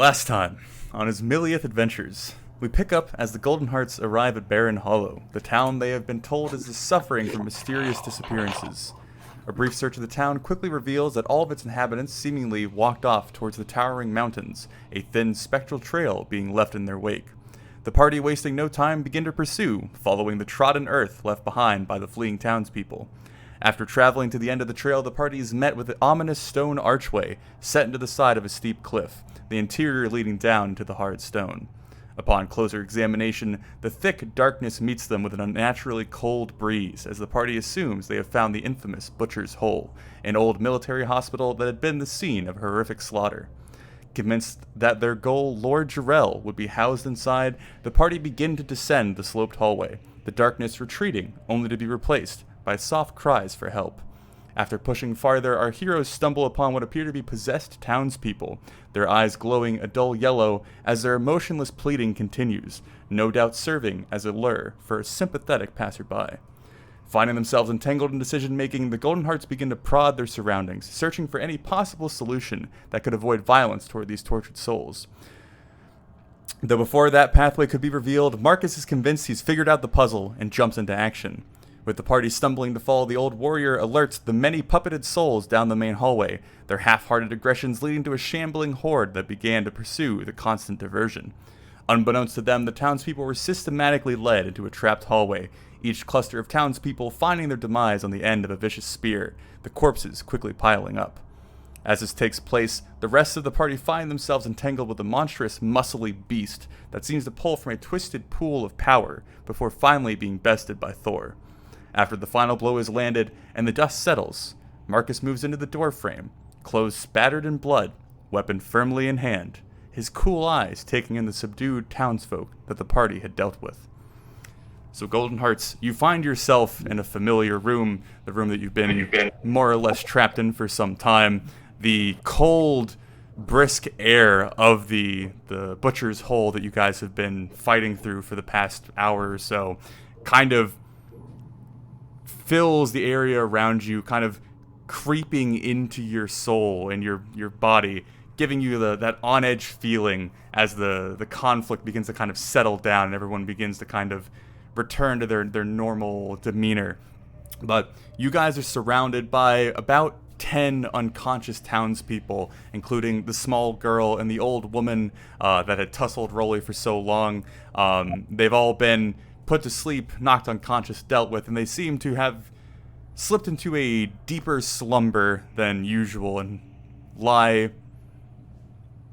Last time, on Asmiliath adventures, we pick up as the Golden Hearts arrive at Barren Hollow, the town they have been told is suffering from mysterious disappearances. A brief search of the town quickly reveals that all of its inhabitants seemingly walked off towards the towering mountains, a thin spectral trail being left in their wake. The party, wasting no time, begin to pursue, following the trodden earth left behind by the fleeing townspeople. After traveling to the end of the trail, the party is met with an ominous stone archway set into the side of a steep cliff, the interior leading down into the hard stone. Upon closer examination, the thick darkness meets them with an unnaturally cold breeze as the party assumes they have found the infamous Butcher's Hole, an old military hospital that had been the scene of horrific slaughter. Convinced that their goal, Lord Jarrell, would be housed inside, the party begin to descend the sloped hallway, the darkness retreating, only to be replaced by soft cries for help. After pushing farther, our heroes stumble upon what appear to be possessed townspeople, their eyes glowing a dull yellow as their emotionless pleading continues, no doubt serving as a lure for a sympathetic passerby. Finding themselves entangled in decision-making, the Golden Hearts begin to prod their surroundings, searching for any possible solution that could avoid violence toward these tortured souls. Though before that pathway could be revealed, Marcus is convinced he's figured out the puzzle and jumps into action. With the party stumbling to fall, the old warrior alerts the many puppeted souls down the main hallway, their half-hearted aggressions leading to a shambling horde that began to pursue the constant diversion. Unbeknownst to them, the townspeople were systematically led into a trapped hallway, each cluster of townspeople finding their demise on the end of a vicious spear, the corpses quickly piling up. As this takes place, the rest of the party find themselves entangled with a monstrous, muscly beast that seems to pull from a twisted pool of power before finally being bested by Thor. After the final blow is landed and the dust settles, Marcus moves into the doorframe, clothes spattered in blood, weapon firmly in hand, his cool eyes taking in the subdued townsfolk that the party had dealt with. So Golden Hearts, you find yourself in a familiar room, the room that you've been more or less trapped in for some time. The cold, brisk air of the Butcher's Hole that you guys have been fighting through for the past hour or so kind of fills the area around you, kind of creeping into your soul and your body, giving you that on-edge feeling as the conflict begins to kind of settle down and everyone begins to kind of return to their normal demeanor. But you guys are surrounded by about 10 unconscious townspeople, including the small girl and the old woman that had tussled Rolly for so long. They've all been put to sleep, knocked unconscious, dealt with, and they seem to have slipped into a deeper slumber than usual and lie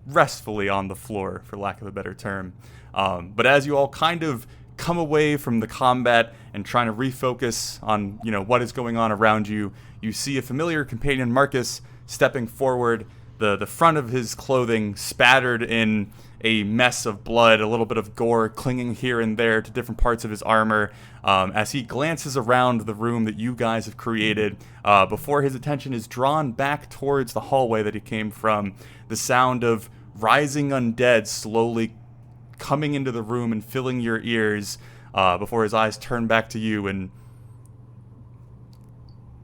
restfully on the floor, for lack of a better term. But as you all kind of come away from the combat and trying to refocus on, what is going on around you, you see a familiar companion, Marcus, stepping forward, the front of his clothing spattered in a mess of blood, a little bit of gore clinging here and there to different parts of his armor, as he glances around the room that you guys have created, before his attention is drawn back towards the hallway that he came from. The sound of rising undead slowly coming into the room and filling your ears, before his eyes turn back to you and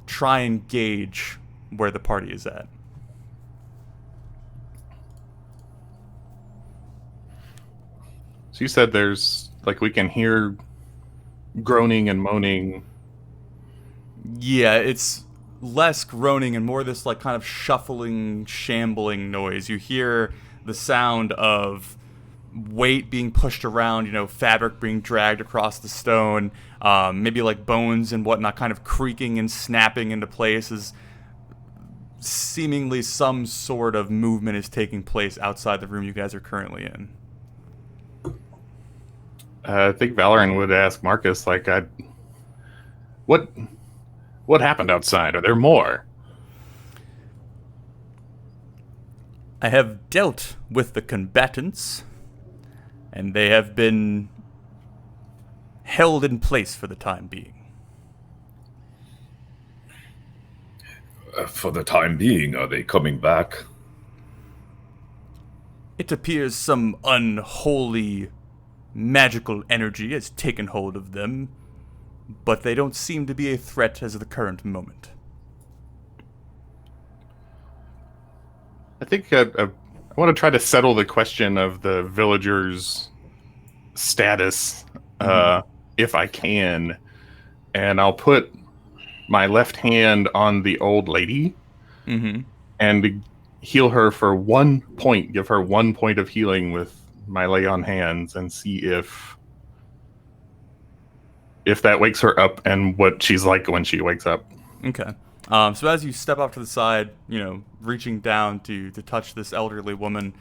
try and gauge where the party is at. So you said there's, we can hear groaning and moaning. Yeah, it's less groaning and more this, kind of shuffling, shambling noise. You hear the sound of weight being pushed around, fabric being dragged across the stone, maybe bones and whatnot kind of creaking and snapping into place as seemingly some sort of movement is taking place outside the room you guys are currently in. I think Valorant would ask Marcus, what happened outside? Are there more? I have dealt with the combatants, and they have been held in place for the time being. For the time being, are they coming back? It appears some unholy magical energy has taken hold of them, but they don't seem to be a threat as of the current moment. I think a I want to try to settle the question of the villagers' status, if I can. And I'll put my left hand on the old lady and heal her for 1 point. Give her 1 point of healing with my lay on hands and see if that wakes her up and what she's like when she wakes up. Okay. So as you step off to the side, reaching down to touch this elderly woman,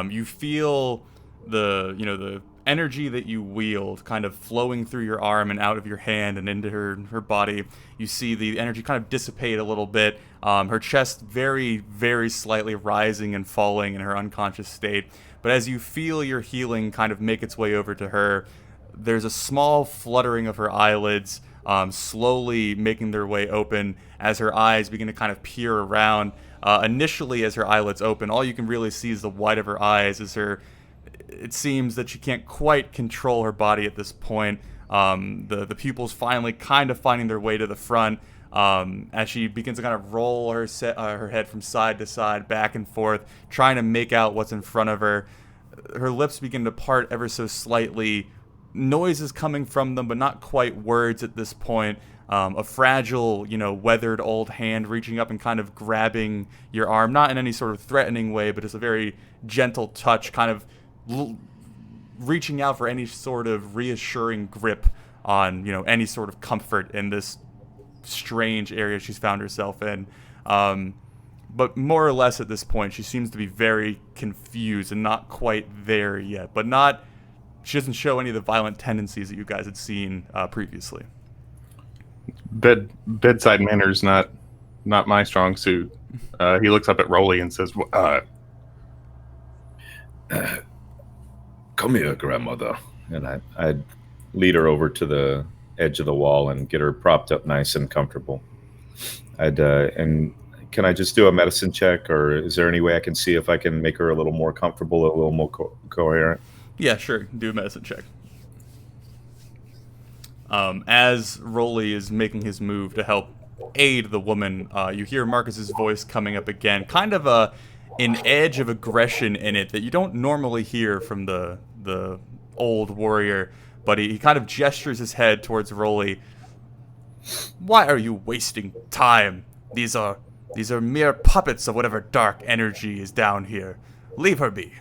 you feel the energy that you wield kind of flowing through your arm and out of your hand and into her body. You see the energy kind of dissipate a little bit. Her chest very, very slightly rising and falling in her unconscious state. But as you feel your healing kind of make its way over to her, there's a small fluttering of her eyelids, slowly making their way open as her eyes begin to kind of peer around. Initially, as her eyelids open, all you can really see is the white of her eyes. It seems that she can't quite control her body at this point. The pupils finally kind of finding their way to the front as she begins to kind of roll her head from side to side, back and forth, trying to make out what's in front of her. Her lips begin to part ever so slightly. Noises coming from them, but not quite words at this point. A fragile, weathered old hand reaching up and kind of grabbing your arm, not in any sort of threatening way, but just a very gentle touch, kind of reaching out for any sort of reassuring grip on, any sort of comfort in this strange area she's found herself in. But more or less at this point, she seems to be very confused and not quite there yet, but not... She doesn't show any of the violent tendencies that you guys had seen previously. Bedside manner's not my strong suit. He looks up at Rolly and says, come here, grandmother. And I'd lead her over to the edge of the wall and get her propped up nice and comfortable. And can I just do a medicine check, or is there any way I can see if I can make her a little more comfortable, a little more coherent? Yeah, sure. Do a medicine check. As Rolly is making his move to help aid the woman, you hear Marcus's voice coming up again. Kind of an edge of aggression in it that you don't normally hear from the old warrior. But he kind of gestures his head towards Rolly. Why are you wasting time? These are mere puppets of whatever dark energy is down here. Leave her be.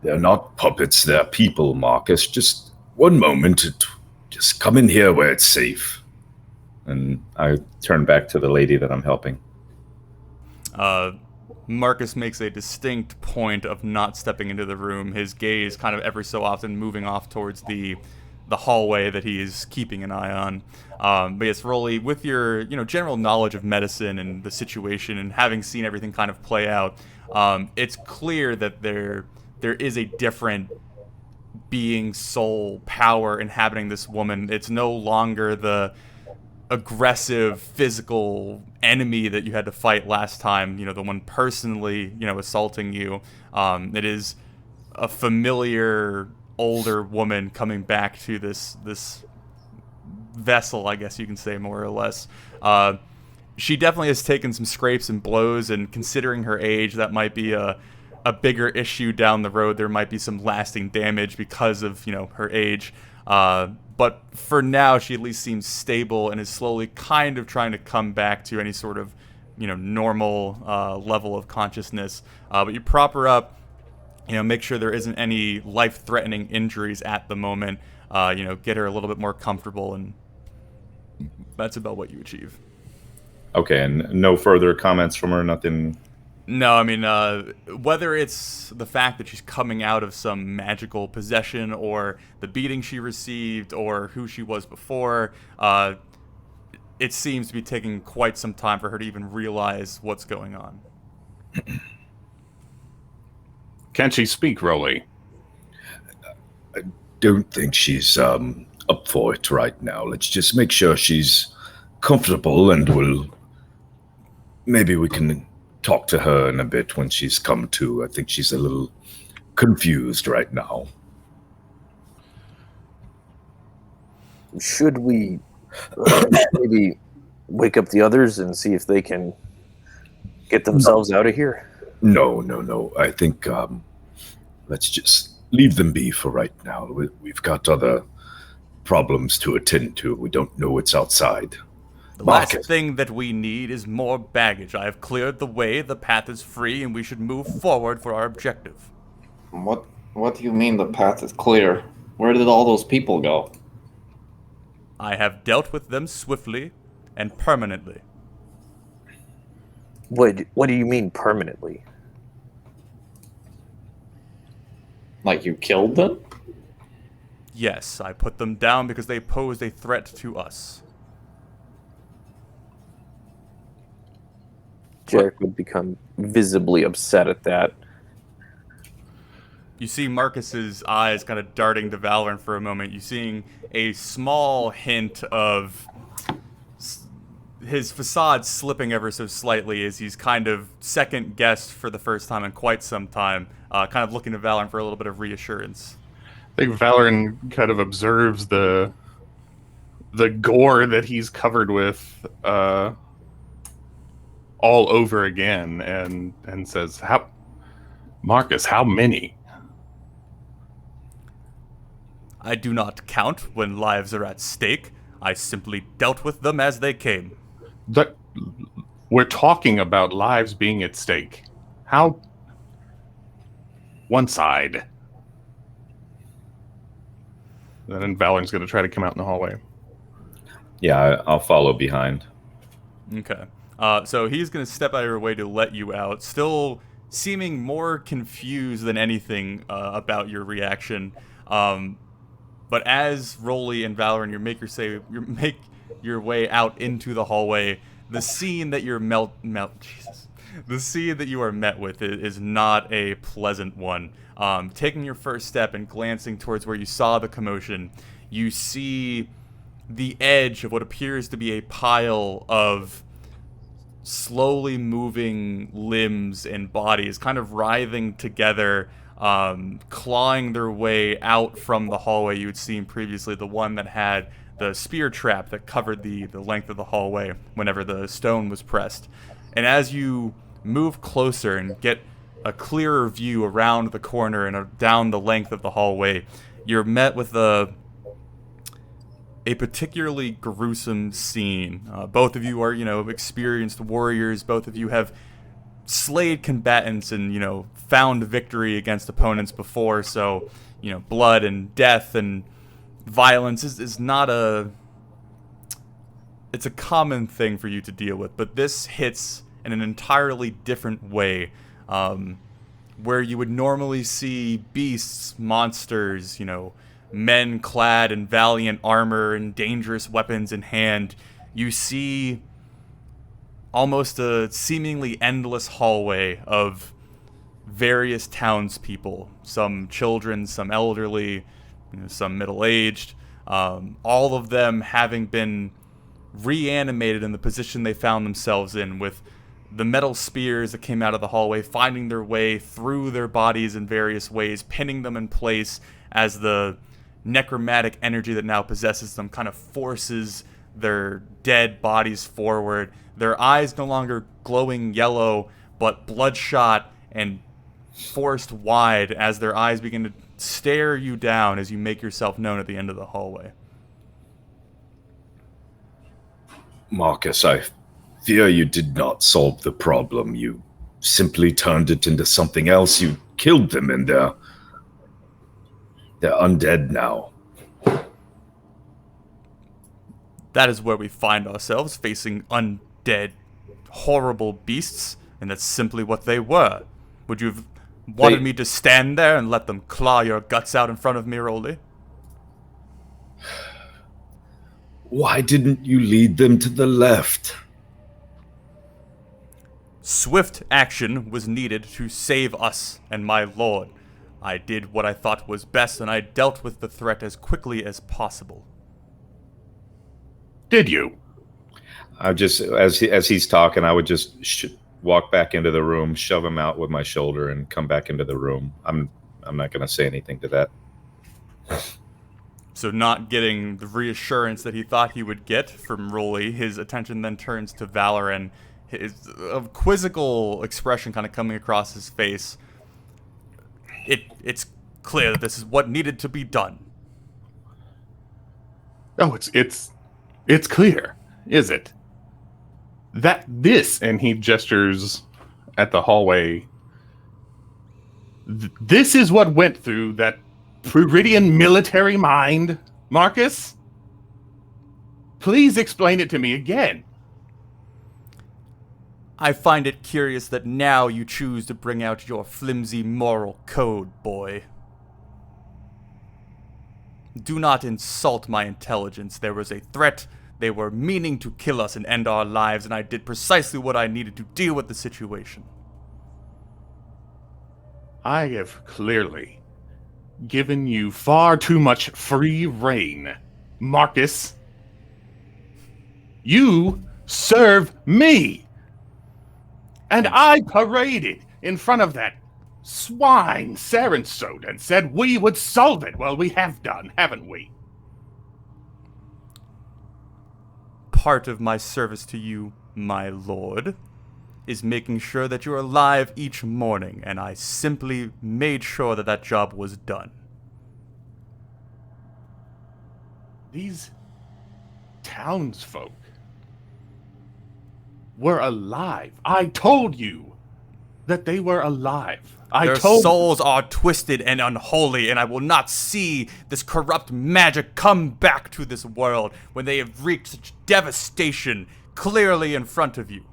They're not puppets, they're people, Marcus. Just one moment. Just come in here where it's safe. And I turn back to the lady that I'm helping. Marcus makes a distinct point of not stepping into the room, his gaze kind of every so often moving off towards the hallway that he is keeping an eye on. But yes, Rolly, with your general knowledge of medicine and the situation and having seen everything kind of play out, it's clear that there is a different being, soul, power inhabiting this woman. It's no longer the aggressive physical enemy that you had to fight last time, the one personally, assaulting you. It is a familiar older woman coming back to this vessel, I guess you can say, more or less. She definitely has taken some scrapes and blows, and considering her age, that might be a bigger issue down the road. There might be some lasting damage because of, her age. But for now, she at least seems stable and is slowly kind of trying to come back to any sort of, normal level of consciousness. But you prop her up, make sure there isn't any life-threatening injuries at the moment. Get her a little bit more comfortable, and that's about what you achieve. Okay, and no further comments from her, nothing... No, I mean, whether it's the fact that she's coming out of some magical possession or the beating she received or who she was before, it seems to be taking quite some time for her to even realize what's going on. Can she speak, Rolly? I don't think she's up for it right now. Let's just make sure she's comfortable, and maybe we can talk to her in a bit when she's come to. I think she's a little confused right now. Should we maybe wake up the others and see if they can get themselves out of here? No. I think let's just leave them be for right now. We've got other problems to attend to. We don't know what's outside. The Marcus. last thing that we need is more baggage. I have cleared the way, the path is free, and we should move forward for our objective. What do you mean the path is clear? Where did all those people go? I have dealt with them swiftly and permanently. What do you mean permanently? Like you killed them? Yes, I put them down because they posed a threat to us. Jarek would become visibly upset at that. You see Marcus's eyes kind of darting to Valorant for a moment. You seeing a small hint of his facade slipping ever so slightly as he's kind of second guessed for the first time in quite some time, kind of looking to Valorant for a little bit of reassurance. I think Valorant kind of observes the gore that he's covered with all over again, and says, Marcus, how many? I do not count when lives are at stake. I simply dealt with them as they came. We're talking about lives being at stake. How? One side. And then Valorant's going to try to come out in the hallway. Yeah, I'll follow behind. Okay. So he's going to step out of your way to let you out, still seeming more confused than anything about your reaction. But as Rolly and Valorant, you make your way out into the hallway, the scene that you're the scene that you are met with is not a pleasant one. Taking your first step and glancing towards where you saw the commotion, you see the edge of what appears to be a pile of slowly moving limbs and bodies kind of writhing together, clawing their way out from the hallway you had seen previously, the one that had the spear trap that covered the length of the hallway whenever the stone was pressed. And as you move closer and get a clearer view around the corner and down the length of the hallway, you're met with a particularly gruesome scene. Both of you are, experienced warriors. Both of you have slayed combatants and, found victory against opponents before. So, blood and death and violence is not it's a common thing for you to deal with. But this hits in an entirely different way. Where you would normally see beasts, monsters, men clad in valiant armor and dangerous weapons in hand, you see almost a seemingly endless hallway of various townspeople, some children, some elderly, some middle-aged, all of them having been reanimated in the position they found themselves in, with the metal spears that came out of the hallway finding their way through their bodies in various ways, pinning them in place as the necromantic energy that now possesses them kind of forces their dead bodies forward. Their eyes no longer glowing yellow, but bloodshot and forced wide as their eyes begin to stare you down as you make yourself known at the end of the hallway. Marcus, I fear you did not solve the problem. You simply turned it into something else. You killed them, and they're undead now. That is where we find ourselves, facing undead, horrible beasts, and that's simply what they were. Would you have wanted me to stand there and let them claw your guts out in front of me, Rolly? Why didn't you lead them to the left? Swift action was needed to save us and my lord. I did what I thought was best, and I dealt with the threat as quickly as possible. Did you? I just, as he's talking, I would just walk back into the room, shove him out with my shoulder, and come back into the room. I'm not going to say anything to that. So not getting the reassurance that he thought he would get from Rolly, his attention then turns to Valorant, a quizzical expression kind of coming across his face. It's clear that this is what needed to be done. Oh, it's clear, is it? That this, and he gestures at the hallway. This is what went through that Pruridian military mind, Marcus? Please explain it to me again. I find it curious that now you choose to bring out your flimsy moral code, boy. Do not insult my intelligence. There was a threat. They were meaning to kill us and end our lives, and I did precisely what I needed to deal with the situation. I have clearly given you far too much free rein, Marcus. You serve me. And I paraded in front of that swine Sarensode and said we would solve it. Well, we have done, haven't we? Part of my service to you, my lord, is making sure that you're alive each morning, and I simply made sure that that job was done. These townsfolk were alive. I told you that they were alive. Their souls are twisted and unholy, and I will not see this corrupt magic come back to this world when they have wreaked such devastation clearly in front of you.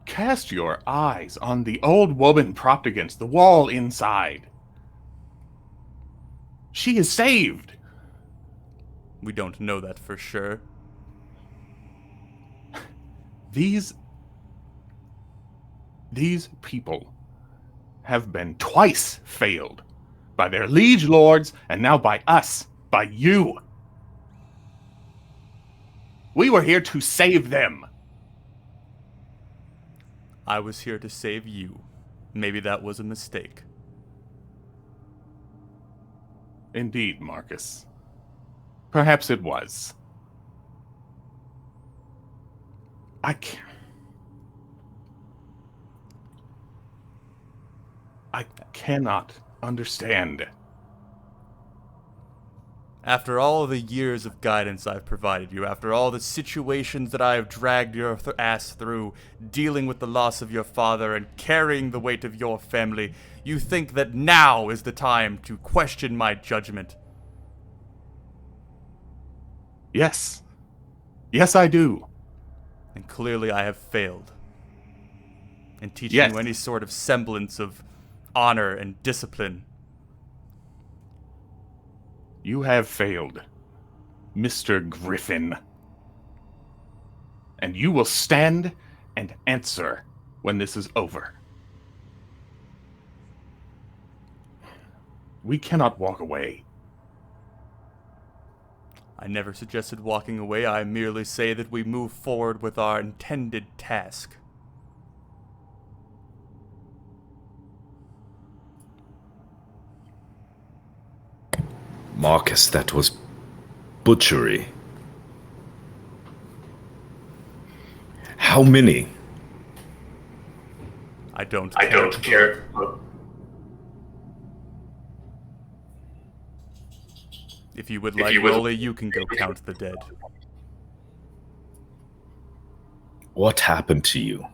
Cast your eyes on the old woman propped against the wall inside. She is saved. We don't know that for sure. These people have been twice failed by their liege lords and now by us, by you. We were here to save them. I was here to save you. Maybe that was a mistake. Indeed, Marcus. Perhaps it was. I cannot understand. After all the years of guidance I've provided you, after all the situations that I have dragged your ass through, dealing with the loss of your father and carrying the weight of your family, you think that now is the time to question my judgment. Yes. Yes, I do. And clearly I have failed in teaching Yes. you any sort of semblance of honor and discipline. You have failed, Mr. Griffin. And you will stand and answer when this is over. We cannot walk away. I never suggested walking away. I merely say that we move forward with our intended task. Marcus, that was butchery. How many? I don't care. If you would like, Rolly, you can go count the dead. What happened to you?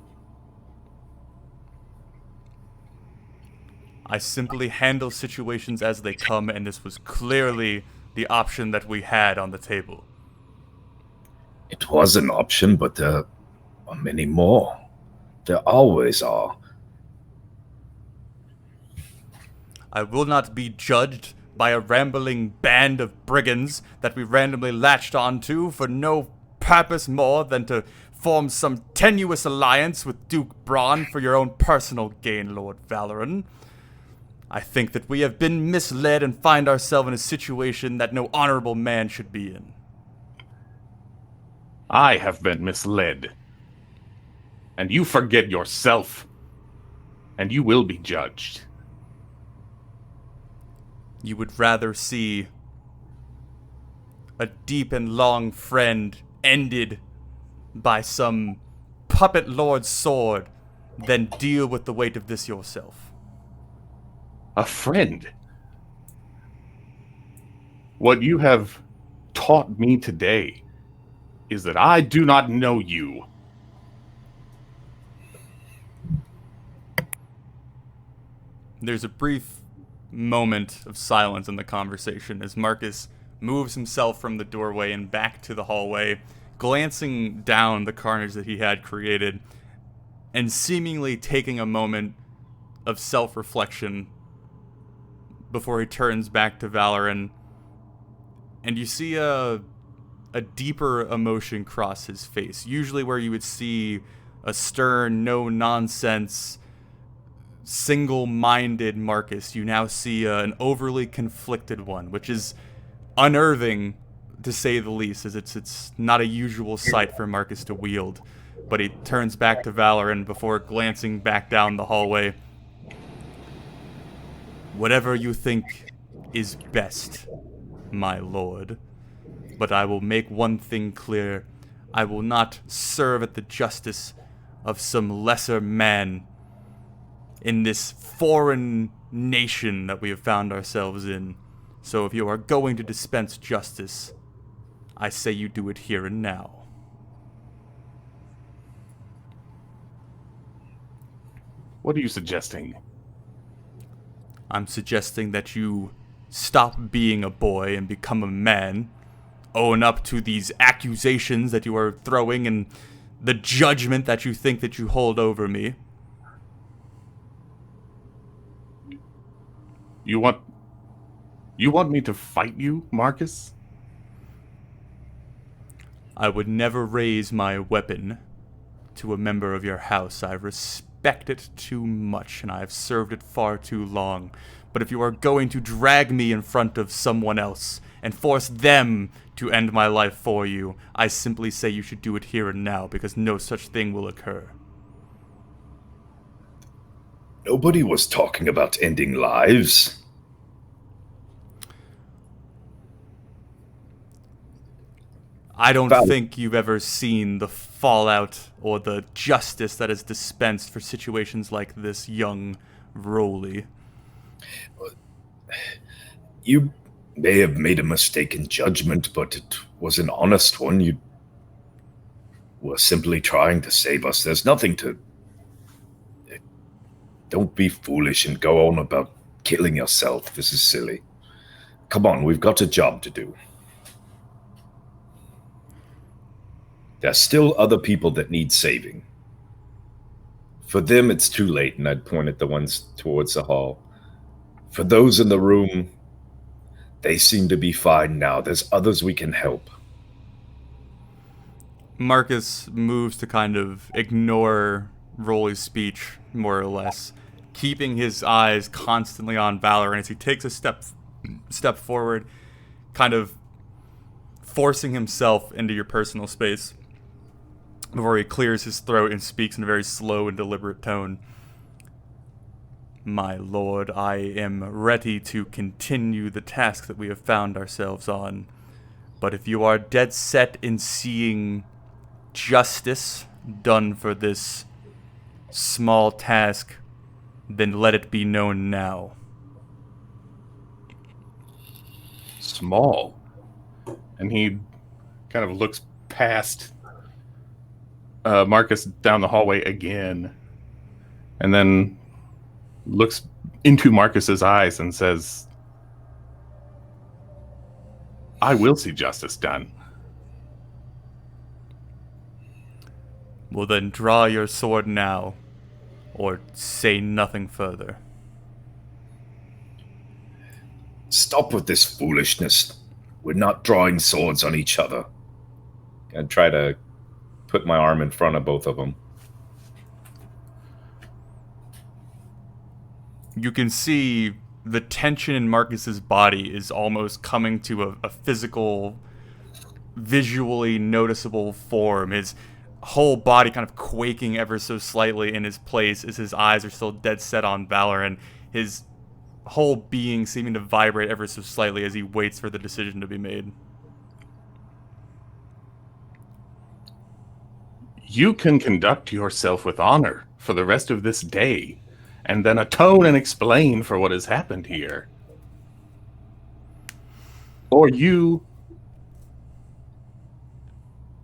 I simply handle situations as they come, and this was clearly the option that we had on the table. It was an option, but there are many more. There always are. I will not be judged by a rambling band of brigands that we randomly latched onto for no purpose more than to form some tenuous alliance with Duke Braun for your own personal gain, Lord Valoran. I think that we have been misled and find ourselves in a situation that no honorable man should be in. I have been misled. And you forget yourself. And you will be judged. You would rather see a deep and long friend ended by some puppet lord's sword, then deal with the weight of this yourself. A friend. What you have taught me today is that I do not know you. There's a brief moment of silence in the conversation as Marcus moves himself from the doorway and back to the hallway, glancing down the carnage that he had created, and seemingly taking a moment of self-reflection before he turns back to Valoran. And you see a deeper emotion cross his face. Usually where you would see a stern, no-nonsense, single-minded Marcus, you now see an overly conflicted one, which is unnerving, to say the least, as it's not a usual sight for Marcus to wield. But he turns back to Valoran before glancing back down the hallway. Whatever you think is best, my lord. But I will make one thing clear. I will not serve at the justice of some lesser man in this foreign nation that we have found ourselves in. So if you are going to dispense justice, I say you do it here and now. What are you suggesting? I'm suggesting that you stop being a boy and become a man, own up to these accusations that you are throwing and the judgment that you think that you hold over me. You want me to fight you, Marcus? I would never raise my weapon to a member of your house. I respect it too much, and I have served it far too long. But if you are going to drag me in front of someone else and force them to end my life for you, I simply say you should do it here and now, because no such thing will occur. Nobody was talking about ending lives. I don't think you've ever seen the fallout or the justice that is dispensed for situations like this, young Roly. You may have made a mistaken judgment, but it was an honest one. You were simply trying to save us. There's nothing to... Don't be foolish and go on about killing yourself. This is silly. Come on, we've got a job to do. There's still other people that need saving. For them, it's too late, and I'd point at the ones towards the hall. For those in the room, they seem to be fine now. There's others we can help. Marcus moves to kind of ignore Roly's speech, more or less, keeping his eyes constantly on Valoran as he takes a step forward, kind of forcing himself into your personal space before he clears his throat and speaks in a very slow and deliberate tone. My lord, I am ready to continue the task that we have found ourselves on. But if you are dead set in seeing justice done for this small task, then let it be known now. Small. And he kind of looks past Marcus down the hallway again, and then looks into Marcus's eyes and says, I will see justice done. Well then, draw your sword now, or say nothing further. Stop with this foolishness. We're not drawing swords on each other. I'd try to put my arm in front of both of them. You can see the tension in Marcus's body is almost coming to a physical, visually noticeable form. His whole body kind of quaking ever so slightly in his place as his eyes are still dead set on Valoran. His whole being seeming to vibrate ever so slightly as he waits for the decision to be made. You can conduct yourself with honor for the rest of this day, and then atone and explain for what has happened here. Or you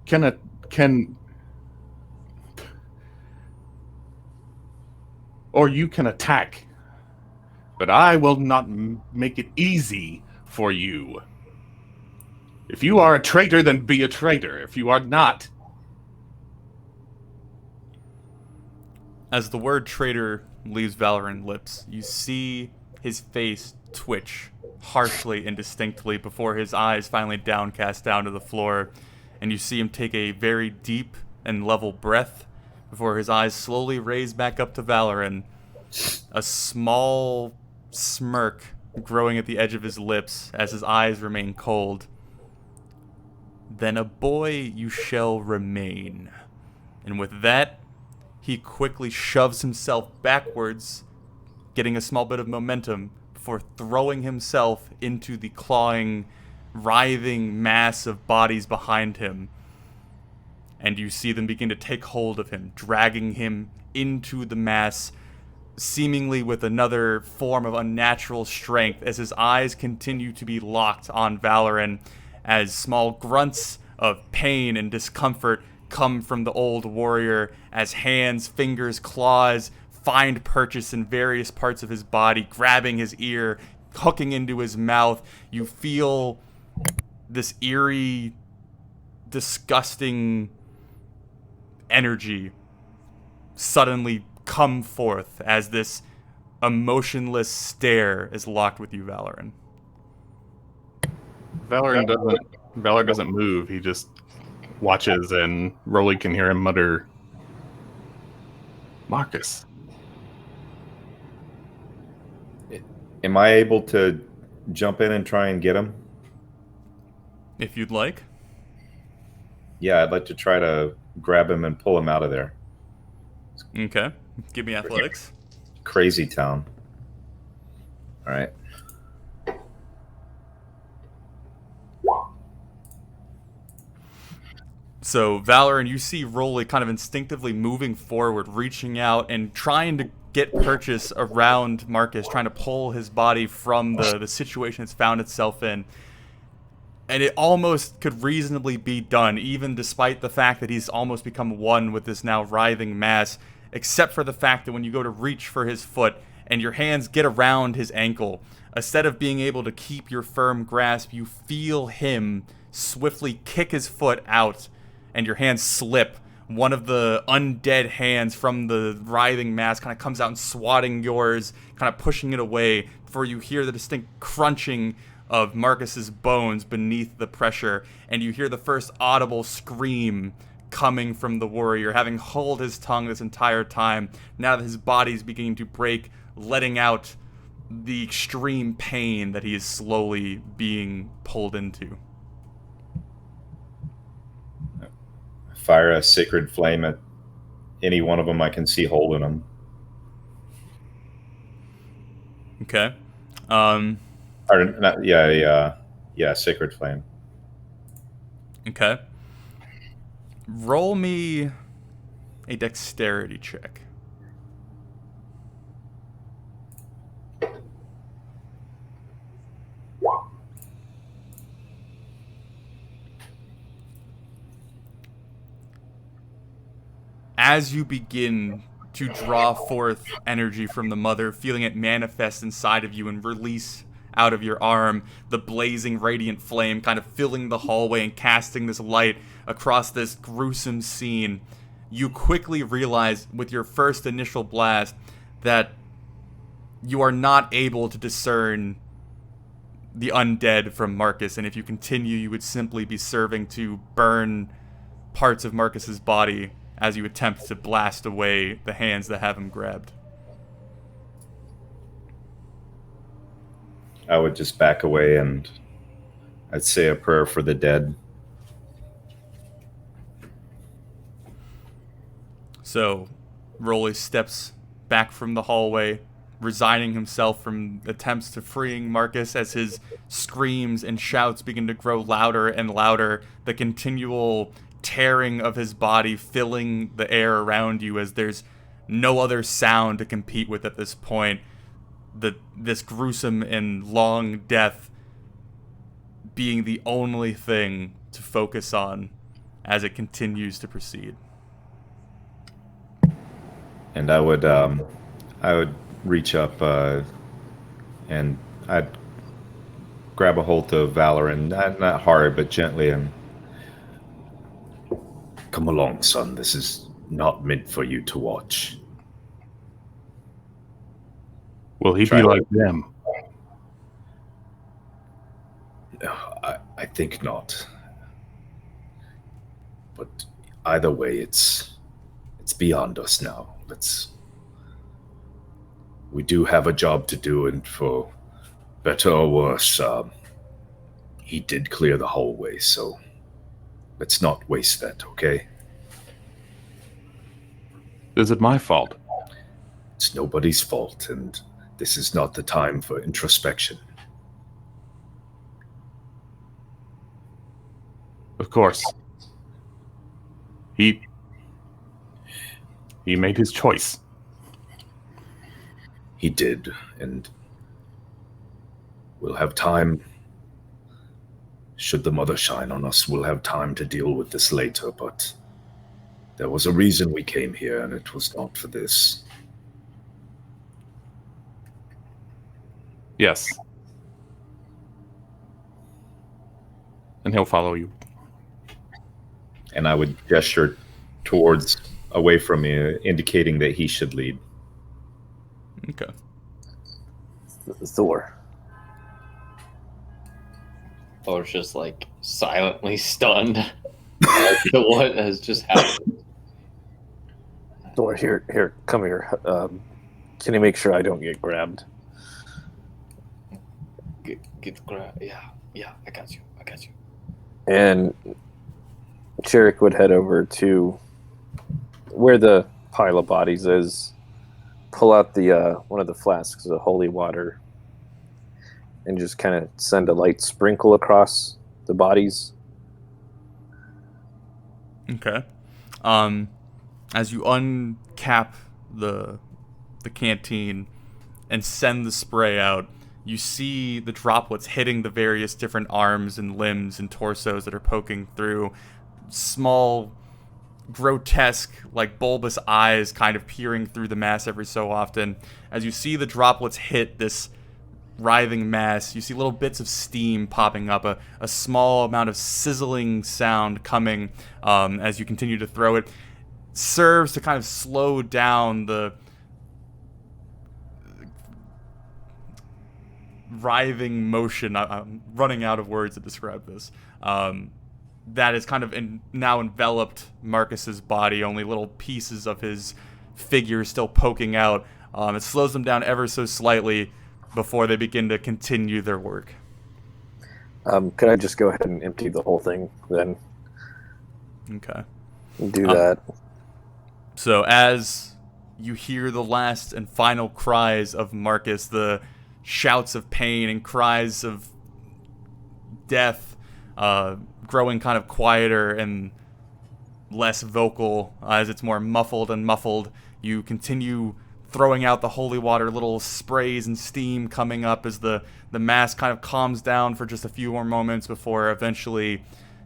can or you can attack. But I will not make it easy for you. If you are a traitor, then be a traitor. If you are not... As the word traitor leaves Valoran's lips, you see his face twitch harshly and distinctly before his eyes finally downcast down to the floor, and you see him take a very deep and level breath before his eyes slowly raise back up to Valoran, a small smirk growing at the edge of his lips as his eyes remain cold. Then a boy you shall remain. And with that, he quickly shoves himself backwards, getting a small bit of momentum before throwing himself into the clawing, writhing mass of bodies behind him. And you see them begin to take hold of him, dragging him into the mass, seemingly with another form of unnatural strength as his eyes continue to be locked on Valoran as small grunts of pain and discomfort come from the old warrior as hands, fingers, claws find purchase in various parts of his body, grabbing his ear, hooking into his mouth. You feel this eerie, disgusting energy suddenly come forth as this emotionless stare is locked with you, Valoran. Valor doesn't move. He just watches, and Rolly can hear him mutter, "Marcus." Am I able to jump in and try and get him? If you'd like. Yeah, I'd like to try to grab him and pull him out of there. Okay. Give me athletics. Crazy town. All right. So, Valoran, you see Rolly kind of instinctively moving forward, reaching out and trying to get purchase around Marcus, trying to pull his body from the situation it's found itself in. And it almost could reasonably be done, even despite the fact that he's almost become one with this now writhing mass, except for the fact that when you go to reach for his foot and your hands get around his ankle, instead of being able to keep your firm grasp, you feel him swiftly kick his foot out, and your hands slip. One of the undead hands from the writhing mass kind of comes out and swatting yours, kind of pushing it away, before you hear the distinct crunching of Marcus's bones beneath the pressure, and you hear the first audible scream coming from the warrior, having held his tongue this entire time, now that his body's beginning to break, letting out the extreme pain that he is slowly being pulled into. Fire a sacred flame at any one of them I can see holding them. Okay. Or not, yeah, sacred flame. Okay. Roll me a dexterity check. As you begin to draw forth energy from the mother, feeling it manifest inside of you and release out of your arm, the blazing radiant flame kind of filling the hallway and casting this light across this gruesome scene, you quickly realize with your first initial blast that you are not able to discern the undead from Marcus, and if you continue, you would simply be serving to burn parts of Marcus's body as you attempt to blast away the hands that have him grabbed. I would just back away and I'd say a prayer for the dead. So, Rolly steps back from the hallway, resigning himself from attempts to freeing Marcus as his screams and shouts begin to grow louder and louder. The continual tearing of his body filling the air around you as there's no other sound to compete with at this point. This gruesome and long death being the only thing to focus on as it continues to proceed. And I would reach up and I'd grab a hold of Valoran, not hard but gently, and Come along, son. This is not meant for you to watch. Will he Try be to- like them? I think not. But either way, it's beyond us now. We do have a job to do, and for better or worse, he did clear the hallway, so let's not waste that, okay? Is it my fault? It's nobody's fault, and this is not the time for introspection. Of course. He made his choice. He did, and we'll have time. Should the mother shine on us, we'll have time to deal with this later, but there was a reason we came here, and it was not for this. Yes. And he'll follow you. and I would gesture towards away from me, indicating that he should lead. Okay. Thor. Thor's just like silently stunned as to what has just happened. Thor, here, come here. Can you make sure I don't get grabbed? Get grab. Yeah, I got you. And Jarek would head over to where the pile of bodies is, pull out the one of the flasks of holy water, and just kind of send a light sprinkle across the bodies. Okay. As you uncap the canteen and send the spray out, you see the droplets hitting the various different arms and limbs and torsos that are poking through. Small, grotesque, like bulbous eyes kind of peering through the mass every so often. As you see the droplets hit this writhing mass, you see little bits of steam popping up, a small amount of sizzling sound coming as you continue to throw it. Serves to kind of slow down the writhing motion. I'm running out of words to describe this. That is kind of now enveloped Marcus's body, only little pieces of his figure still poking out. It slows them down ever so slightly before they begin to continue their work. Could I just go ahead and empty the whole thing then? Okay. Do that. So as you hear the last and final cries of Marcus, the shouts of pain and cries of death growing kind of quieter and less vocal as it's more muffled and muffled, you continue throwing out the holy water, little sprays and steam coming up as the mass kind of calms down for just a few more moments before eventually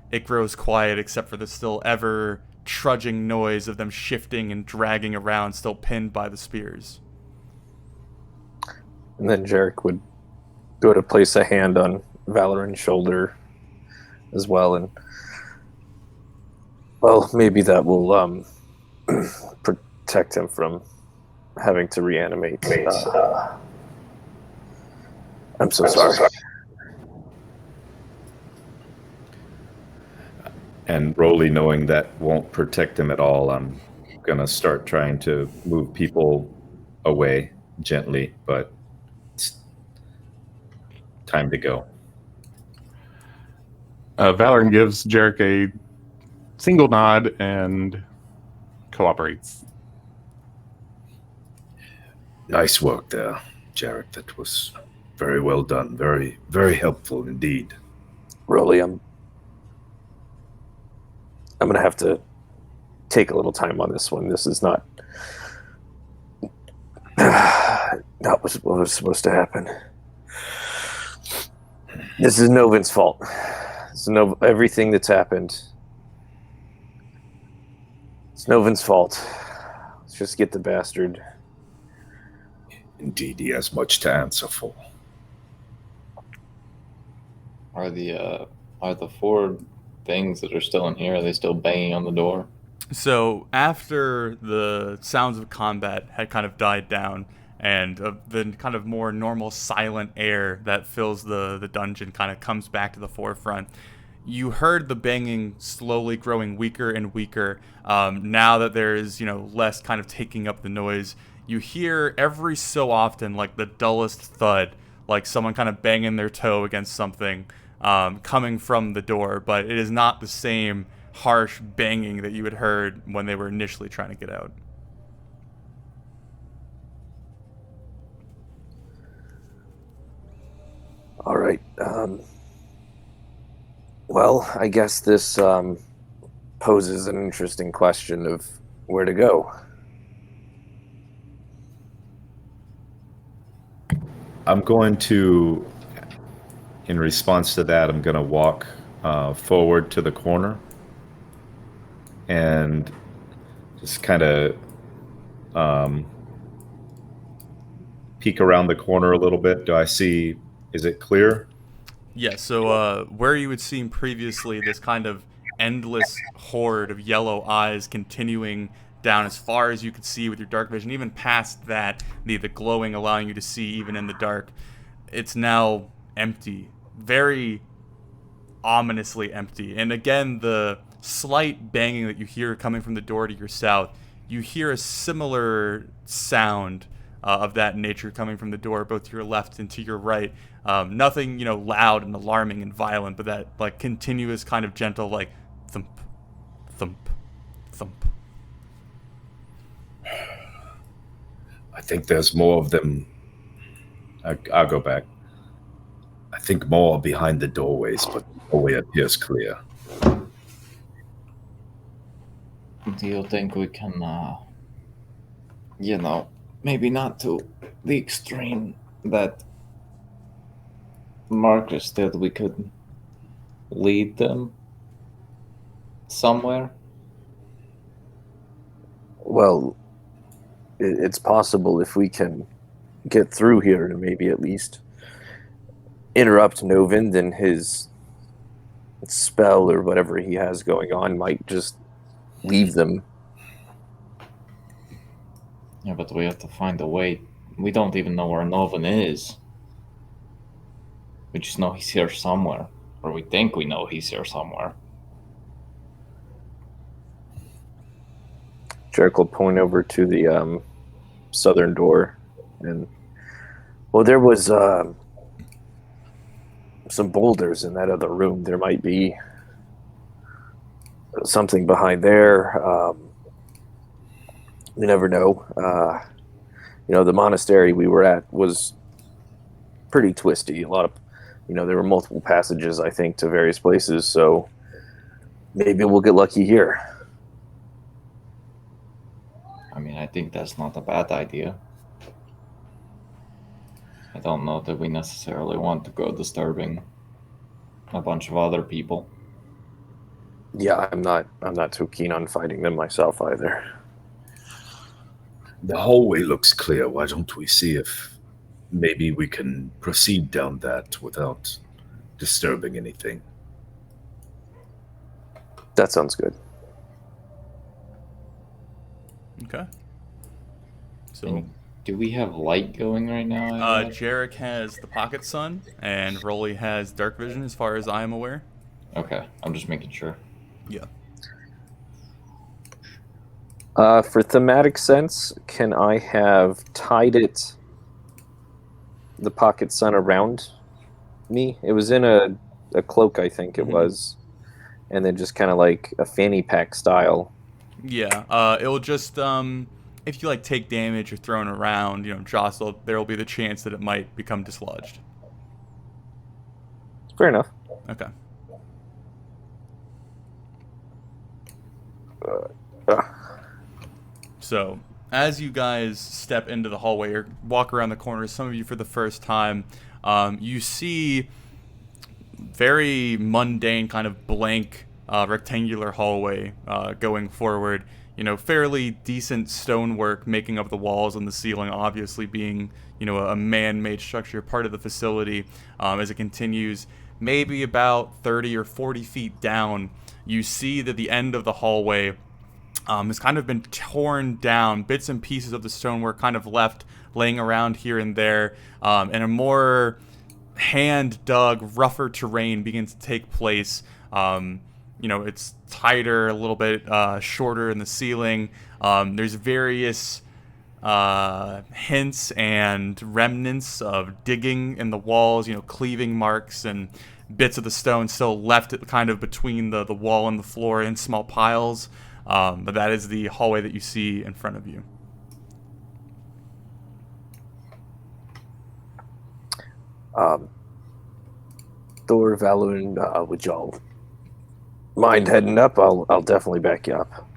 it grows quiet, except for the still ever trudging noise of them shifting and dragging around, still pinned by the spears. And then Jarek would go to place a hand on Valoran's shoulder as well, and well, maybe that will protect him from having to reanimate. I'm so sorry. And Rolly, knowing that won't protect him at all, I'm going to start trying to move people away gently, but it's time to go. Valoran gives Jarek a single nod and cooperates. Nice work there, Jarek. That was very well done. Very, very helpful indeed. Rolly, I'm gonna have to take a little time on this one. This is not not what was supposed to happen. This is Novin's fault. It's everything that's happened. It's Novin's fault. Let's just get the bastard. Indeed, he has much to answer for. Are the 4 things that are still in here, are they still banging on the door? So after the sounds of combat had kind of died down, and the kind of more normal silent air that fills the dungeon kind of comes back to the forefront, you heard the banging slowly growing weaker and weaker. Now that there is, less kind of taking up the noise, you hear every so often like the dullest thud, like someone kind of banging their toe against something, coming from the door, but it is not the same harsh banging that you had heard when they were initially trying to get out. All right. Well, I guess this poses an interesting question of where to go. I'm going to, in response to that, I'm going to walk forward to the corner and just kind of peek around the corner a little bit. Is it clear? Yeah, so where you had seen previously this kind of endless horde of yellow eyes continuing down as far as you could see with your dark vision, even past that, the glowing allowing you to see even in the dark, it's now empty, very ominously empty. And again, the slight banging that you hear coming from the door to your south, you hear a similar sound of that nature coming from the door, both to your left and to your right. Nothing, loud and alarming and violent, but that like continuous kind of gentle, like thump, thump, thump. I think there's more of them. I'll go back. I think more behind the doorways, but the doorway appears clear. Do you think we can, maybe not to the extreme that Marcus did, we could lead them somewhere? Well, it's possible if we can get through here and maybe at least interrupt Novin, then his spell or whatever he has going on might just leave them. Yeah, but we have to find a way. We don't even know where Novin is. We just know he's here somewhere. Or we think we know he's here somewhere. Jericho will point over to the southern door, and there was some boulders in that other room. There might be something behind there. You never know. The monastery we were at was pretty twisty. A lot of, there were multiple passages, I think, to various places. So maybe we'll get lucky here. I mean, I think that's not a bad idea. I don't know that we necessarily want to go disturbing a bunch of other people. Yeah, I'm not too keen on fighting them myself either. The hallway looks clear. Why don't we see if maybe we can proceed down that without disturbing anything? That sounds good. Okay. So, And do we have light going right now? Jarek has the pocket sun, and Rolly has dark vision, as far as I am aware. Okay, I'm just making sure. Yeah. For thematic sense, can I have tied the pocket sun around me? It was in a cloak, I think it was, and then just kind of like a fanny pack style. Yeah. It'll just if you take damage or thrown around, jostle, there will be the chance that it might become dislodged. Fair enough. Okay. So, as you guys step into the hallway or walk around the corners, some of you for the first time, you see very mundane, kind of blank, rectangular hallway going forward. You know, fairly decent stonework making up the walls and the ceiling, obviously being, you know, a man-made structure, part of the facility. As it continues, maybe about 30 or 40 feet down, you see that the end of the hallway has kind of been torn down. Bits and pieces of the stonework kind of left laying around here and there, and a more hand-dug, rougher terrain begins to take place. You know, it's tighter, a little bit shorter in the ceiling. There's various hints and remnants of digging in the walls, you know, cleaving marks and bits of the stone still left kind of between the wall and the floor in small piles. But that is the hallway that you see in front of you. Thor, Valun, would y'all mind heading up? I'll definitely back you up.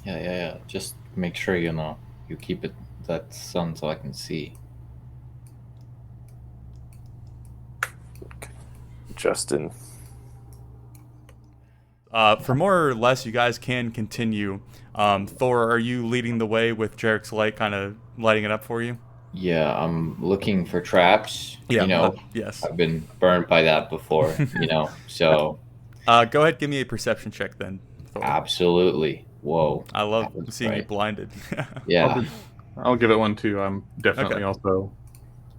Yeah. Just make sure, you know, you keep it that sun so I can see. Justin. For more or less, you guys can continue. Thor, are you leading the way with Jarek's light kind of lighting it up for you? Yeah, I'm looking for traps. Yeah, You know, yes. I've been burned by that before, you know, so Go ahead, give me a perception check then, Thor. absolutely. Whoa. I love That was seeing you right. blinded. Yeah. I'll give it one too. I'm definitely Okay. also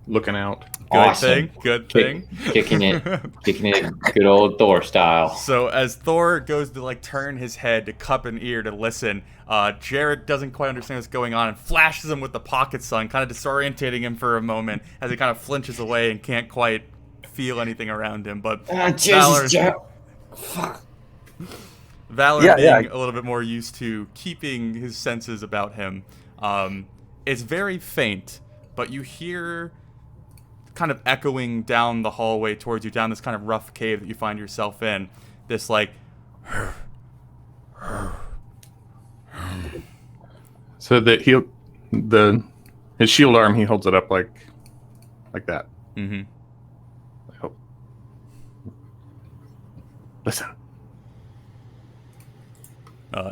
looking out. Good Awesome. thing. Good thing. Kicking it good old Thor style. So as Thor goes to like turn his head to cup an ear to listen, Jarek doesn't quite understand what's going on and flashes him with the pocket sun, kind of disorientating him for a moment as he kind of flinches away and can't quite feel anything around him. But Jesus, Jack. Fuck. Valor Yeah, being yeah. a little bit more used to keeping his senses about him, it's very faint, but you hear kind of echoing down the hallway towards you, down this kind of rough cave that you find yourself in, this like So that his shield arm, he holds it up like that. mm-hmm. I hope. Listen.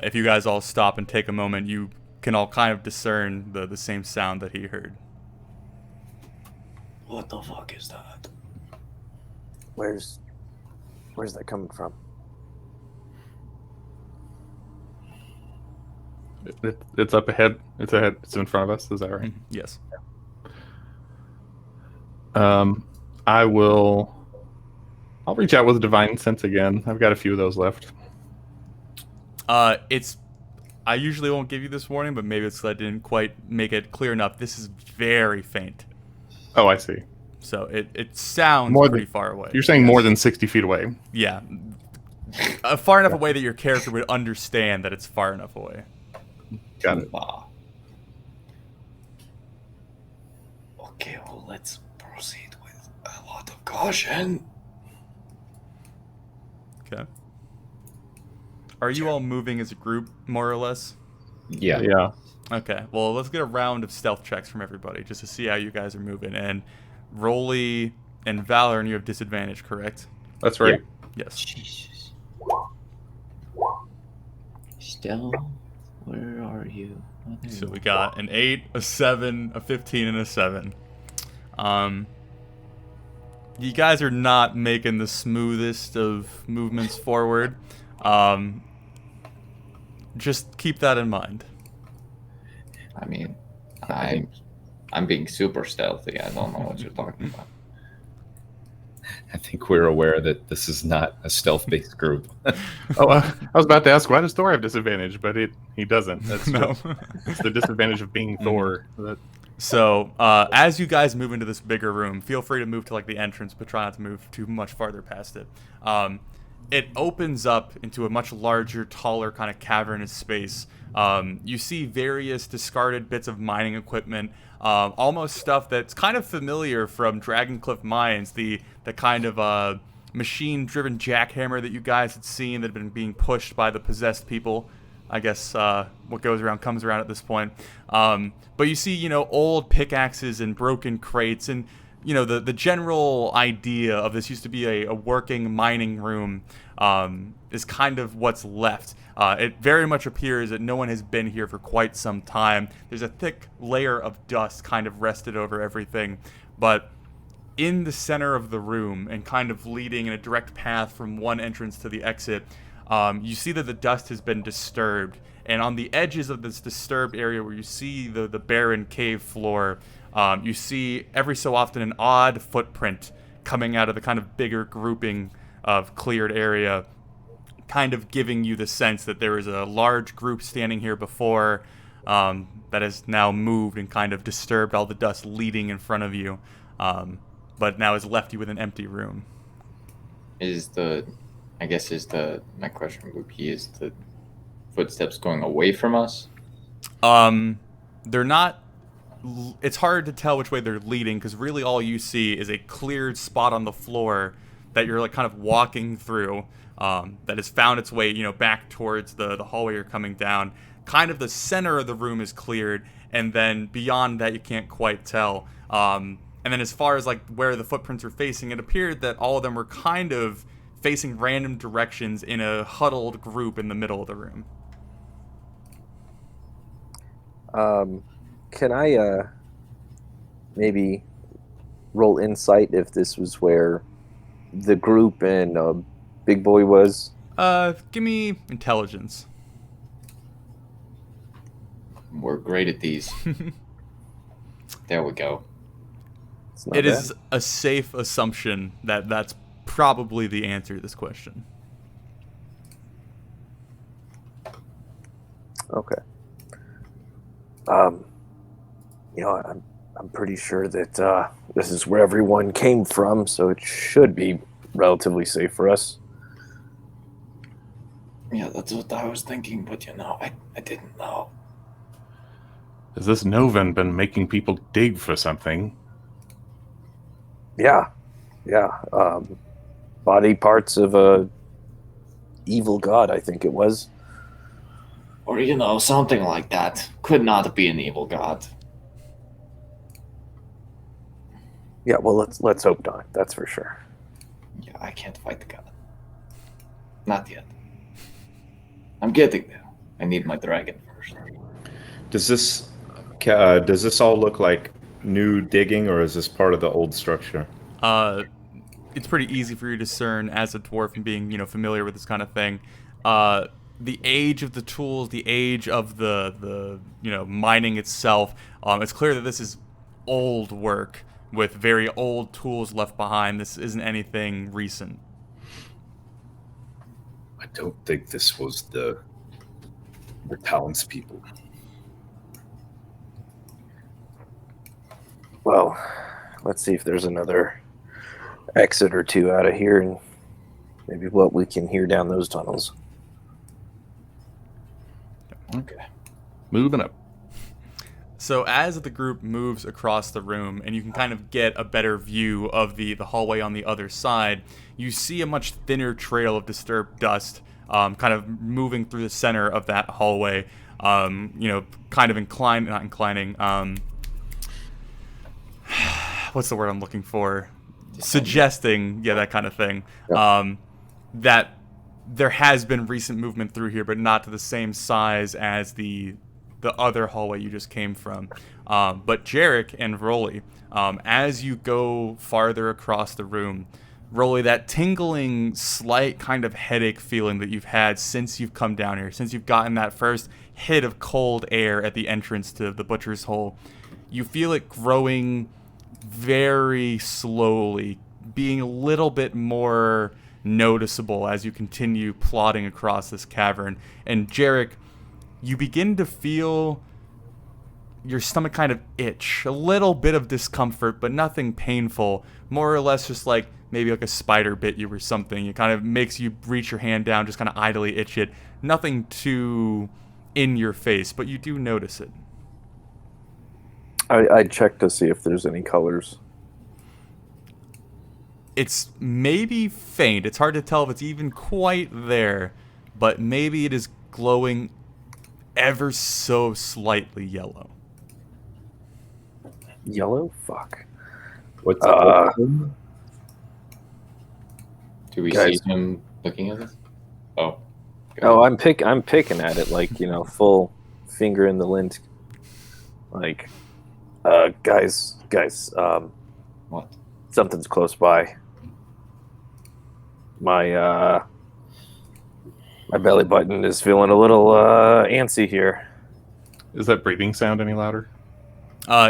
If you guys all stop and take a moment, you can all kind of discern the same sound that he heard. What the fuck is that? Where's that coming from? It's up ahead. It's ahead. It's in front of us. Is that right? Mhm. Yes. I'll reach out with Divine Sense again. I've got a few of those left. I usually won't give you this warning, but maybe it's 'cause I didn't quite make it clear enough. This is very faint. Oh, I see. So it sounds More pretty than- far away. You're saying more than 60 feet away. Yeah. Far enough away that your character would understand that it's far enough away. Got it. Okay, well, let's proceed with a lot of caution. Okay. Are you all moving as a group, more or less? Yeah. Yeah. Okay. Well, let's get a round of stealth checks from everybody just to see how you guys are moving. And Rolly and Valor, and you have disadvantage, correct? That's right. Yes. Jesus. Still, where are you? Oh, there So you we are. got an 8, a 7, a 15, and a 7. You guys are not making the smoothest of movements forward. Just keep that in mind. I mean, I'm being super stealthy. I don't know what you're talking about. I think we're aware that this is not a stealth-based group. Oh, I was about to ask, why does Thor have disadvantage? But he doesn't. That's No. it's the disadvantage of being Thor. So, as you guys move into this bigger room, feel free to move to like the entrance, but try not to move too much farther past it. It opens up into a much larger, taller, kind of cavernous space. You see various discarded bits of mining equipment, almost stuff that's kind of familiar from Dragoncliff Mines, the kind of machine-driven jackhammer that you guys had seen that had been being pushed by the possessed people I guess what goes around comes around at this point. But you see, old pickaxes and broken crates, and the general idea of this used to be a working mining room is kind of what's left. It very much appears that no one has been here for quite some time. There's a thick layer of dust kind of rested over everything, but in the center of the room and kind of leading in a direct path from one entrance to the exit, you see that the dust has been disturbed. And on the edges of this disturbed area where you see the barren cave floor, you see every so often an odd footprint coming out of the kind of bigger grouping of cleared area, kind of giving you the sense that there was a large group standing here before that has now moved and kind of disturbed all the dust leading in front of you, but now has left you with an empty room. My question would be, is the footsteps going away from us? They're not. It's hard to tell which way they're leading, because really all you see is a cleared spot on the floor that you're like kind of walking through, that has found its way, back towards the hallway you're coming down. Kind of the center of the room is cleared, and then beyond that you can't quite tell. And then as far as like where the footprints are facing, it appeared that all of them were kind of facing random directions in a huddled group in the middle of the room. Can I maybe roll insight if this was where the group and Big Boy was? Give me intelligence. We're great at these. There we go. It is a safe assumption that that's probably the answer to this question. Okay. I'm pretty sure that this is where everyone came from, so it should be relatively safe for us. Yeah, that's what I was thinking, but I didn't know. Has this Novan been making people dig for something? Yeah. Body parts of a evil god, I think it was. Or, something like that. Could not be an evil god. Yeah, well, let's hope not. That's for sure. Yeah, I can't fight the god. Not yet. I'm getting there. I need my dragon first. Does this all look like new digging, or is this part of the old structure? It's pretty easy for you to discern as a dwarf and being, familiar with this kind of thing. The age of the tools, the age of the mining itself, it's clear that this is old work with very old tools left behind. This isn't anything recent. I don't think this was the townspeople. Well, let's see if there's another exit or two out of here, and maybe what we can hear down those tunnels. Okay. Moving up. So as the group moves across the room, and you can kind of get a better view of the hallway on the other side, you see a much thinner trail of disturbed dust kind of moving through the center of that hallway, kind of not inclining, what's the word I'm looking for? Suggesting, that kind of thing, that there has been recent movement through here, but not to the same size as the other hallway you just came from. But Jarek and Rolly, as you go farther across the room, Rolly, that tingling, slight kind of headache feeling that you've had since you've come down here, since you've gotten that first hit of cold air at the entrance to the Butcher's Hole, you feel it growing very slowly, being a little bit more noticeable as you continue plodding across this cavern. And Jarek, you begin to feel your stomach kind of itch, a little bit of discomfort, but nothing painful, more or less just like maybe like a spider bit you or something. It kind of makes you reach your hand down, just kind of idly itch it. Nothing too in your face, but you do notice it. I'd check to see if there's any colors. It's maybe faint. It's hard to tell if it's even quite there, but maybe it is glowing ever so slightly yellow. Yellow? Fuck. What's up? Do we Guys. see him looking at us? Oh. Oh, I'm picking at it like, full finger in the lint. Like, guys, What? something's close by. My belly button is feeling a little antsy here. Is that breathing sound any louder?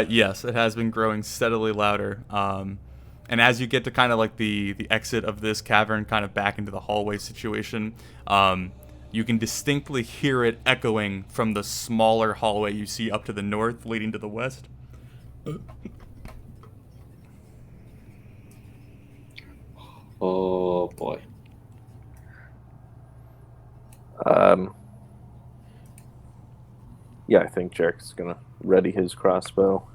Yes, it has been growing steadily louder. And as you get to kind of like the exit of this cavern, kind of back into the hallway situation, you can distinctly hear it echoing from the smaller hallway you see up to the north, leading to the west. Oh boy. Yeah, I think Jarek's gonna ready his crossbow.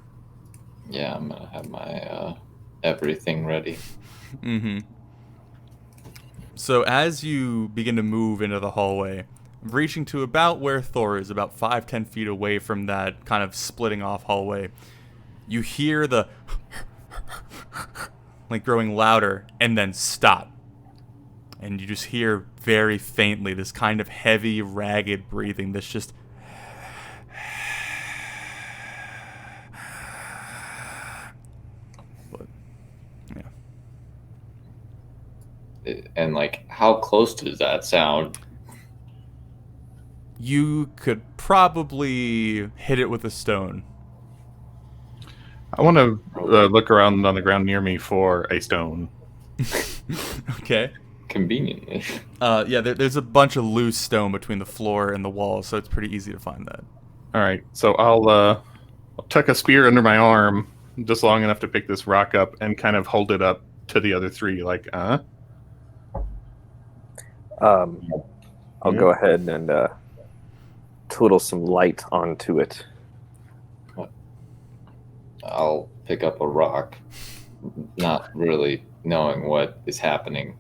Yeah, I'm gonna have my everything ready. Mm-hmm. So as you begin to move into the hallway, reaching to about where Thor is, about 5-10 feet away from that kind of splitting off hallway, you hear the like growing louder and then stop. And you just hear very faintly this kind of heavy, ragged breathing that's just And like, how close does that sound? you could probably hit it with a stone. I want to look around on the ground near me for a stone. Okay. Conveniently. Yeah, there's a bunch of loose stone between the floor and the wall, so it's pretty easy to find that. All right, so I'll tuck a spear under my arm just long enough to pick this rock up and kind of hold it up to the other three, like, I'll go ahead and twiddle some light onto it. I'll pick up a rock, not really knowing what is happening.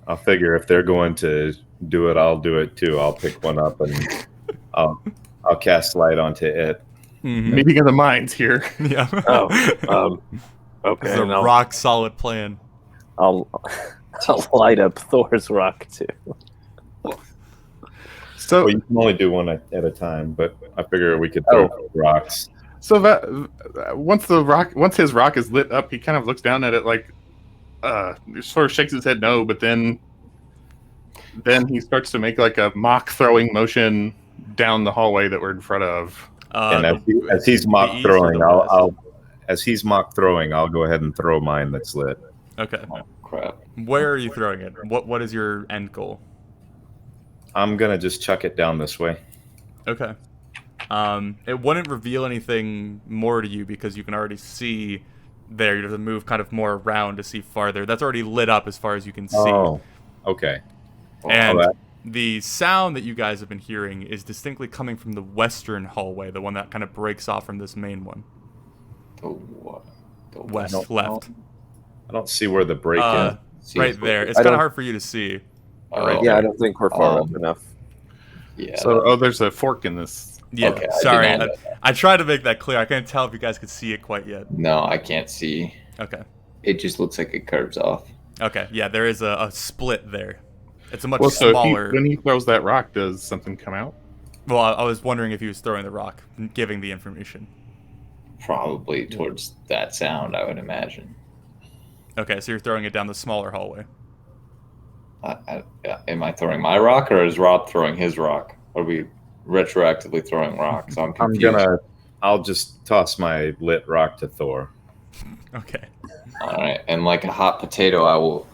I'll figure if they're going to do it, I'll do it too. I'll pick one up and I'll cast light onto it. Mm-hmm. meeting of the minds here. Yeah. Okay. It's a rock solid plan. I'll light up Thor's rock too. So, Well, you can only do one at a time, but I figure we could throw rocks. so that once his rock is lit up, he kind of looks down at it like, sort of shakes his head no, but then he starts to make like a mock throwing motion down the hallway that we're in front of. And as he's mock throwing, I'll go ahead and throw mine that's lit. Okay. Oh, crap. Where are you throwing it? What is your end goal? I'm gonna just chuck it down this way. Okay. It wouldn't reveal anything more to you because you can already see there. You have to move kind of more around to see farther. That's already lit up as far as you can see. Oh, okay. And All right. the sound that you guys have been hearing is distinctly coming from the western hallway, the one that kind of breaks off from this main one. The West, left. I don't see where the break is. Right there. It's I kind of don't- hard for you to see. Oh, Yeah, I don't think we're far up enough. yeah. So, there's a fork in this. Yeah, Okay, I sorry. did not know I tried to make that clear. I couldn't tell if you guys could see it quite yet. No, I can't see. Okay. It just looks like it curves off. Okay. Yeah, there is a split there. It's a much Well, so smaller. when he throws that rock, does something come out? Well, I was wondering if he was throwing the rock, giving the information. Probably towards that sound, I would imagine. Okay, so you're throwing it down the smaller hallway. Am I throwing my rock, or is Rob throwing his rock? Are we retroactively throwing rocks? I'm confused. I'll just toss my lit rock to Thor. Okay. All right, and like a hot potato, I will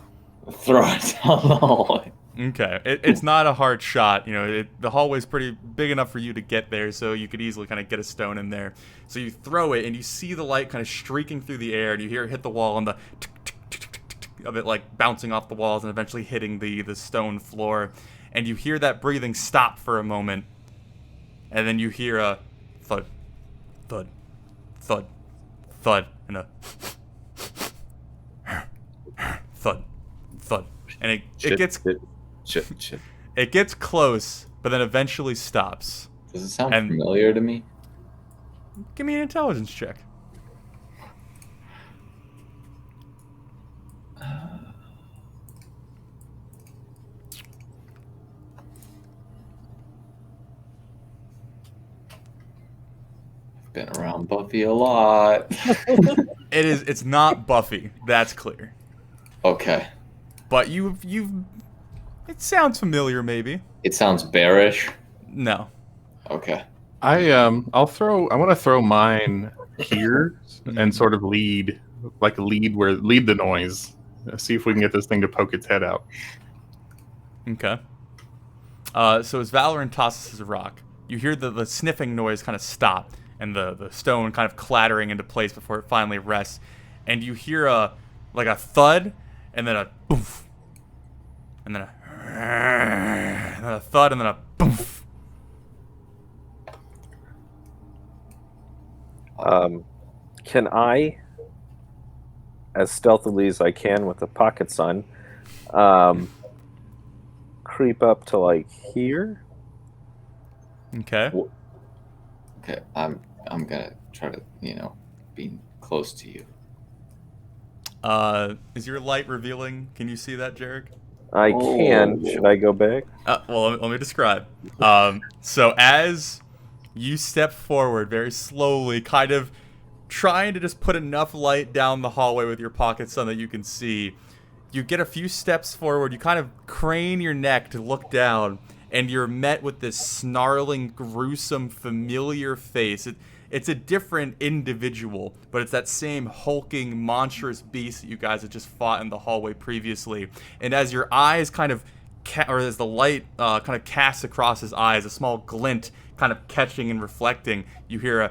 throw it down the hallway. Okay. It's not a hard shot. You know, the hallway's pretty big enough for you to get there, so you could easily kind of get a stone in there. So you throw it, and you see the light kind of streaking through the air, and you hear it hit the wall, and the tick, tick, tick, tick, tick, tick of it like bouncing off the walls and eventually hitting the stone floor. And you hear that breathing stop for a moment, and then you hear a thud, thud, thud, thud, and a thud, thud. And it gets Shit. it gets close, but then eventually stops. Does it sound And- familiar to me? Give me an intelligence check. Been around Buffy a lot. It's not Buffy, that's clear. Okay. But it sounds familiar maybe. It sounds bearish. No. Okay. I want to throw mine here and sort of lead the noise. See if we can get this thing to poke its head out. Okay. So as Valorant tosses his rock, you hear the sniffing noise kind of stop, and the stone kind of clattering into place before it finally rests. And you hear a thud, and then a boof, and then a thud, and then a boof. Can I, as stealthily as I can with the pocket sun, creep up to like here? Okay. Okay. I'm gonna try to, be close to you. Is your light revealing? Can you see that, Jarek? I can. Should I go back? Well, let me describe. So as you step forward very slowly, kind of trying to just put enough light down the hallway with your pocket sun that you can see, you get a few steps forward, you kind of crane your neck to look down, and you're met with this snarling, gruesome, familiar face. It's a different individual, but it's that same hulking, monstrous beast that you guys had just fought in the hallway previously. And as your eyes kind of, as the light kind of casts across his eyes, a small glint kind of catching and reflecting, you hear a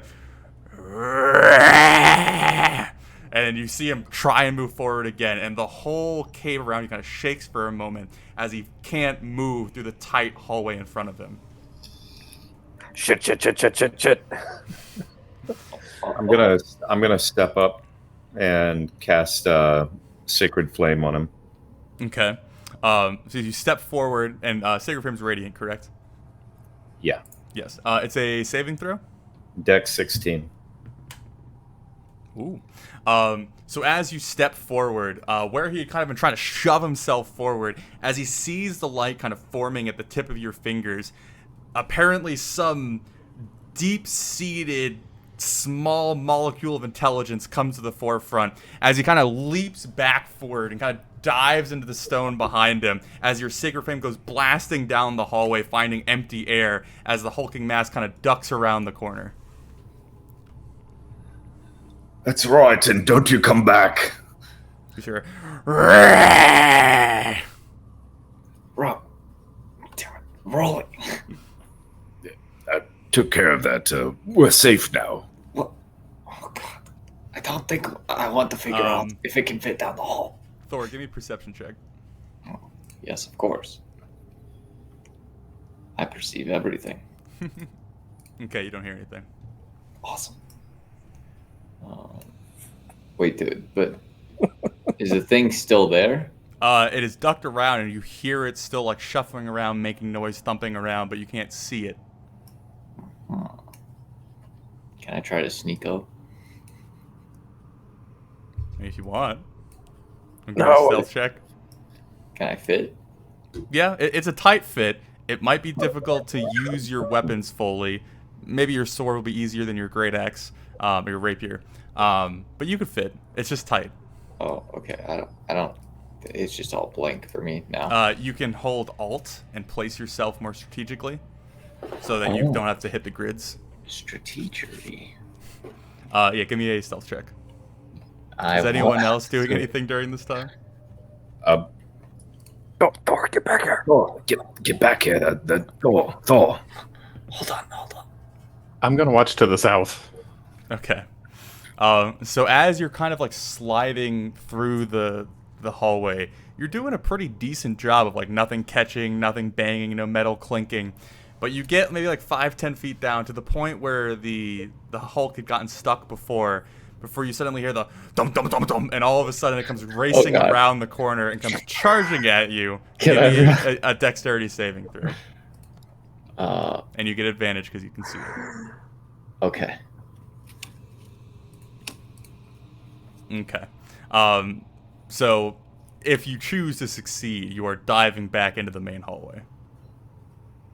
and you see him try and move forward again, and the whole cave around you kind of shakes for a moment as he can't move through the tight hallway in front of him. Shit. I'm gonna step up and cast Sacred Flame on him. Okay. So you step forward, and Sacred Flame's radiant, correct? Yeah. Yes. It's a saving throw? Dex 16. Ooh. So as you step forward, where he had kind of been trying to shove himself forward, as he sees the light kind of forming at the tip of your fingers, apparently some deep-seated small molecule of intelligence comes to the forefront as he kind of leaps backward and kind of dives into the stone behind him as your Sacred Flame goes blasting down the hallway, finding empty air as the hulking mass kind of ducks around the corner. That's right, and don't you come back. You hear Rob. Damn it. Roll it. I took care of that. We're safe now. What? Oh, God. I don't think I want to figure out if it can fit down the hall. Thor, give me a perception check. Oh, yes, of course. I perceive everything. Okay, you don't hear anything. Awesome. Wait, dude, but is the thing still there? It is ducked around, and you hear it still like shuffling around, making noise, thumping around, but you can't see it. Can I try to sneak up? If you want. No. Stealth check. Can I fit? Yeah, it's a tight fit. It might be difficult to use your weapons fully. Maybe your sword will be easier than your great axe, or your rapier. But you could fit. It's just tight. Oh, okay. I don't. It's just all blank for me now. You can hold Alt and place yourself more strategically, so that you don't have to hit the grids. Strategy. Yeah, give me a stealth check. Is anyone else doing anything during this time? Thor, get back here. Thor, get back here. Thor. Hold on. I'm gonna watch to the south. Okay. So as you're kind of like sliding through the hallway, you're doing a pretty decent job of like nothing catching, nothing banging, no metal clinking. But you get maybe like 5-10 feet down to the point where the Hulk had gotten stuck before you suddenly hear the dum dum dum dum, and all of a sudden it comes racing around the corner and comes charging at you. Can Give me a dexterity saving throw. And you get advantage because you can see it. Okay. Okay. So if you choose to succeed, you are diving back into the main hallway.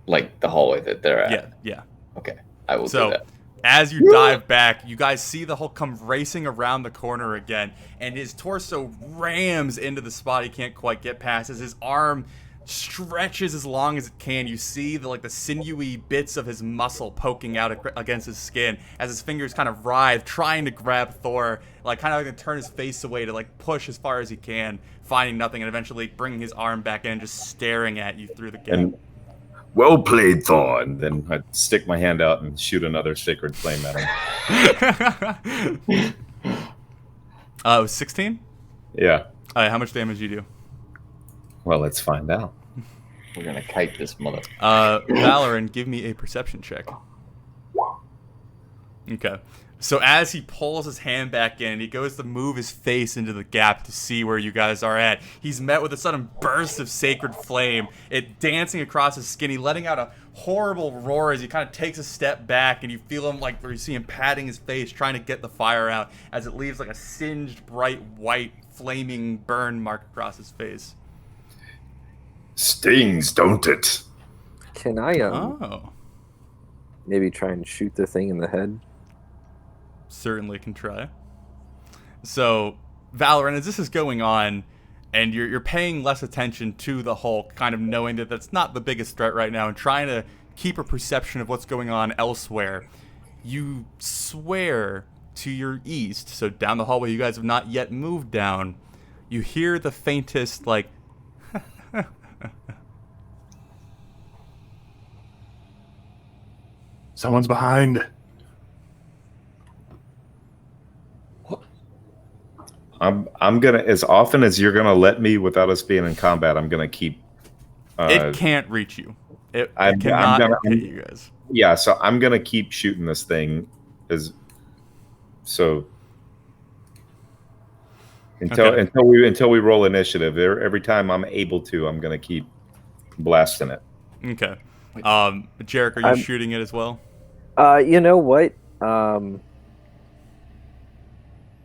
Like the hallway that they're at. Yeah. Okay. I will do So that. as you dive back, you guys see the Hulk come racing around the corner again, and his torso rams into the spot he can't quite get past as his arm stretches as long as it can. You see the sinewy bits of his muscle poking out against his skin as his fingers kind of writhe, trying to grab Thor, kind of turn his face away to push as far as he can, finding nothing, and eventually bringing his arm back in and just staring at you through the gap. And Well played, Thor. and then I'd stick my hand out and shoot another sacred flame at him. It was 16? Yeah. How much damage you do? Well, let's find out. We're gonna kite this mother. Valorant, give me a perception check. Okay. So as he pulls his hand back in, he goes to move his face into the gap to see where you guys are at. He's met with a sudden burst of sacred flame, it dancing across his skin. He's letting out a horrible roar as he kind of takes a step back, and you feel him where you see him patting his face, trying to get the fire out as it leaves a singed, bright, white, flaming burn mark across his face. Stings, don't it? Can I Oh. maybe try and shoot the thing in the head? Certainly can try. So, Valorant, as this is going on, and you're paying less attention to the Hulk, kind of knowing that that's not the biggest threat right now, and trying to keep a perception of what's going on elsewhere, you swear to your east, so down the hallway you guys have not yet moved down, you hear the faintest, Someone's behind. I'm gonna, as often as you're gonna let me without us being in combat, I'm gonna keep. it can't reach you. It I'm cannot gonna- hit you guys. Yeah, so I'm gonna keep shooting this thing, until Okay. until we roll initiative. Every time I'm able to, I'm gonna keep blasting it. Okay. Jarek, are you I'm- shooting it as well? You know what?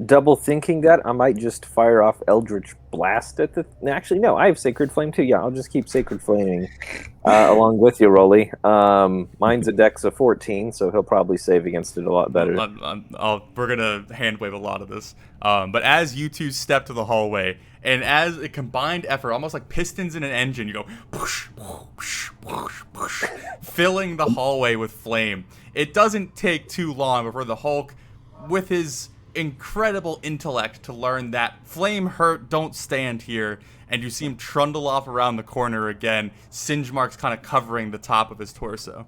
Double thinking that, I might just fire off Eldritch Blast at the... Actually, no, I have Sacred Flame too. Yeah, I'll just keep Sacred Flaming along with you, Rolly. Mine's a dex of 14, so he'll probably save against it a lot better. We're going to hand wave a lot of this. But as you two step to the hallway, and as a combined effort, almost like pistons in an engine, you go whoosh, whoosh, whoosh, whoosh, filling the hallway with flame. It doesn't take too long before the Hulk, with his incredible intellect to learn that flame hurt don't stand here, and you see him trundle off around the corner again, singe marks kind of covering the top of his torso.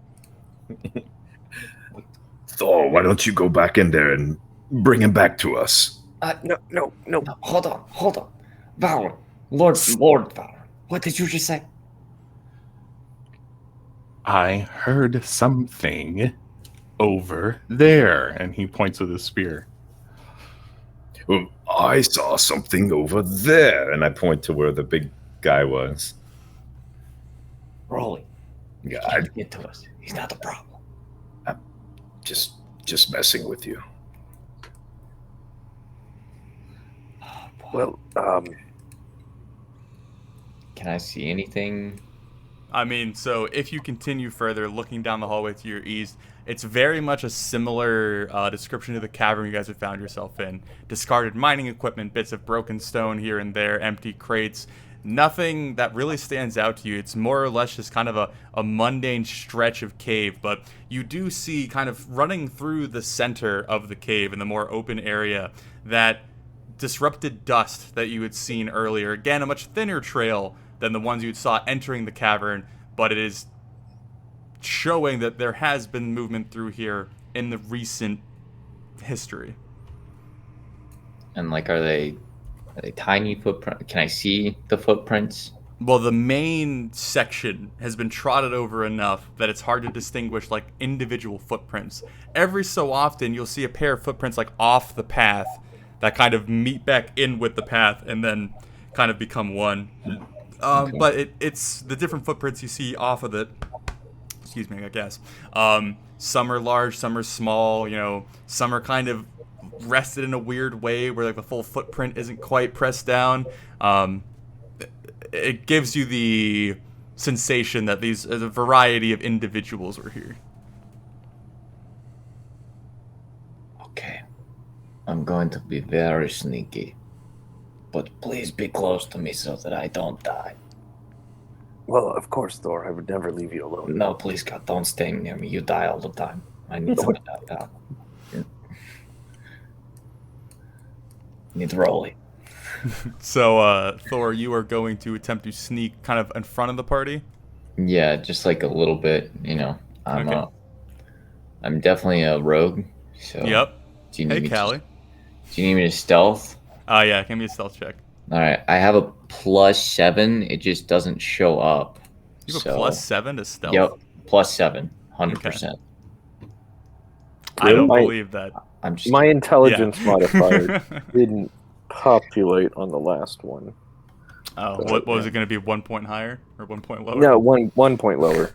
Thor, why don't you go back in there and bring him back to us? No. No, hold on. Valor. Lord Valor. What did you just say? I heard something over there. And he points with his spear. Well, I saw something over there. And I point to where the big guy was. Rolly. He Yeah, can't get to us. He's not the problem. just messing with you. Well, Can I see anything? I mean, so if you continue further, looking down the hallway to your east, it's very much a similar description to the cavern you guys have found yourself in. Discarded mining equipment, bits of broken stone here and there, empty crates. Nothing that really stands out to you. It's more or less just kind of a mundane stretch of cave, but you do see kind of running through the center of the cave in the more open area that disrupted dust that you had seen earlier. Again, a much thinner trail than the ones you saw entering the cavern, but it is showing that there has been movement through here in the recent history. And are they tiny footprints? Can I see the footprints? Well, the main section has been trotted over enough that it's hard to distinguish individual footprints. Every so often you'll see a pair of footprints off the path that kind of meet back in with the path and then kind of become one. Okay. But it's the different footprints you see off of it excuse me, I guess. Some are large, some are small. You know, some are kind of rested in a weird way where like the full footprint isn't quite pressed down. It gives you the sensation that there's a variety of individuals were here. Okay. I'm going to be very sneaky. But please be close to me so that I don't die. Well, of course, Thor. I would never leave you alone. No, please, God, don't stay near me. You die all the time. I need to help out. Need Rolly. So, Thor, you are going to attempt to sneak kind of in front of the party? Yeah, just like a little bit, you know. I'm definitely a rogue, so... Yep. Do you need me Callie. Do you need me to stealth? Yeah, give me a stealth check. Alright, I have a +7. It just doesn't show up. You have a +7 to stealth? Yep, +7. 100%. Okay. I don't believe that. I'm just My intelligence modifier didn't populate on the last one. Oh, what was it going to be? 1 point higher or 1 point lower? No, one point lower.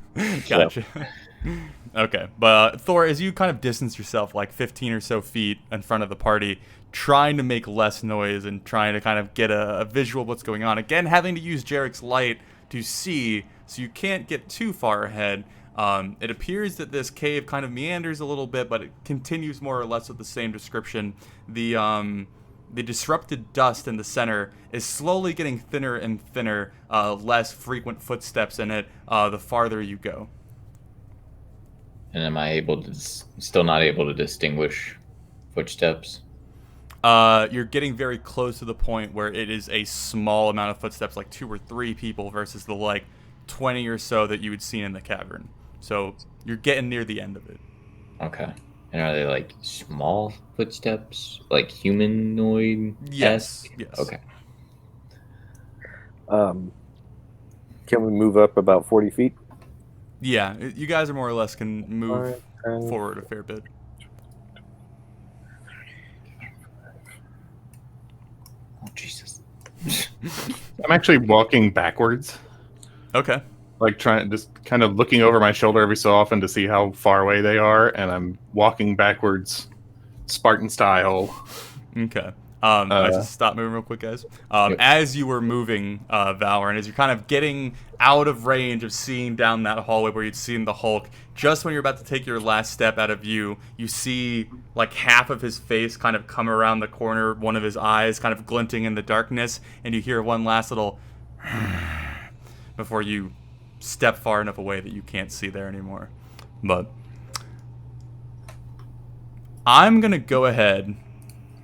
Gotcha. Okay, but Thor, as you kind of distance yourself like 15 or so feet in front of the party, trying to make less noise and trying to kind of get a visual of what's going on. Again, having to use Jarek's light to see, so you can't get too far ahead. It appears that this cave kind of meanders a little bit, but it continues more or less with the same description. The disrupted dust in the center is slowly getting thinner and thinner, less frequent footsteps in it, the farther you go. And am I able to still not able to distinguish footsteps? You're getting very close to the point where it is a small amount of footsteps, like 2 or 3 people versus the like 20 or so that you would see in the cavern. So you're getting near the end of it. Okay. And are they like small footsteps, like humanoid? Yes. Yes. Okay. Can we move up about 40 feet? Yeah, you guys are more or less can move Alright, forward a fair bit. Oh Jesus. I'm actually walking backwards, Okay. like just kind of looking over my shoulder every so often to see how far away they are, and I'm walking backwards, Spartan style. Okay. I just stop moving real quick, guys. As you were moving, Valor, and as you're kind of getting out of range of seeing down that hallway where you'd seen the Hulk, just when you're about to take your last step out of view, you see like half of his face kind of come around the corner, one of his eyes kind of glinting in the darkness, and you hear one last little before you step far enough away that you can't see there anymore. But I'm going to go ahead.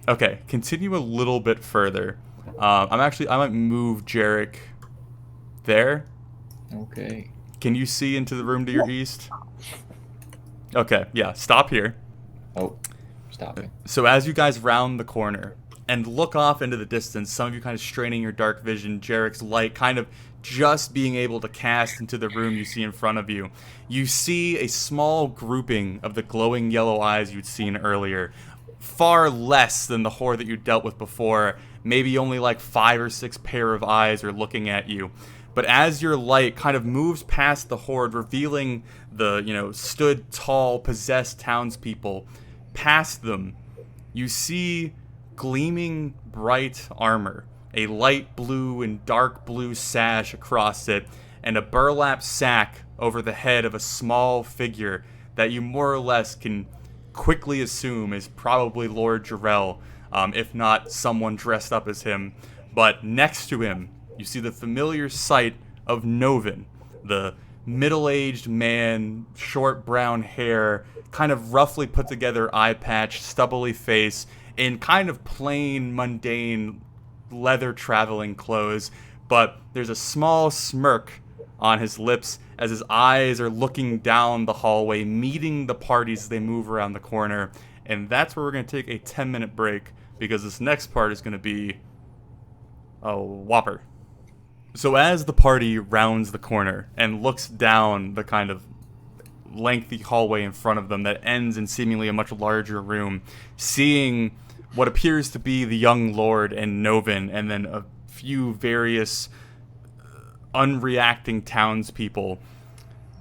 Okay, continue a little bit further. I might move Jarek there. Okay. Can you see into the room to your east? Okay, yeah, stop here. Oh, stopping. So as you guys round the corner and look off into the distance, some of you kind of straining your dark vision, Jarek's light kind of just being able to cast into the room you see in front of you. You see a small grouping of the glowing yellow eyes you'd seen earlier. Far less than the horde that you dealt with before. Maybe only like 5 or 6 pair of eyes are looking at you. But as your light kind of moves past the horde, revealing the, stood tall, possessed townspeople, past them, you see gleaming bright armor, a light blue and dark blue sash across it, and a burlap sack over the head of a small figure that you more or less can quickly assume is probably Lord Jarrell, if not someone dressed up as him. But next to him, you see the familiar sight of Novin, the middle-aged man, short brown hair, kind of roughly put together eye patch, stubbly face, in kind of plain, mundane leather traveling clothes. But there's a small smirk on his lips as his eyes are looking down the hallway, meeting the parties as they move around the corner. And that's where we're going to take a 10-minute break, because this next part is going to be a whopper. So as the party rounds the corner and looks down the kind of lengthy hallway in front of them that ends in seemingly a much larger room, seeing what appears to be the young lord and Novin, and then a few various unreacting townspeople,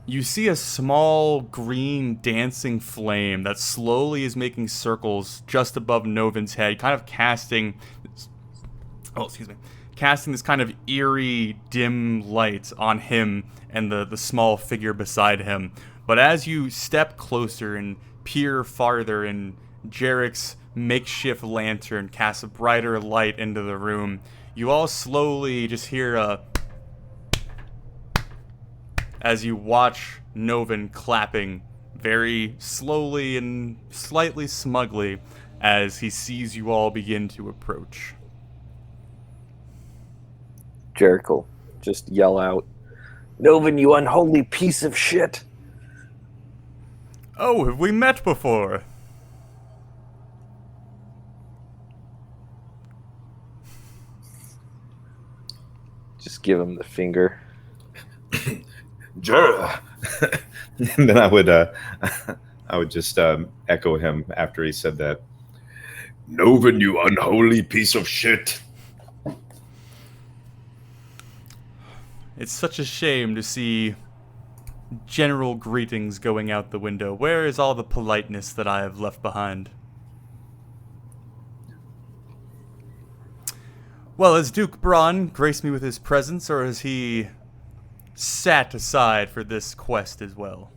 You see a small green dancing flame that slowly is making circles just above Novin's head, kind of casting casting this kind of eerie dim light on him and the small figure beside him. But as you step closer and peer farther, and Jarek's makeshift lantern casts a brighter light into the room, you all slowly just hear a as you watch Novin clapping very slowly and slightly smugly as he sees you all begin to approach. Jericho just yell out, "Novin, you unholy piece of shit!" Oh, have we met before? Just give him the finger. Jer, And then I would just echo him after he said that. Novin, you unholy piece of shit. It's such a shame to see general greetings going out the window. Where is all the politeness that I have left behind? Well, has Duke Braun graced me with his presence, or has he sat aside for this quest as well?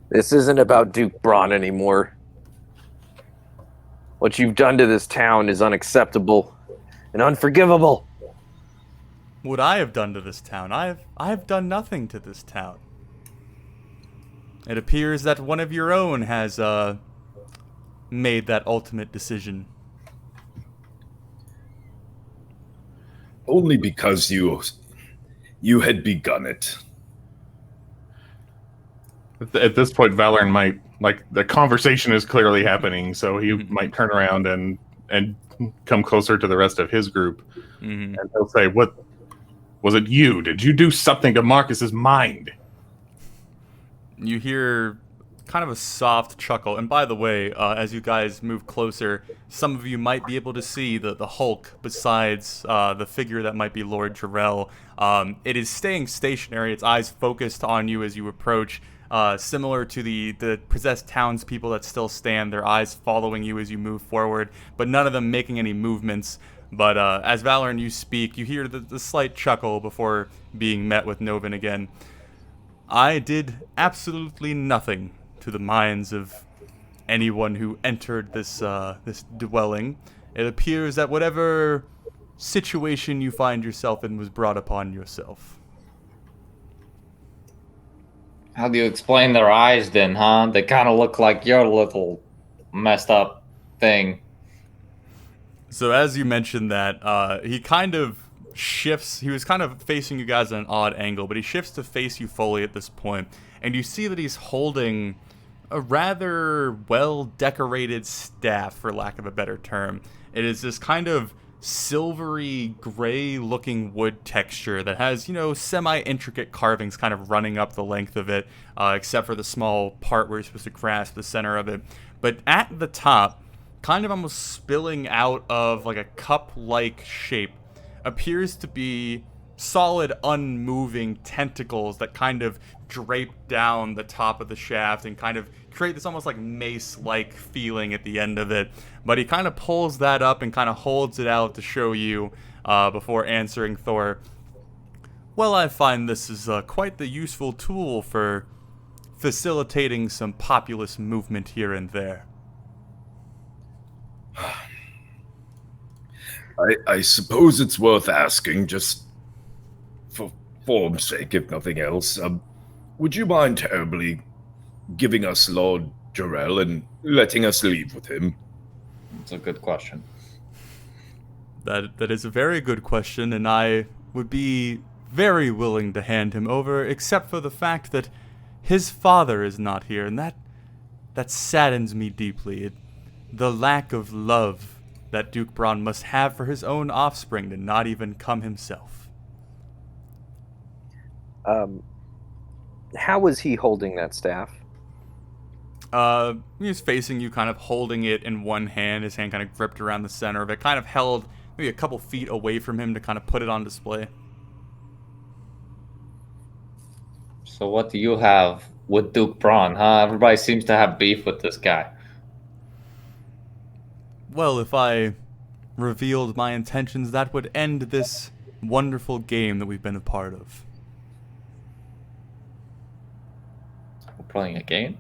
This isn't about Duke Braun anymore. What you've done to this town is unacceptable and unforgivable. What I have done to this town? I have done nothing to this town. It appears that one of your own has made that ultimate decision. Only because you had begun it. At this point, Valorn might, like, the conversation is clearly happening, so he might turn around and come closer to the rest of his group. Mm-hmm. And he'll say, "What was it? You? Did you do something to Marcus's mind?" You hear kind of a soft chuckle. And by the way, as you guys move closer, some of you might be able to see the Hulk besides the figure that might be Lord Jarrell. It is staying stationary, its eyes focused on you as you approach, similar to the possessed townspeople that still stand, their eyes following you as you move forward, but none of them making any movements. But as Valorn, you speak, you hear the slight chuckle before being met with Novin again. I did absolutely nothing to the minds of anyone who entered this dwelling. It appears that whatever situation you find yourself in was brought upon yourself. How do you explain their eyes then, huh? They kind of look like your little messed up thing. So as you mentioned that, he kind of shifts. He was kind of facing you guys at an odd angle, but he shifts to face you fully at this point, and you see that he's holding a rather well-decorated staff, for lack of a better term. It is this kind of silvery gray-looking wood texture that has, semi-intricate carvings kind of running up the length of it, except for the small part where you're supposed to grasp the center of it. But at the top, kind of almost spilling out of like a cup-like shape, appears to be solid, unmoving tentacles that kind of drape down the top of the shaft and kind of create this almost like mace-like feeling at the end of it. But he kind of pulls that up and kind of holds it out to show you before answering Thor. Well, I find this is quite the useful tool for facilitating some populous movement here and there. I suppose it's worth asking, just for form's sake, if nothing else. Would you mind terribly giving us Lord Jarrell and letting us leave with him? It's a good question. That is a very good question, and I would be very willing to hand him over, except for the fact that his father is not here, and that saddens me deeply. The lack of love that Duke Braun must have for his own offspring to not even come himself. How was he holding that staff? He's facing you, kind of holding it in one hand, his hand kind of gripped around the center of it, kind of held maybe a couple feet away from him to kind of put it on display. So what do you have with Duke Braun, huh? Everybody seems to have beef with this guy. Well, if I revealed my intentions, that would end this wonderful game that we've been a part of. We're playing a game?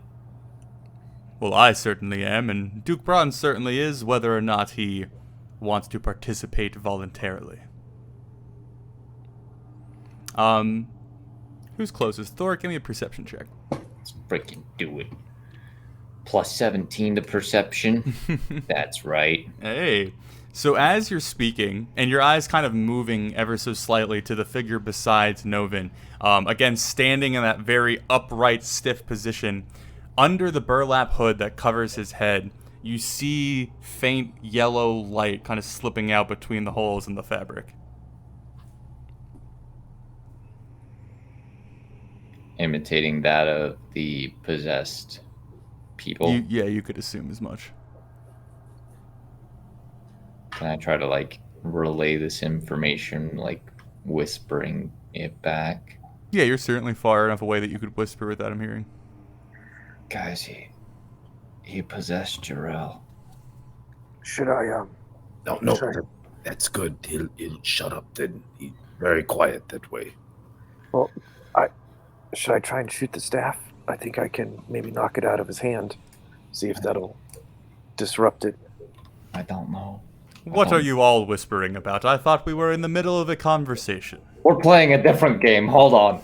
Well, I certainly am, and Duke Braun certainly is, whether or not he wants to participate voluntarily. Who's closest? Thor, give me a perception check. Let's freaking do it. Plus 17 to perception. That's right. Hey. So as you're speaking, and your eyes kind of moving ever so slightly to the figure beside Novin, again standing in that very upright, stiff position, under the burlap hood that covers his head, you see faint yellow light kind of slipping out between the holes in the fabric. Imitating that of the possessed people. You could assume as much. Can I try to, like, relay this information, like, whispering it back? Yeah, you're certainly far enough away that you could whisper without him hearing. Guys, he possessed Jarrell. Should I, No, Sure. that's good. He'll shut up then. He's very quiet that way. Well, should I try and shoot the staff? I think I can maybe knock it out of his hand. See if that'll disrupt it. I don't know. What are you all whispering about? I thought we were in the middle of a conversation. We're playing a different game. Hold on.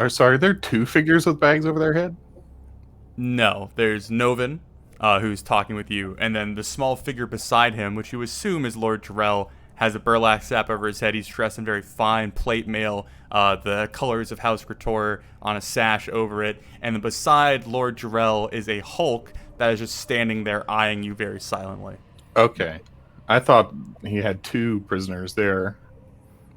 Sorry, are there two figures with bags over their head? No, there's Novin, who's talking with you, and then the small figure beside him, which you assume is Lord Jarrell, has a burlap sack over his head. He's dressed in very fine plate mail, the colors of House Krator on a sash over it, and then beside Lord Jarrell is a Hulk that is just standing there eyeing you very silently. Okay. I thought he had two prisoners there.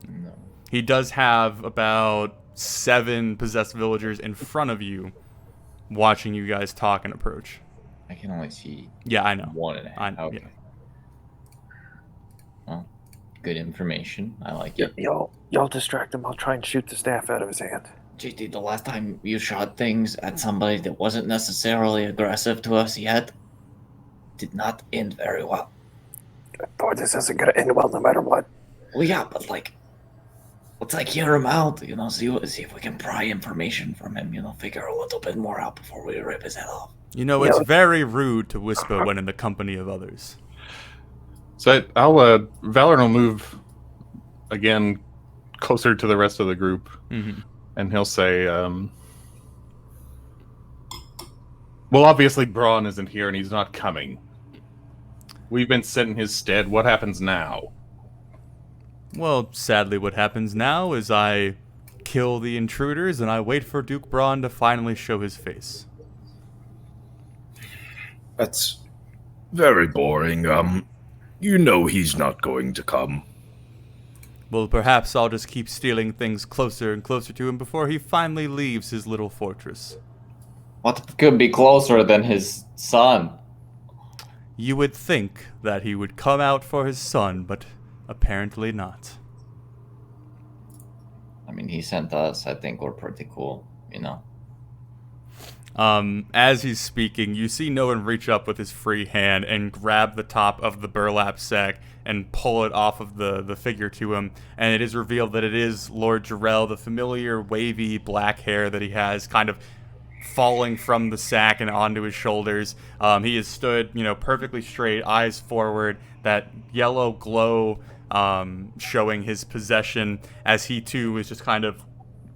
No. He does have about 7 possessed villagers in front of you, watching you guys talk and approach. I can only see Yeah, I know. 1.5. Okay. Yeah. Well, good information. I like it. Y'all distract him. I'll try and shoot the staff out of his hand. JT, the last time you shot things at somebody that wasn't necessarily aggressive to us yet did not end very well. Boy, this isn't gonna end well no matter what. Well, yeah, but like, let's like hear him out, see if we can pry information from him, figure a little bit more out before we rip his head off. It's very rude to whisper when in the company of others. So Valorant will move again closer to the rest of the group, and he'll say, well, obviously Braun isn't here and he's not coming. We've been set in his stead. What happens now? Well, sadly what happens now is I kill the intruders and I wait for Duke Braun to finally show his face. That's very boring. He's not going to come. Well, perhaps I'll just keep stealing things closer and closer to him before he finally leaves his little fortress. What could be closer than his son? You would think that he would come out for his son, but apparently not. I mean, he sent us. I think we're pretty cool, As he's speaking, you see no one reach up with his free hand and grab the top of the burlap sack and pull it off of the figure to him, and it is revealed that it is Lord Jarrell, the familiar wavy black hair that he has kind of falling from the sack and onto his shoulders. He is stood, perfectly straight, eyes forward, that yellow glow showing his possession, as he too is just kind of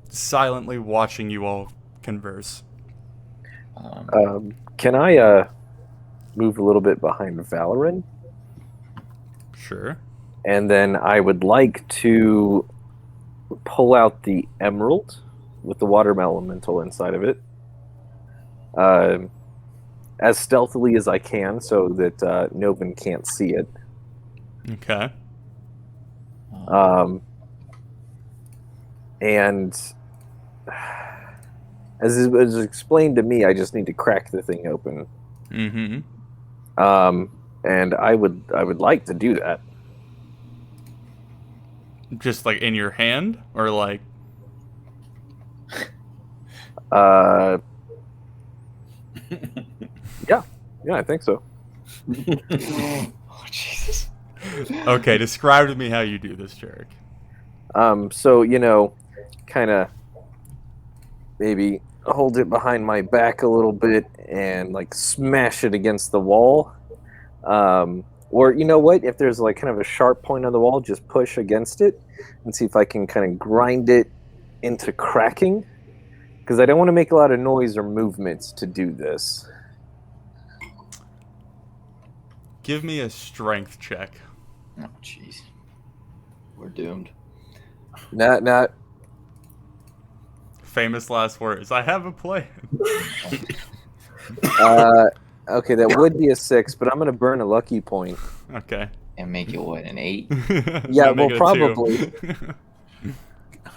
silently watching you all converse. Can I move a little bit behind Valoran? Sure. And then I would like to pull out the emerald with the water elemental inside of it, as stealthily as I can, so that Novin can't see it. Okay. And as it was explained to me, I just need to crack the thing open. Mm-hmm. And I would like to do that. Just like in your hand, or like? Yeah, I think so. Oh, Jesus. Okay, describe to me how you do this, Jarek. So kind of maybe hold it behind my back a little bit and like smash it against the wall. Or you know what? If there's like kind of a sharp point on the wall, just push against it and see if I can kind of grind it into cracking. Because I don't want to make a lot of noise or movements to do this. Give me a strength check. Oh, jeez. We're doomed. Not. Famous last words. I have a plan. Okay, that would be a 6, but I'm gonna burn a lucky point. Okay. And make it, what, an 8? Yeah, I'll make well, it a 2.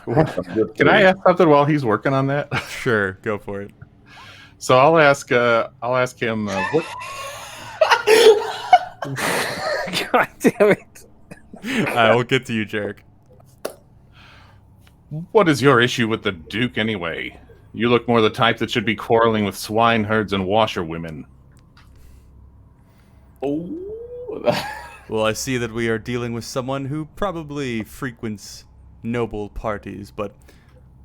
probably. Can I ask something while he's working on that? Sure, go for it. So I'll ask him what. God damn it! We'll get to you, Jarek. What is your issue with the Duke anyway? You look more the type that should be quarreling with swineherds and washerwomen. Oh. Well, I see that we are dealing with someone who probably frequents noble parties, but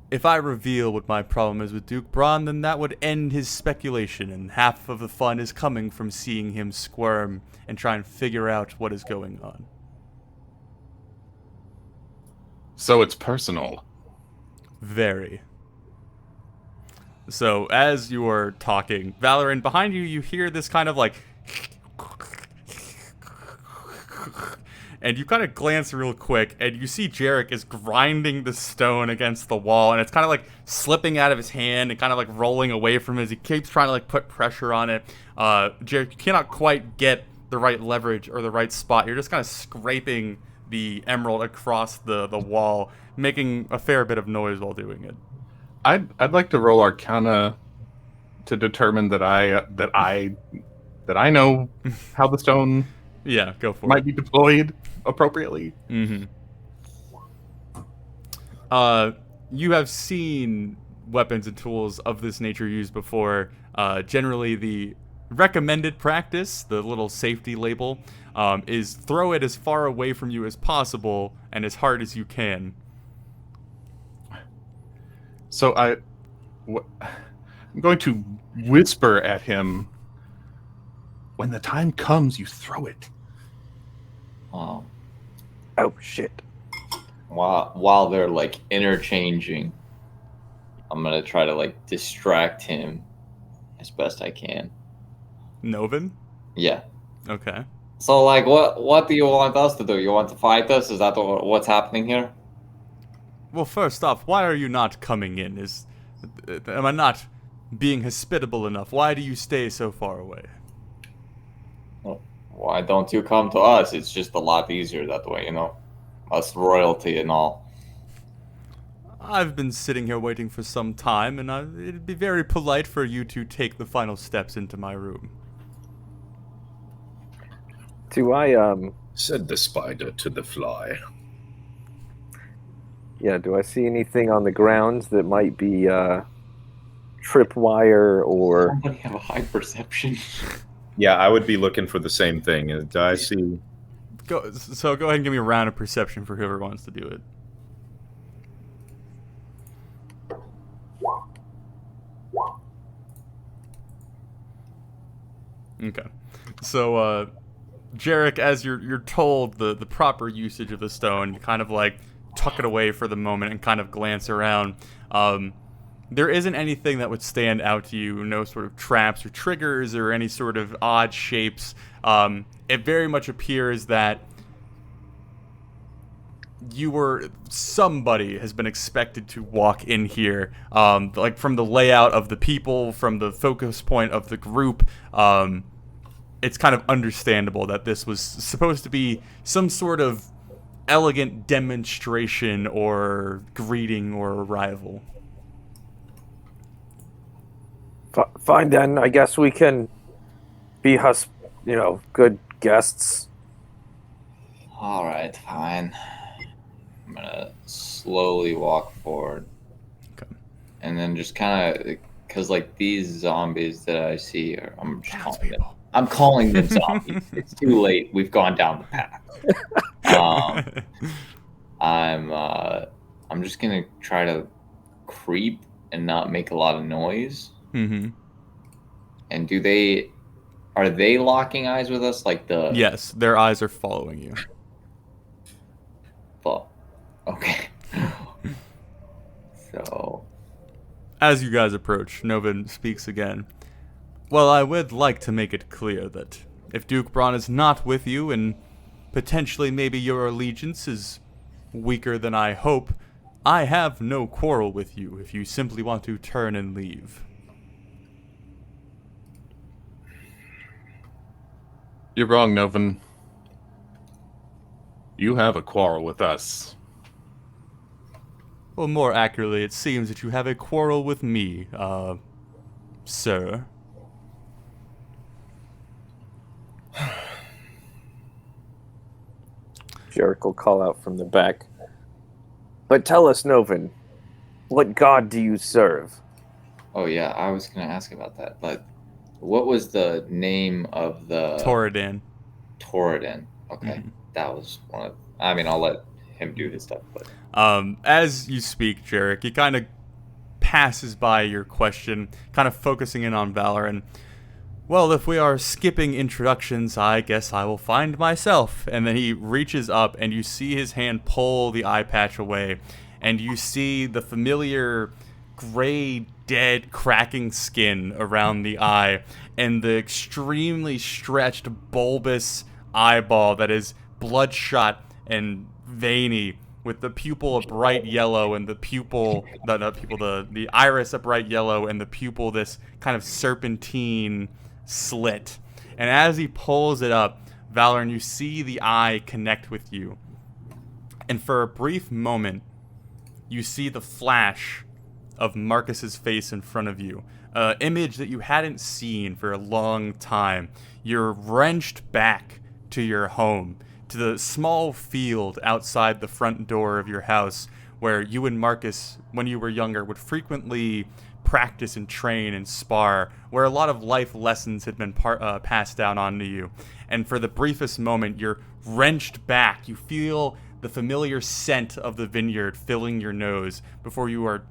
if I reveal what my problem is with Duke Braun, then that would end his speculation, and half of the fun is coming from seeing him squirm and try and figure out what is going on. So it's personal. Very. So, as you are talking, Valorant, behind you, you hear this kind of like... And you kind of glance real quick, and you see Jarek is grinding the stone against the wall, and it's kind of like slipping out of his hand and kind of like rolling away from him as he keeps trying to like put pressure on it. Jarek, you cannot quite get the right leverage or the right spot. You're just kind of scraping the emerald across the wall, making a fair bit of noise while doing it. I'd like to roll Arcana to determine that I know how the stone Yeah, go for might it. be deployed appropriately. Mm-hmm. You have seen weapons and tools of this nature used before. Generally, the recommended practice, the little safety label, is throw it as far away from you as possible and as hard as you can. So I'm going to whisper at him, when the time comes, you throw it. Wow. Oh shit! While they're like interchanging, I'm gonna try to like distract him as best I can. Novin? Yeah. Okay. So like, what do you want us to do? You want to fight us? Is that what's happening here? Well, first off, why are you not coming in? Am I not being hospitable enough? Why do you stay so far away? Well, why don't you come to us? It's just a lot easier that way, you know? Us royalty and all. I've been sitting here waiting for some time, and it'd be very polite for you to take the final steps into my room. Do I Said the spider to the fly. Yeah, do I see anything on the ground that might be tripwire or... Somebody have a high perception. Yeah, I would be looking for the same thing. Do I see? Go ahead and give me a round of perception for whoever wants to do it. Okay. So, Jarek, as you're told the proper usage of the stone, you kind of like tuck it away for the moment and kind of glance around. There isn't anything that would stand out to you, no sort of traps or triggers or any sort of odd shapes. It very much appears that somebody has been expected to walk in here, like from the layout of the people, from the focus point of the group. It's kind of understandable that this was supposed to be some sort of elegant demonstration or greeting or arrival. Fine then, I guess we can be good guests. All right, fine. I'm gonna slowly walk forward. Okay. and then just kind of, because like these zombies that I see, Townspeople. I'm calling them zombies. It's too late. We've gone down the path. I'm just gonna try to creep and not make a lot of noise. Mm-hmm. And are they locking eyes with us? Like the Yes, their eyes are following you. Fuck. Okay. So As you guys approach, Novin speaks again. Well, I would like to make it clear that if Duke Braun is not with you, and potentially maybe your allegiance is weaker than I hope, I have no quarrel with you if you simply want to turn and leave. You're wrong, Novin. You have a quarrel with us. Well, more accurately, it seems that you have a quarrel with me, sir. Jarek will call out from the back. But tell us, Novin, what god do you serve? oh yeah, I was gonna ask about that. But what was the name of the Torridin. Torridin? Okay, that was one of. I mean, I'll let him do his stuff, but As you speak, Jarek, he kind of passes by your question, kind of focusing in on Valor, and, well, if we are skipping introductions, I guess I will find myself. And then he reaches up, and you see his hand pull the eye patch away, and you see the familiar gray, dead, cracking skin around the eye, and the extremely stretched, bulbous eyeball that is bloodshot and veiny, with the pupil a bright yellow, and the iris a bright yellow, and the pupil this kind of serpentine slit. And as he pulls it up, Valoran, you see the eye connect with you. And for a brief moment, you see the flash of Marcus's face in front of you. An image that you hadn't seen for a long time. You're wrenched back to your home, to the small field outside the front door of your house, where you and Marcus, when you were younger, would frequently practice and train and spar, where a lot of life lessons had been passed down onto you. And for the briefest moment, you're wrenched back. You feel the familiar scent of the vineyard filling your nose before you are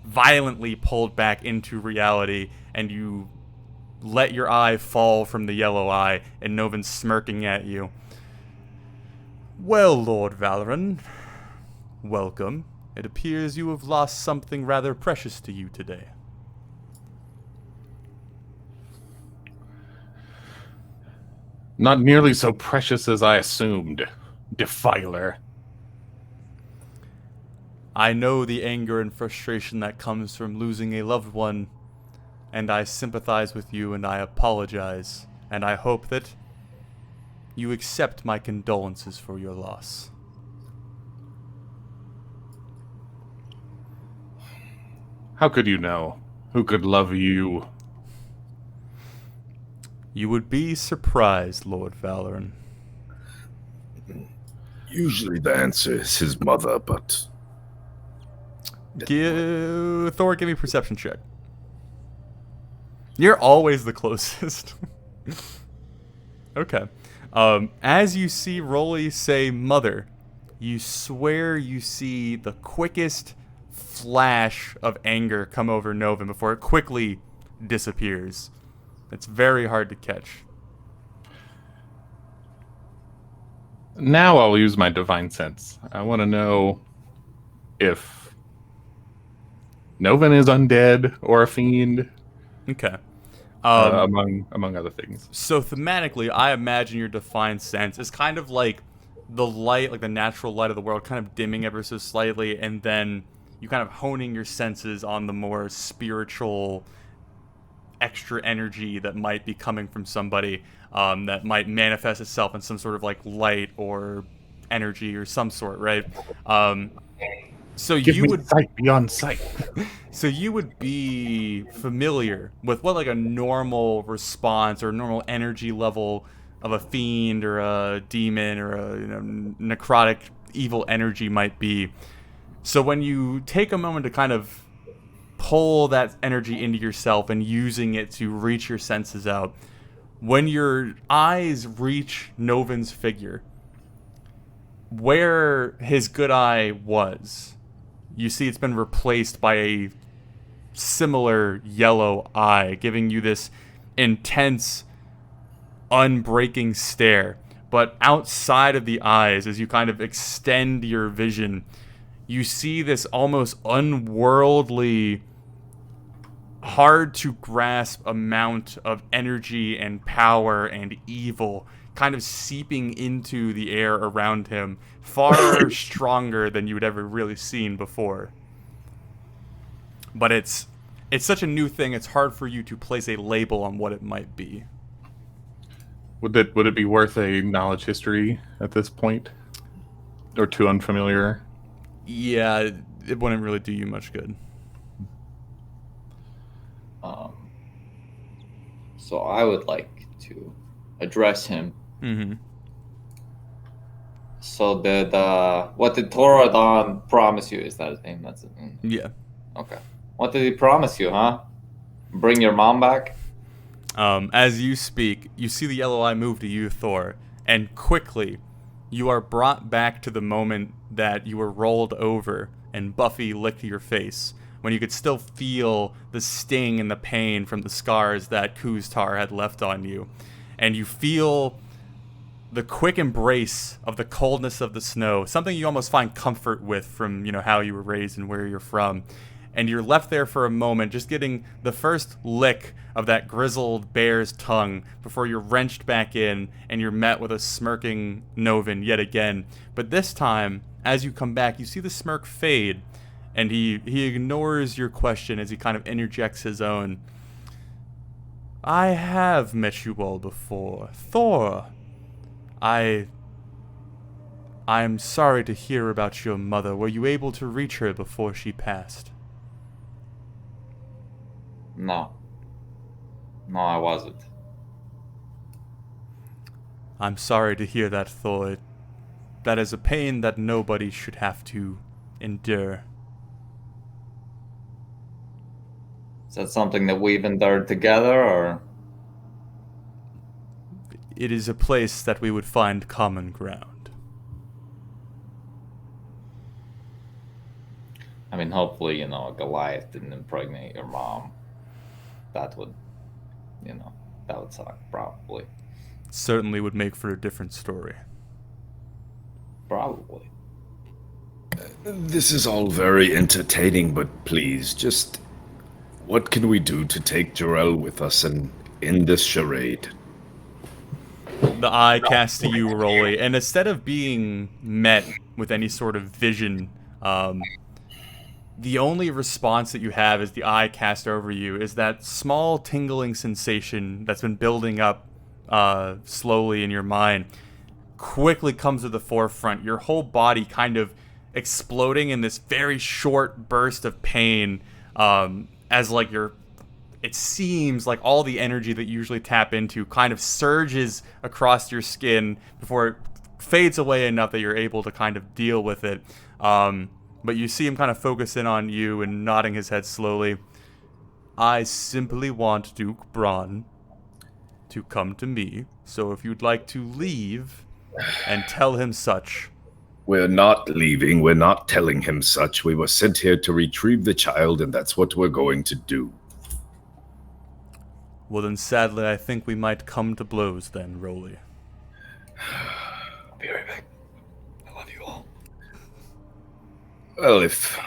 violently pulled back into reality, and you let your eye fall from the yellow eye, and Novin's smirking at you. Well, Lord Valoran, welcome. It appears you have lost something rather precious to you today. Not nearly so precious as I assumed, defiler. I know the anger and frustration that comes from losing a loved one, and I sympathize with you, and I apologize, and I hope that you accept my condolences for your loss. How could you know? Who could love you? You would be surprised, Lord Valoran. Usually the answer is his mother, but Thor, give me a perception check. You're always the closest. Okay. As you see Rolly say mother, you swear you see the quickest flash of anger come over Novin before it quickly disappears. It's very hard to catch. Now I'll use my divine sense. I want to know if Novin is undead or a fiend, Okay. among other things. So thematically, I imagine your defined sense is kind of like the light, like the natural light of the world, kind of dimming ever so slightly, and then you kind of honing your senses on the more spiritual, extra energy that might be coming from somebody, that might manifest itself in some sort of like light or energy or some sort, right? So Give you me would sight beyond sight. So you would be familiar with what like a normal response or normal energy level of a fiend or a demon or a necrotic evil energy might be. So when you take a moment to kind of pull that energy into yourself and using it to reach your senses out. When your eyes reach Novin's figure, where his good eye was, you see it's been replaced by a similar yellow eye, giving you this intense, unbreaking stare. But outside of the eyes, as you kind of extend your vision, you see this almost unworldly, hard to grasp amount of energy and power and evil kind of seeping into the air around him, far stronger than you had ever really seen before. But it's such a new thing, it's hard for you to place a label on what it might be. Would it be worth a knowledge history at this point? Or too unfamiliar? Yeah, it wouldn't really do you much good. So I would like to address him. Mm-hmm. So what did Toradon promise you? Is that his name? That's it. Yeah. Okay. What did he promise you, huh? Bring your mom back? As you speak, you see the yellow eye move to you, Thor, and quickly you are brought back to the moment that you were rolled over and Buffy licked your face, when you could still feel the sting and the pain from the scars that Kuztar had left on you. And you feel the quick embrace of the coldness of the snow, something you almost find comfort with from, how you were raised and where you're from. And you're left there for a moment, just getting the first lick of that grizzled bear's tongue before you're wrenched back in and you're met with a smirking Novin yet again. But this time, as you come back, you see the smirk fade, and he ignores your question as he kind of interjects his own. I have met you all before. Thor, I'm sorry to hear about your mother. Were you able to reach her before she passed? No, I wasn't. I'm sorry to hear that, Thor. That is a pain that nobody should have to endure. Is that something that we've endured together, or? It is a place that we would find common ground. I mean, hopefully, Goliath didn't impregnate your mom. That would suck, probably. Certainly would make for a different story. Probably. This is all very entertaining, but please, just what can we do to take Jarrell with us and end this charade? The eye casts to you, Rolly, and instead of being met with any sort of vision, the only response that you have as the eye cast over you is that small tingling sensation that's been building up slowly in your mind quickly comes to the forefront. Your whole body kind of exploding in this very short burst of pain, as it seems like all the energy that you usually tap into kind of surges across your skin before it fades away enough that you're able to kind of deal with it. But you see him kind of focus in on you and nodding his head slowly. I simply want Duke Braun to come to me, so if you'd like to leave and tell him such. We're not leaving, we're not telling him such. We were sent here to retrieve the child, and that's what we're going to do. Well then, sadly, I think we might come to blows then, Rolly. I'll be right back. I love you all. Well, if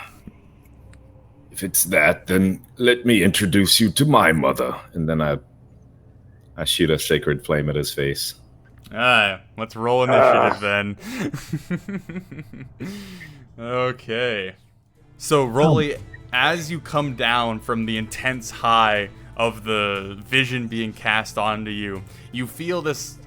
it's that, then let me introduce you to my mother. And then I shoot a sacred flame at his face. Let's roll initiative then. Okay. So, Rolly, as you come down from the intense high of the vision being cast onto you, you feel this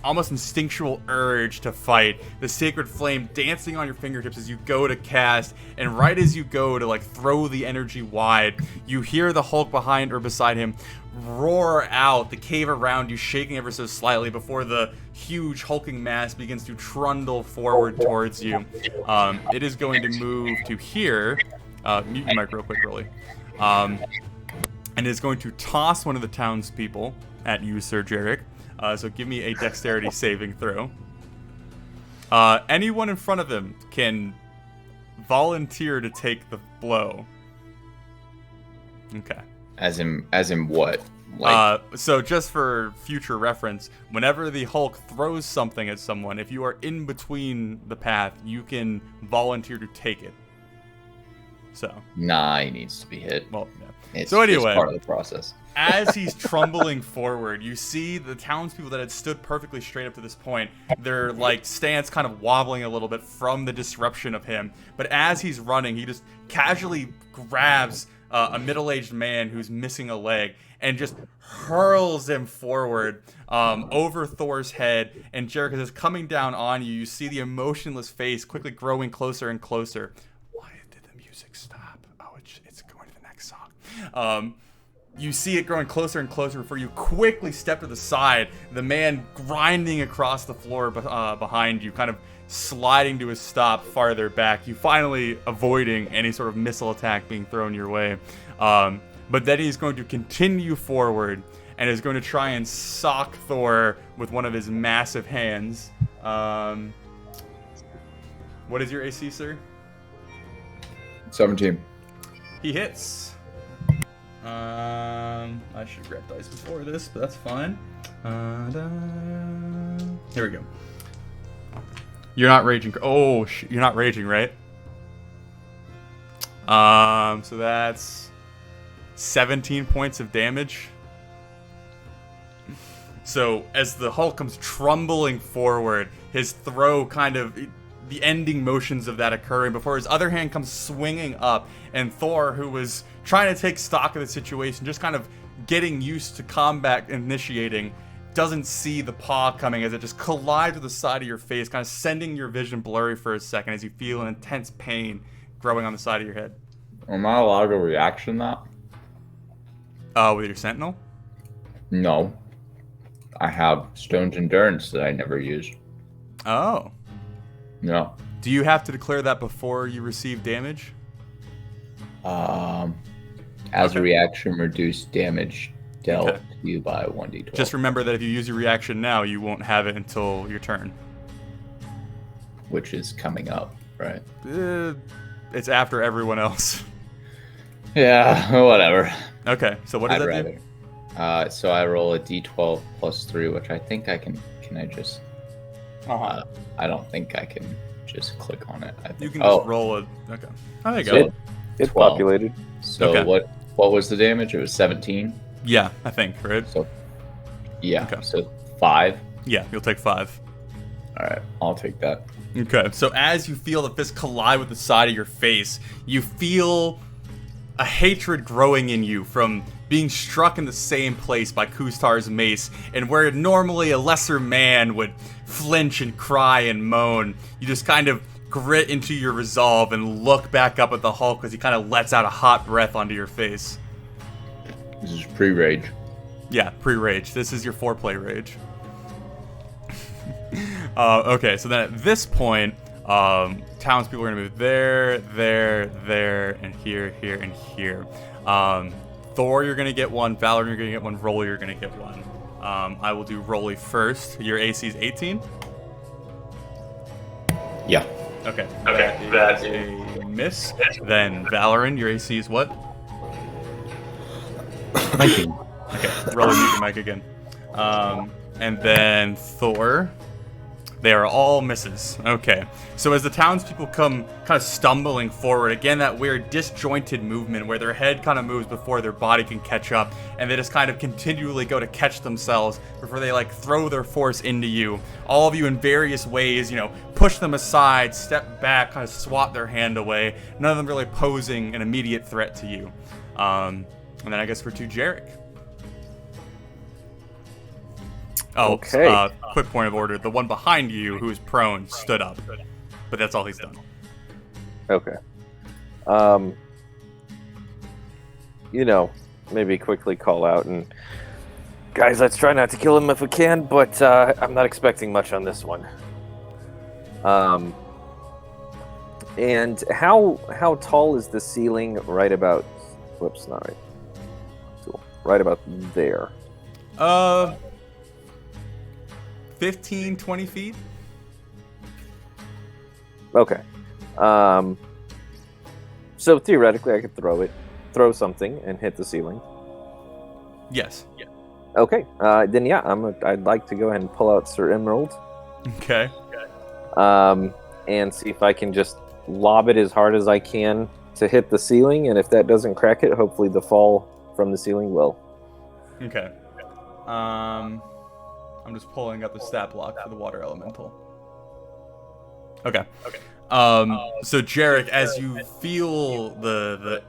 almost instinctual urge to fight, the sacred flame dancing on your fingertips as you go to cast, and right as you go to throw the energy wide, you hear the Hulk behind or beside him roar out, the cave around you shaking ever so slightly before the huge hulking mass begins to trundle forward towards you. It is going to move to here. Mute your mic real quick, Rolly. and is going to toss one of the townspeople at you, Sir Jarek. So give me a dexterity saving throw. Anyone in front of him can volunteer to take the blow. Okay. As in what? Like, so just for future reference, whenever the Hulk throws something at someone, if you are in between the path, you can volunteer to take it. So. Nah, he needs to be hit. Well, yeah. It's So anyway, just part of the process. as he's trundling forward, you see the townspeople that had stood perfectly straight up to this point, their like stance kind of wobbling a little bit from the disruption of him. But as he's running, he just casually grabs a middle-aged man who's missing a leg and just hurls him forward over Thor's head. And Jarek, as it's coming down on you, you see the emotionless face quickly growing closer and closer. Why did the music stop? Oh, it's going to the next song. You see it growing closer and closer before you quickly step to the side. The man grinding across the floor behind you, kind of sliding to a stop farther back. You finally avoiding any sort of missile attack being thrown your way. But then he's going to continue forward and is going to try and sock Thor with one of his massive hands. What is your AC, sir? 17. He hits. I should grab dice before this, but that's fine. Here we go. You're not raging. Oh, you're not raging, right? So that's 17 points of damage. So as the Hulk comes trundling forward, his throw kind of, the ending motions of that occurring before his other hand comes swinging up, and Thor, who was trying to take stock of the situation, just kind of getting used to combat initiating, doesn't see the paw coming as it just collides with the side of your face, kind of sending your vision blurry for a second as you feel an intense pain growing on the side of your head. Am I allowed to reaction that? With your sentinel? No. I have Stone's Endurance that I never use. Oh. No. Do you have to declare that before you receive damage? As a reaction, reduce damage dealt to you by 1d12. Just remember that if you use your reaction now, you won't have it until your turn. Which is coming up, right? It's after everyone else. Yeah, whatever. Okay, so what does that do? So I roll a d12 plus 3, which I think I can. Can I just? I don't think I can just click on it. I think, you can just roll it. Okay. Oh, there you so go. It's 12. populated. So Okay. what was the damage? It was 17. Yeah, I think, right? So yeah. Okay. So 5. Yeah, you'll take 5. All right, I'll take that. Okay, so as you feel the fist collide with the side of your face, you feel a hatred growing in you from being struck in the same place by Kustar's mace, and where normally a lesser man would flinch and cry and moan, you just kind of grit into your resolve and look back up at the Hulk as he kind of lets out a hot breath onto your face. This is pre-rage. Yeah, pre-rage. This is your foreplay rage. Okay, so then at this point, townspeople are going to move there, and here, and here. Thor, you're going to get one. Valor, you're going to get one. Rolly, you're going to get one. I will do Rolly first. Your AC is 18? Yeah. Okay. That is a miss. Then Valoran, your AC is what? 19. Okay, Rolly, mute your mic again. And then Thor. They are all misses. Okay. So as the townspeople come kind of stumbling forward, again, that weird disjointed movement where their head kind of moves before their body can catch up, and they just kind of continually go to catch themselves before they like throw their force into you. All of you in various ways, push them aside, step back, kind of swat their hand away. None of them really posing an immediate threat to you. And then I guess we're to Jarek. Oh, okay. Quick point of order. The one behind you, who is prone, stood up. But that's all he's done. Okay. Maybe quickly call out and... Guys, let's try not to kill him if we can, but I'm not expecting much on this one. And how tall is the ceiling right about Whoops, not right. Cool. Right about there. 15, 20 feet? Okay. So theoretically, I could throw something and hit the ceiling. Yes. Okay. Then yeah, I'd like to go ahead and pull out Sir Emerald. Okay. And see if I can just lob it as hard as I can to hit the ceiling, and if that doesn't crack it, hopefully the fall from the ceiling will. Okay. I'm just pulling up the stat block for the water elemental. Okay. So Jarek, as you feel the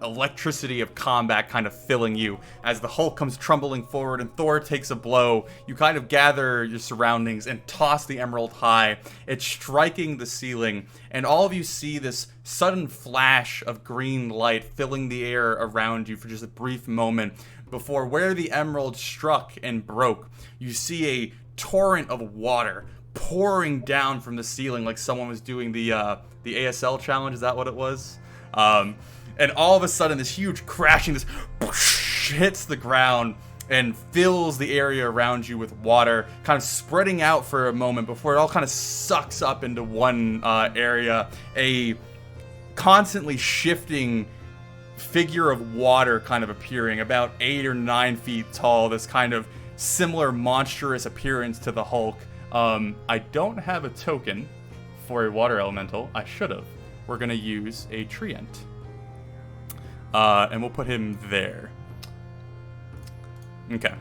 electricity of combat kind of filling you, as the Hulk comes trundling forward and Thor takes a blow, you kind of gather your surroundings and toss the emerald high. It's striking the ceiling, and all of you see this sudden flash of green light filling the air around you for just a brief moment before where the emerald struck and broke, you see a torrent of water pouring down from the ceiling like someone was doing the ASL challenge. Is that what it was? And all of a sudden, this huge crashing, this hits the ground and fills the area around you with water, kind of spreading out for a moment before it all kind of sucks up into one area. A constantly shifting figure of water kind of appearing, about 8 or 9 feet tall, this kind of similar monstrous appearance to the Hulk. I don't have a token for a water elemental. I should have. We're going to use a treant. And we'll put him there. Okay.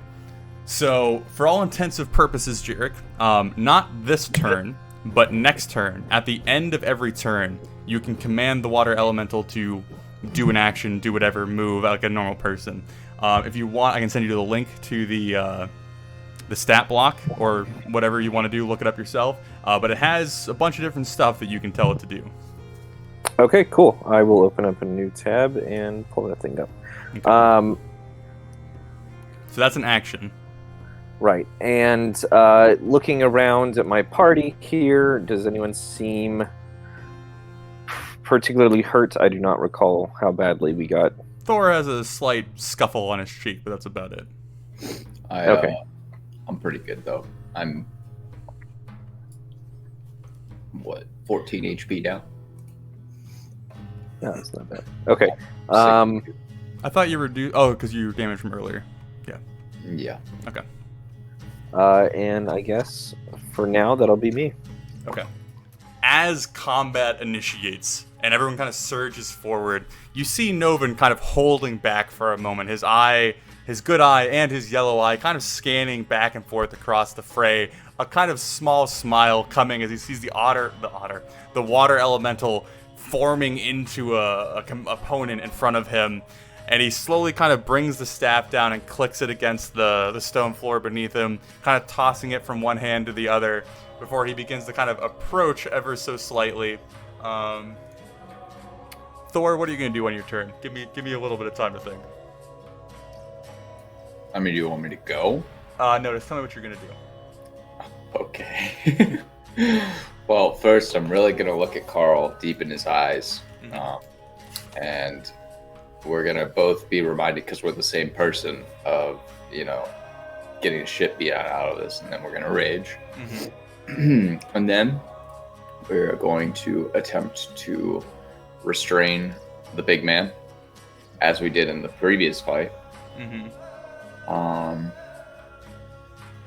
So, for all intensive purposes, Jarek, not this turn, but next turn, at the end of every turn, you can command the water elemental to do an action, do whatever, move like a normal person. If you want, I can send you the link to the stat block, or whatever you want to do, look it up yourself. But it has a bunch of different stuff that you can tell it to do. Okay, cool. I will open up a new tab and pull that thing up. Okay. So that's an action. Right. And looking around at my party here, does anyone seem particularly hurt? I do not recall how badly we got. Thor has a slight scuffle on his cheek, but that's about it. Okay. I'm pretty good, though. I'm, 14 HP now? No, it's not bad. Okay. I thought you were because you were damaged from earlier. Yeah. Okay. And I guess for now that'll be me. Okay. As combat initiates and everyone kind of surges forward, you see Novin kind of holding back for a moment. His good eye and his yellow eye kind of scanning back and forth across the fray. A kind of small smile coming as he sees the water elemental forming into a opponent in front of him. And he slowly kind of brings the staff down and clicks it against the stone floor beneath him, kind of tossing it from one hand to the other before he begins to kind of approach ever so slightly. Thor, what are you going to do on your turn? Give me a little bit of time to think. I mean, do you want me to go? No, just tell me what you're going to do. Okay. Well, first, I'm really going to look at Carl deep in his eyes. And we're going to both be reminded, because we're the same person, of, getting the shit beat out of this. And then we're going to rage. And then we're going to attempt to restrain the big man, as we did in the previous fight.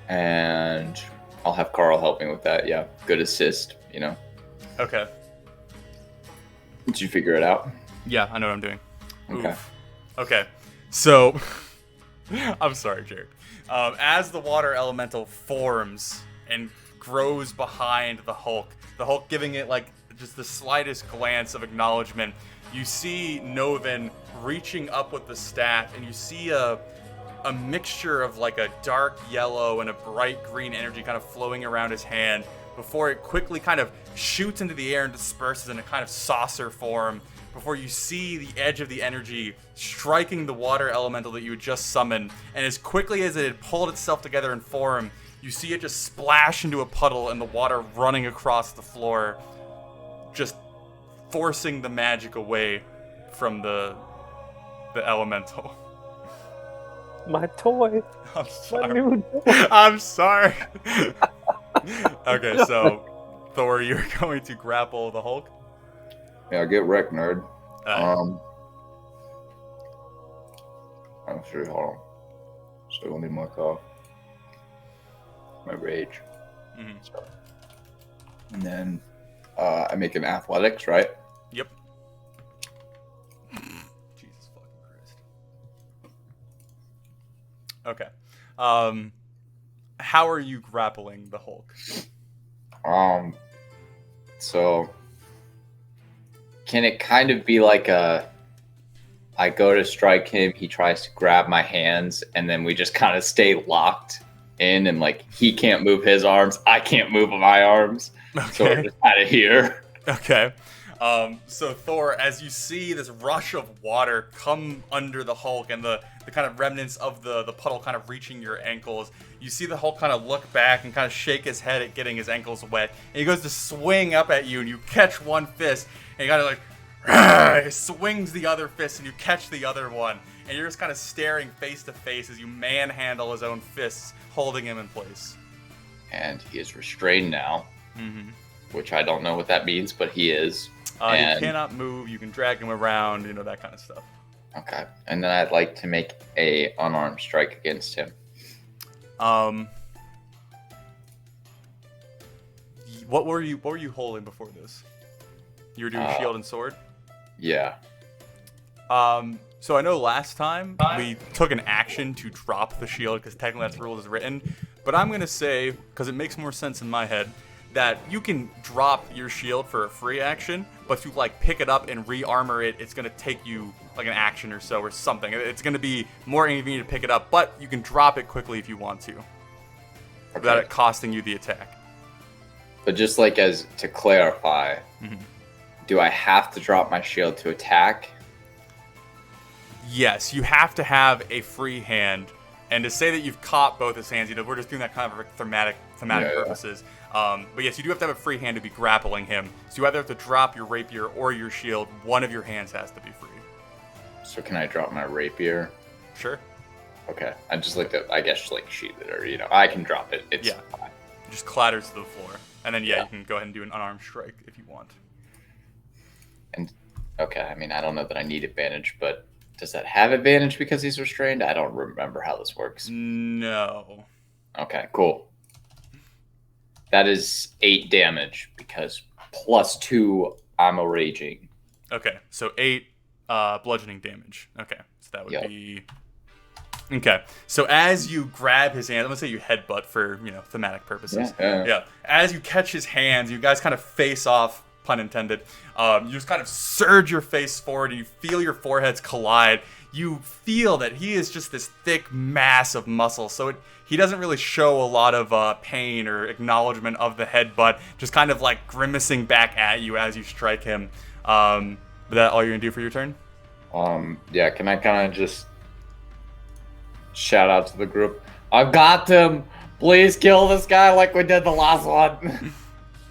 And I'll have Carl help me with that. Yeah, good assist, Okay. Did you figure it out? Yeah, I know what I'm doing. Okay. Oof. Okay. So, I'm sorry, Jared. As the water elemental forms and grows behind the Hulk giving it like just the slightest glance of acknowledgement, you see Novin reaching up with the staff, and you see a mixture of like a dark yellow and a bright green energy kind of flowing around his hand before it quickly kind of shoots into the air and disperses in a kind of saucer form before you see the edge of the energy striking the water elemental that you had just summoned. And as quickly as it had pulled itself together in form, you see it just splash into a puddle and the water running across the floor, just forcing the magic away from the the elemental. My toy. I'm My sorry. new toy. I'm sorry. Okay, so Thor, you're going to grapple the Hulk. Yeah, get wrecked, nerd. Alright. I'm sure. Hold on. Still gonna need my cough. My rage. Mhm. So, and then I make an athletics, right? Yep. Jesus fucking Christ. Okay. How are you grappling the Hulk? So can it kind of be like I go to strike him, he tries to grab my hands, and then we just kind of stay locked in, and like he can't move his arms, I can't move my arms, so we're Okay. just kind of here. Okay. So Thor, as you see this rush of water come under the Hulk and the kind of remnants of the puddle kind of reaching your ankles, you see the Hulk kind of look back and kind of shake his head at getting his ankles wet. And he goes to swing up at you, and you catch one fist, and he kind of like he swings the other fist, and you catch the other one. And you're just kind of staring face to face as you manhandle his own fists, holding him in place. And he is restrained now, Mm-hmm. which I don't know what that means, but he is. He And- cannot move. You can drag him around, that kind of stuff. Okay. And then I'd like to make a unarmed strike against him. What were you holding before this? You were doing shield and sword? Yeah. So I know last time we took an action to drop the shield because technically that's the rule as written. But I'm going to say, because it makes more sense in my head, that you can drop your shield for a free action, but to like pick it up and re-armor it, it's going to take you like an action or so or something. It's going to be more inconvenient to pick it up, but you can drop it quickly if you want to, without it costing you the attack. But just like as to clarify, do I have to drop my shield to attack? Yes, you have to have a free hand, and to say that you've caught both his hands, we're just doing that kind of for thematic Yeah. purposes. But yes, you do have to have a free hand to be grappling him. So you either have to drop your rapier or your shield. One of your hands has to be free. So can I drop my rapier? Sure. Okay. I just like to, I guess, like sheath it, or I can drop it. It's Yeah. fine. It just clatters to the floor, and then Yeah. you can go ahead and do an unarmed strike if you want. And okay, I mean, I don't know that I need advantage, but does that have advantage because he's restrained? I don't remember how this works. No. Okay, cool. That is 8 damage because +2, I'm a raging. Okay, so 8 bludgeoning damage. Okay, so that would Yep. be... Okay, so as you grab his hand, I'm going to say you headbutt for, thematic purposes. Yeah. As you catch his hands, you guys kind of face off, pun intended. You just kind of surge your face forward, and you feel your foreheads collide. You feel that he is just this thick mass of muscle, so he doesn't really show a lot of pain or acknowledgement of the headbutt, just kind of like grimacing back at you as you strike him. Is that all you're going to do for your turn? Yeah, can I kind of just shout out to the group? I've got them! Please kill this guy like we did the last one!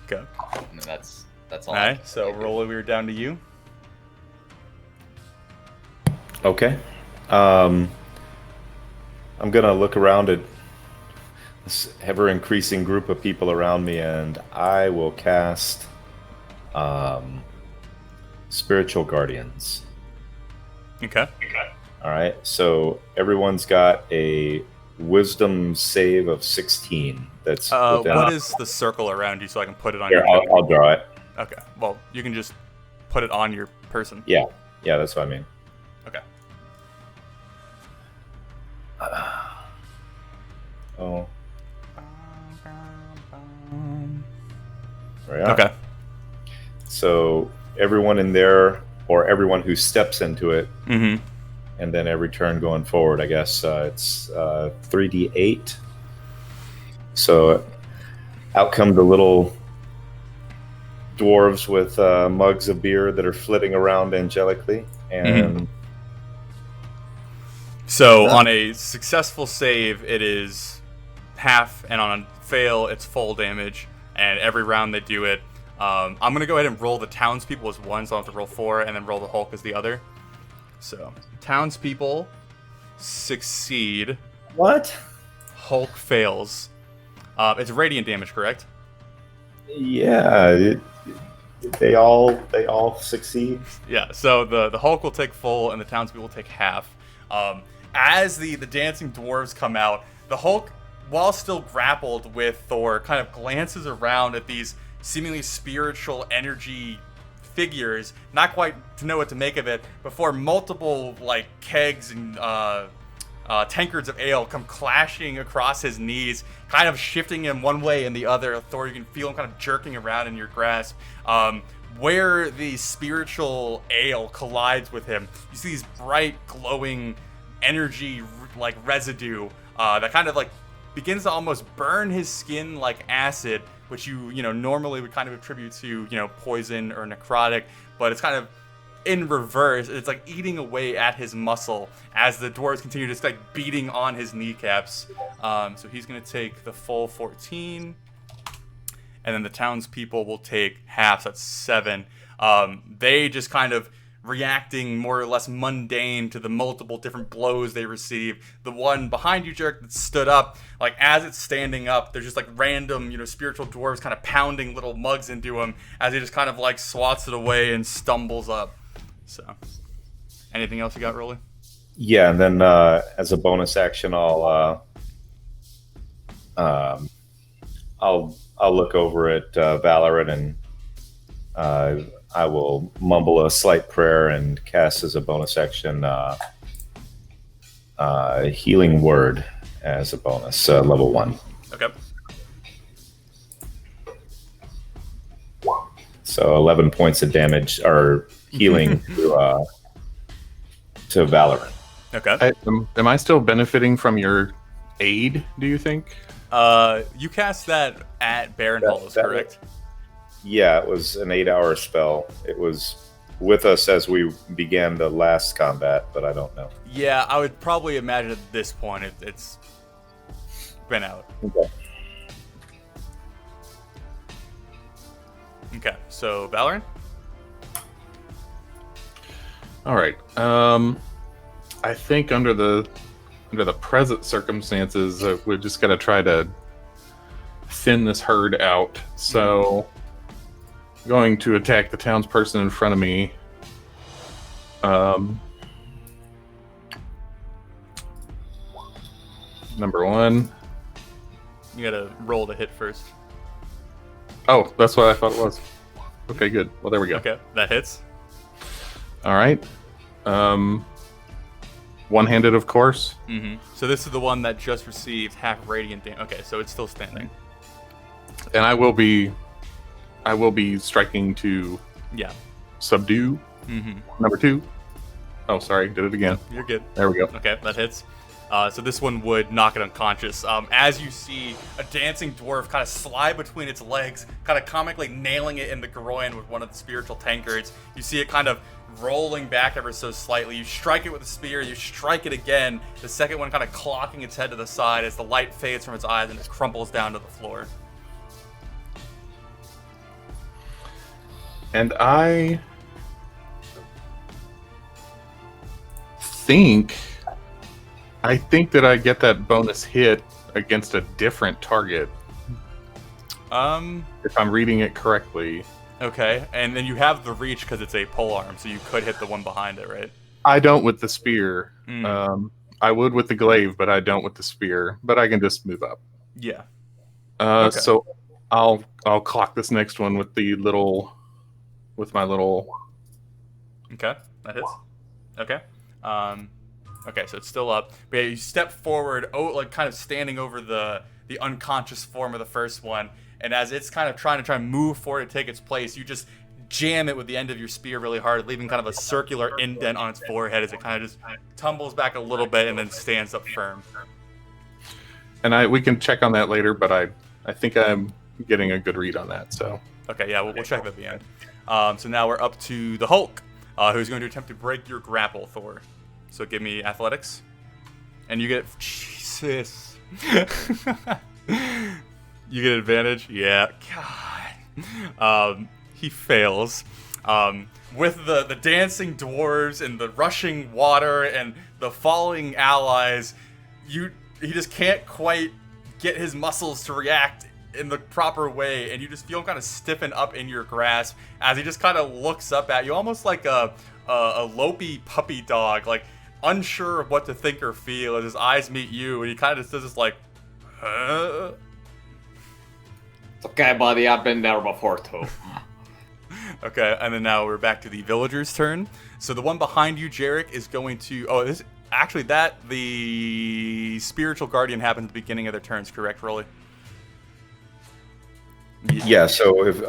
Okay. And that's all. Alright, so Rolly, we're down to you. Okay. I'm gonna look around at this ever increasing group of people around me, and I will cast Spiritual Guardians. Okay. All right. So everyone's got a Wisdom save of 16. That's within- What is the circle around you so I can put it on Here, your I'll draw it. Okay, well, you can just put it on your person. Yeah, that's what I mean. Okay. Oh. There we are. Okay. So everyone in there, or everyone who steps into it, Mm-hmm. and then every turn going forward, I guess it's 3d8. So out come the little dwarves with mugs of beer that are flitting around angelically, and So on a successful save, it is half, and on a fail, it's full damage. And every round they do it. I'm gonna go ahead and roll the townspeople as one, so I'll have to roll 4, and then roll the Hulk as the other. So, townspeople succeed. What? Hulk fails. It's radiant damage, correct? Yeah, they all succeed. Yeah. So the Hulk will take full, and the townspeople will take half. As the dancing dwarves come out, the Hulk, while still grappled with Thor, kind of glances around at these seemingly spiritual energy figures, not quite to know what to make of it, before multiple like kegs and tankards of ale come clashing across his knees, kind of shifting him one way and the other. Thor, you can feel him kind of jerking around in your grasp. Where the spiritual ale collides with him, you see these bright, glowing energy like residue that kind of like begins to almost burn his skin like acid, which you normally would kind of attribute to poison or necrotic, but it's kind of in reverse. It's like eating away at his muscle as the dwarves continue just like beating on his kneecaps. So he's gonna take the full 14, and then the townspeople will take half. So that's 7. They just kind of reacting more or less mundane to the multiple different blows they receive. The one behind you, Jerk, that stood up, like as it's standing up, there's just like random, spiritual dwarves kind of pounding little mugs into him as he just kind of like swats it away and stumbles up. So, anything else you got, Rolly? Yeah, and then as a bonus action, I'll look over at Valorant and I will mumble a slight prayer and cast as a bonus action healing word as a bonus, level 1. Okay. So 11 points of damage or healing to Valorant. Okay. Am I still benefiting from your aid, do you think? You cast that at Baron Hollows, correct? Yeah, it was an 8-hour spell. It was with us as we began the last combat, but I don't know. Yeah, I would probably imagine at this point it's been out. Okay. Okay, so Valorant? All right. I think under the present circumstances, we're just gonna try to thin this herd out. So, going to attack the townsperson in front of me. Number 1. You gotta roll to hit first. Oh, that's what I thought it was. Okay, good. Well, there we go. Okay, that hits. All right. One-handed, of course. Mm-hmm. So this is the one that just received half radiant damage. Okay, so it's still standing. And I will be striking to subdue. Mm-hmm. Number 2. Oh, sorry, did it again. You're good. There we go. Okay, that hits. So this one would knock it unconscious. As you see a dancing dwarf kind of slide between its legs, kind of comically nailing it in the groin with one of the spiritual tankards. You see it kind of rolling back ever so slightly. You strike it with a spear, you strike it again. The second one kind of clocking its head to the side as the light fades from its eyes and it crumples down to the floor. And I think that I get that bonus hit against a different target. If I'm reading it correctly. Okay, and then you have the reach because it's a polearm, so you could hit the one behind it, right? I don't with the spear. I would with the glaive, but I don't with the spear. But I can just move up. Yeah. Okay. So I'll clock this next one with my little. Okay, that hits. Okay. Okay, so it's still up. But yeah, you step forward, like kind of standing over the unconscious form of the first one, and as it's kind of trying to move forward to take its place, you just jam it with the end of your spear really hard, leaving kind of a circular indent on its forehead as it kind of just tumbles back a little bit and then stands up firm. And we can check on that later, but I think I'm getting a good read on that. So okay, yeah, we'll check that at the end. So now we're up to the Hulk, who's going to attempt to break your grapple, Thor. So give me athletics, and you get Jesus. You get advantage. Yeah, God. He fails. With the dancing dwarves and the rushing water and the falling allies, he just can't quite get his muscles to react in the proper way, and you just feel him kind of stiffen up in your grasp as he just kind of looks up at you, almost like a lopey puppy dog, like unsure of what to think or feel as his eyes meet you, and he kind of just does this like, huh? It's okay, buddy. I've been there before too. Okay, and then now we're back to the villager's turn. So the one behind you, Jarek, is going to... Oh, this actually, the spiritual guardian happens at the beginning of their turns, correct, Rolly? Yeah, so if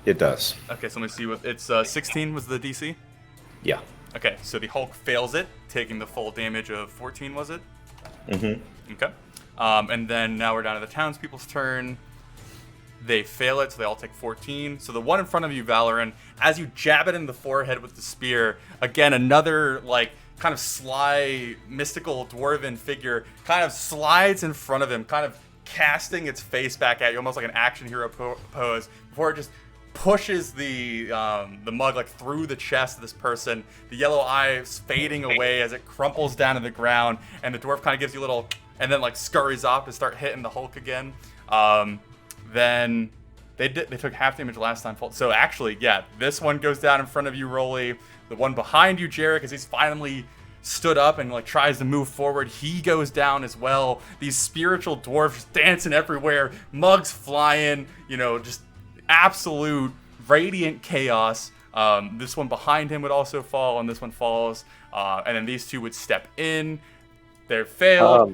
it does. Okay, so let me see what... It's 16 was the DC? Yeah. Okay, so the Hulk fails it, taking the full damage of 14, was it? Mm-hmm. Okay. And then now we're down to the townspeople's turn. They fail it, so they all take 14. So the one in front of you, Valoran, as you jab it in the forehead with the spear, again, another, like, kind of sly, mystical dwarven figure kind of slides in front of him, kind of casting its face back at you, almost like an action hero pose, before it just pushes the mug, like, through the chest of this person, the yellow eyes fading away as it crumples down to the ground, and the dwarf kind of gives you a little, and then, like, scurries off to start hitting the Hulk again. Then they took half damage last time. So actually, yeah, this one goes down in front of you, Rolly. The one behind you, Jarek, as he's finally stood up and like tries to move forward, he goes down as well. These spiritual dwarfs dancing everywhere, mugs flying, just absolute radiant chaos. This one behind him would also fall, and this one falls. And then these two would step in. They're failed.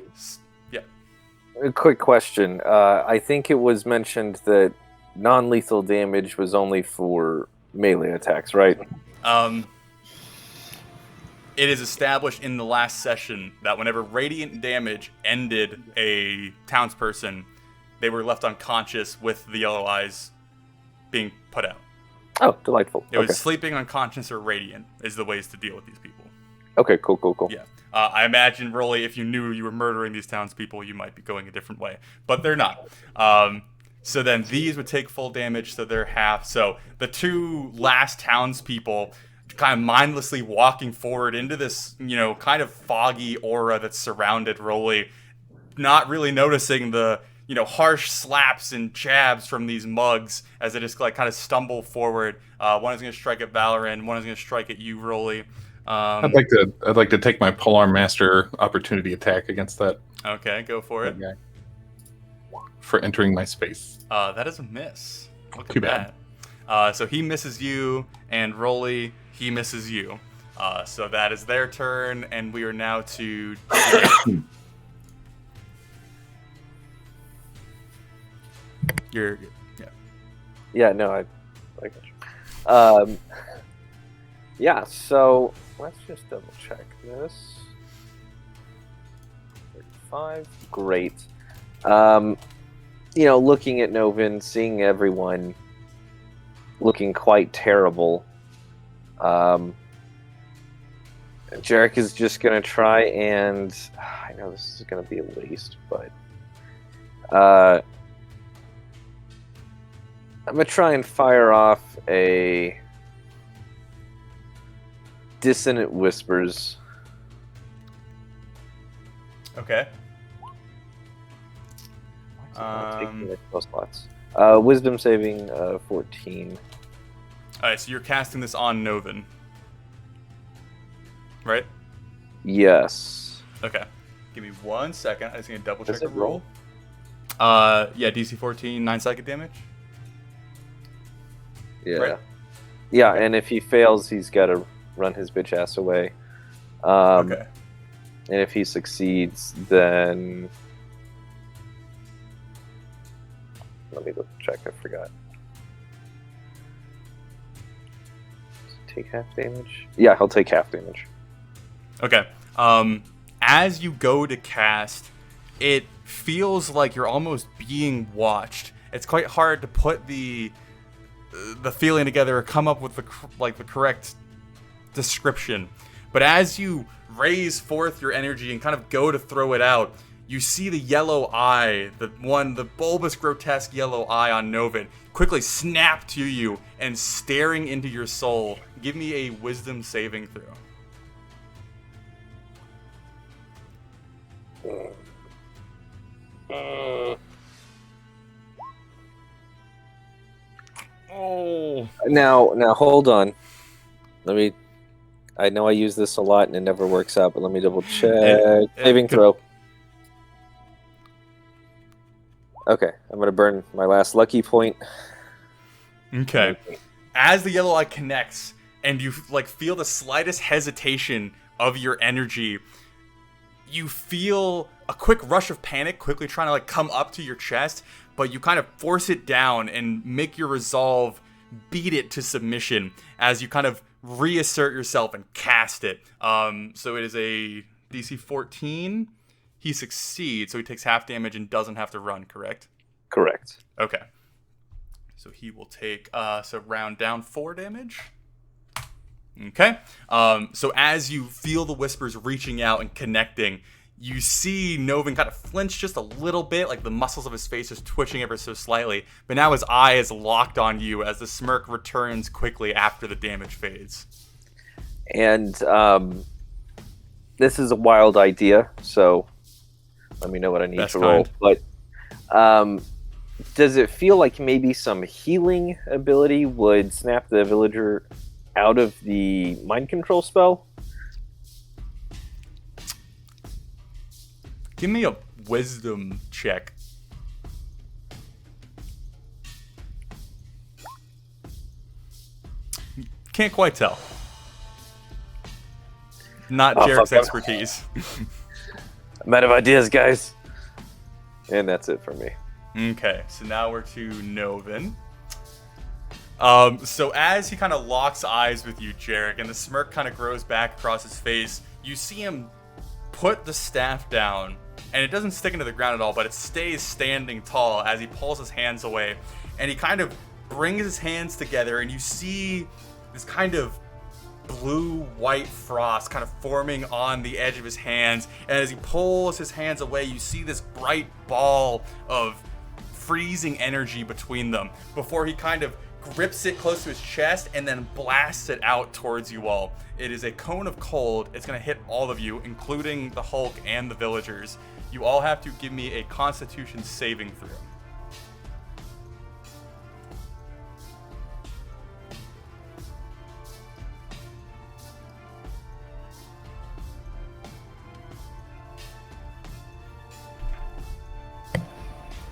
A quick question. I think it was mentioned that non-lethal damage was only for melee attacks, right? It is established in the last session that whenever radiant damage ended a townsperson, they were left unconscious with the yellow eyes being put out. Oh, delightful. It was sleeping, unconscious, or radiant is the ways to deal with these people. Okay, cool. Yeah. I imagine, Rolly, if you knew you were murdering these townspeople, you might be going a different way. But they're not. So then these would take full damage, so they're half. So the two last townspeople kind of mindlessly walking forward into this, kind of foggy aura that's surrounded Rolly, not really noticing the, harsh slaps and jabs from these mugs as they just like kind of stumble forward. One is going to strike at Valoran, one is going to strike at you, Rolly. I'd like to take my Polearm Master opportunity attack against that. Okay, go for it. Guy. For entering my space. That is a miss. Look Too at that. So he misses you, and Rolly, he misses you. So that is their turn, and we are now to... You're... Yeah. Yeah, no, I got you. Yeah, so let's just double check this. 35, great. Looking at Novin, seeing everyone looking quite terrible. Jarek is just gonna try and I know this is gonna be a waste, but I'm gonna try and fire off a Dissonant Whispers. Okay. Wisdom saving 14. Alright, so you're casting this on Novin. Right? Yes. Okay. Give me 1 second. I just need to double check Does the it roll. Yeah, DC 14, 9 psychic damage. Yeah. Right. Yeah, and if he fails, he's got to run his bitch ass away. Okay. And if he succeeds, then... Let me look, check, I forgot. Does he take half damage? Yeah, he'll take half damage. Okay. As you go to cast, it feels like you're almost being watched. It's quite hard to put the feeling together or come up with the correct description. But as you raise forth your energy and kind of go to throw it out, you see the yellow eye, the bulbous, grotesque yellow eye on Novin, quickly snap to you and staring into your soul. Give me a wisdom saving throw. Oh. Now hold on. I know I use this a lot and it never works out, but let me double check. Saving throw. Okay, I'm gonna burn my last lucky point. Okay. As the yellow eye connects and you feel the slightest hesitation of your energy, you feel a quick rush of panic quickly trying to come up to your chest, but you kind of force it down and make your resolve beat it to submission as you kind of reassert yourself and cast it. So it is a DC 14. He succeeds, so he takes half damage and doesn't have to run, correct? Correct. Okay. So he will take, round down 4 damage. Okay. So as you feel the whispers reaching out and connecting, you see Novin kind of flinch just a little bit, like the muscles of his face is twitching ever so slightly, but now his eye is locked on you as the smirk returns quickly after the damage fades. And this is a wild idea, so let me know what I need to roll. But does it feel like maybe some healing ability would snap the villager out of the mind control spell? Give me a wisdom check. Can't quite tell. Not Jarek's expertise. I'm out of ideas, guys. And that's it for me. Okay, so now we're to Novin. So as he kind of locks eyes with you, Jarek, and the smirk kind of grows back across his face, you see him put the staff down, and it doesn't stick into the ground at all, but it stays standing tall as he pulls his hands away, and he kind of brings his hands together, and you see this kind of blue-white frost kind of forming on the edge of his hands, and as he pulls his hands away, you see this bright ball of freezing energy between them before he kind of grips it close to his chest and then blasts it out towards you all. It is a cone of cold. It's going to hit all of you, including the Hulk and the villagers. You all have to give me a Constitution saving throw.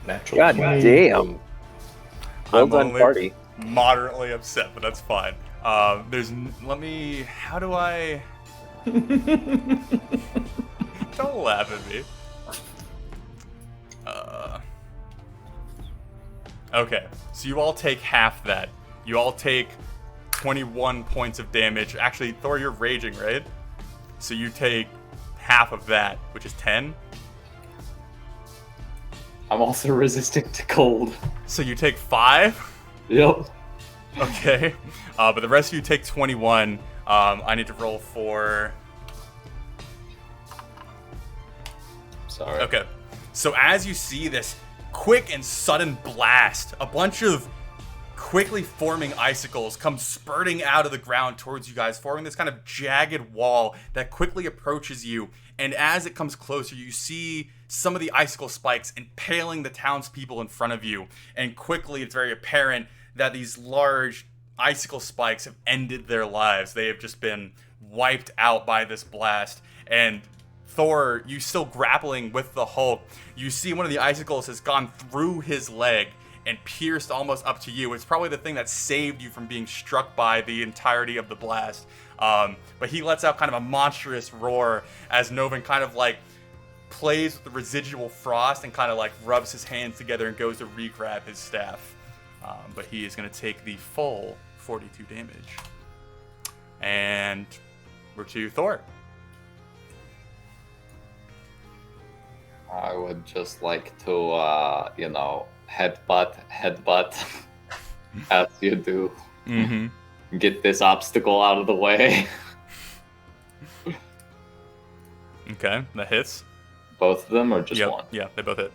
Natural. God damn. Well done, party. Moderately upset, but that's fine. How do I... Don't laugh at me. Okay, so you all take half that. You all take 21 points of damage. Actually, Thor, you're raging, right? So you take half of that, which is 10. I'm also resistant to cold. So you take 5? Yep. Okay. But the rest of you take 21. I need to roll for... Sorry. Okay. So as you see this quick and sudden blast, a bunch of quickly forming icicles come spurting out of the ground towards you guys, forming this kind of jagged wall that quickly approaches you. And as it comes closer, you see some of the icicle spikes impaling the townspeople in front of you. And quickly, it's very apparent that these large icicle spikes have ended their lives. They have just been wiped out by this blast. And Thor, you still grappling with the Hulk, you see one of the icicles has gone through his leg and pierced almost up to you. It's probably the thing that saved you from being struck by the entirety of the blast. But he lets out kind of a monstrous roar as Novin kind of plays with the residual frost and kind of rubs his hands together and goes to re-grab his staff. But he is going to take the full 42 damage. And we're to Thor. I would just like to, headbutt as you do. Mm-hmm. Get this obstacle out of the way. Okay, that hits. Both of them, or just Yep. one? Yeah, they both hit.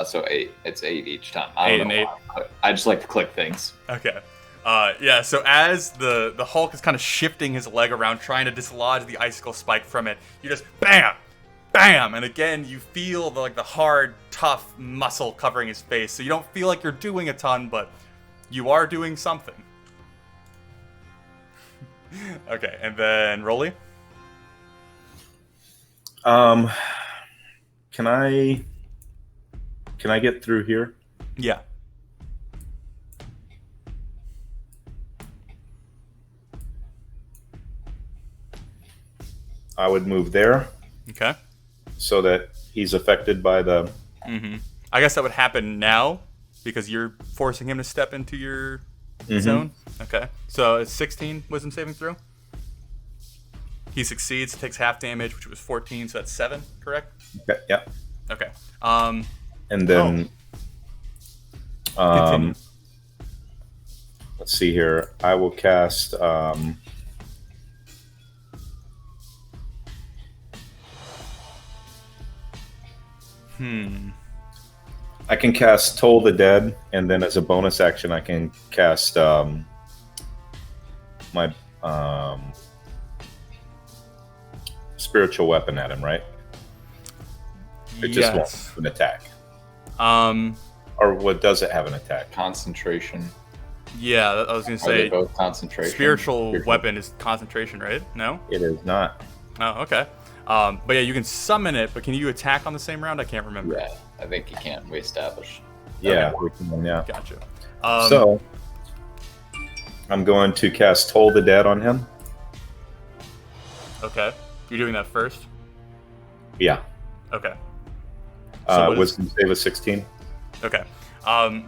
So 8. It's 8 each time. I 8 don't and know 8. why. I just like to click things. Okay. Yeah, so as the Hulk is kind of shifting his leg around, trying to dislodge the icicle spike from it, you just bam! Bam! And again, you feel the hard, tough muscle covering his face. So you don't feel like you're doing a ton, but you are doing something. Okay, and then Rolly? Can I get through here? Yeah. I would move there Okay. so that he's affected by the. Mm-hmm. I guess that would happen now because you're forcing him to step into your zone. Okay. So it's 16 wisdom saving throw. He succeeds, takes half damage, which was 14, so that's 7, correct? Okay, yeah. Okay. And then, Continue. let's see here. I will cast. I can cast Toll the Dead, and then as a bonus action, I can cast my spiritual weapon at him, right? It just won't have an attack. Or what, does it have an attack? Concentration. Yeah, I was going to Are they say both concentration? spiritual weapon is concentration, right? No? It is not. Oh, okay. But yeah, you can summon it, but can you attack on the same round? I can't remember. Yeah, I think you can. We established. Yeah, we can, yeah. Gotcha. So, I'm going to cast Toll the Dead on him. Okay. You're doing that first? Yeah. Okay. So what is- Wisdom save of 16. Okay.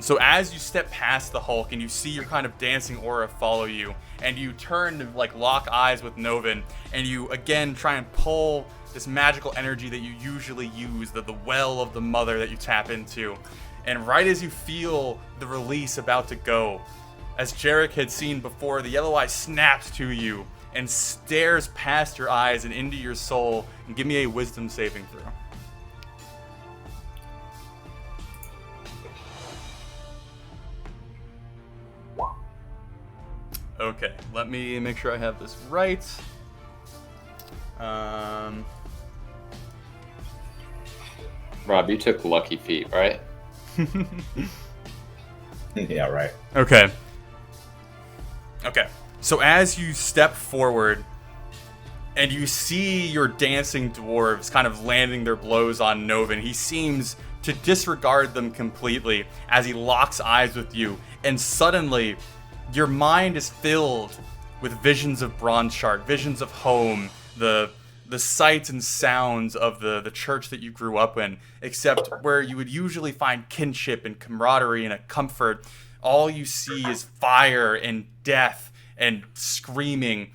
So as you step past the Hulk and you see your kind of dancing aura follow you, and you turn to lock eyes with Novin, and you again try and pull this magical energy that you usually use, the well of the mother that you tap into, and right as you feel the release about to go, as Jarek had seen before, the yellow eye snaps to you and stares past your eyes and into your soul. And give me a wisdom saving throw. Okay, let me make sure I have this right. Rob, you took Lucky Feet, right? Yeah, right. Okay. So as you step forward and you see your dancing dwarves kind of landing their blows on Novin, he seems to disregard them completely as he locks eyes with you, and suddenly your mind is filled with visions of Bronzeshard, visions of home, the sights and sounds of the church that you grew up in, except where you would usually find kinship and camaraderie and a comfort, all you see is fire and death and screaming,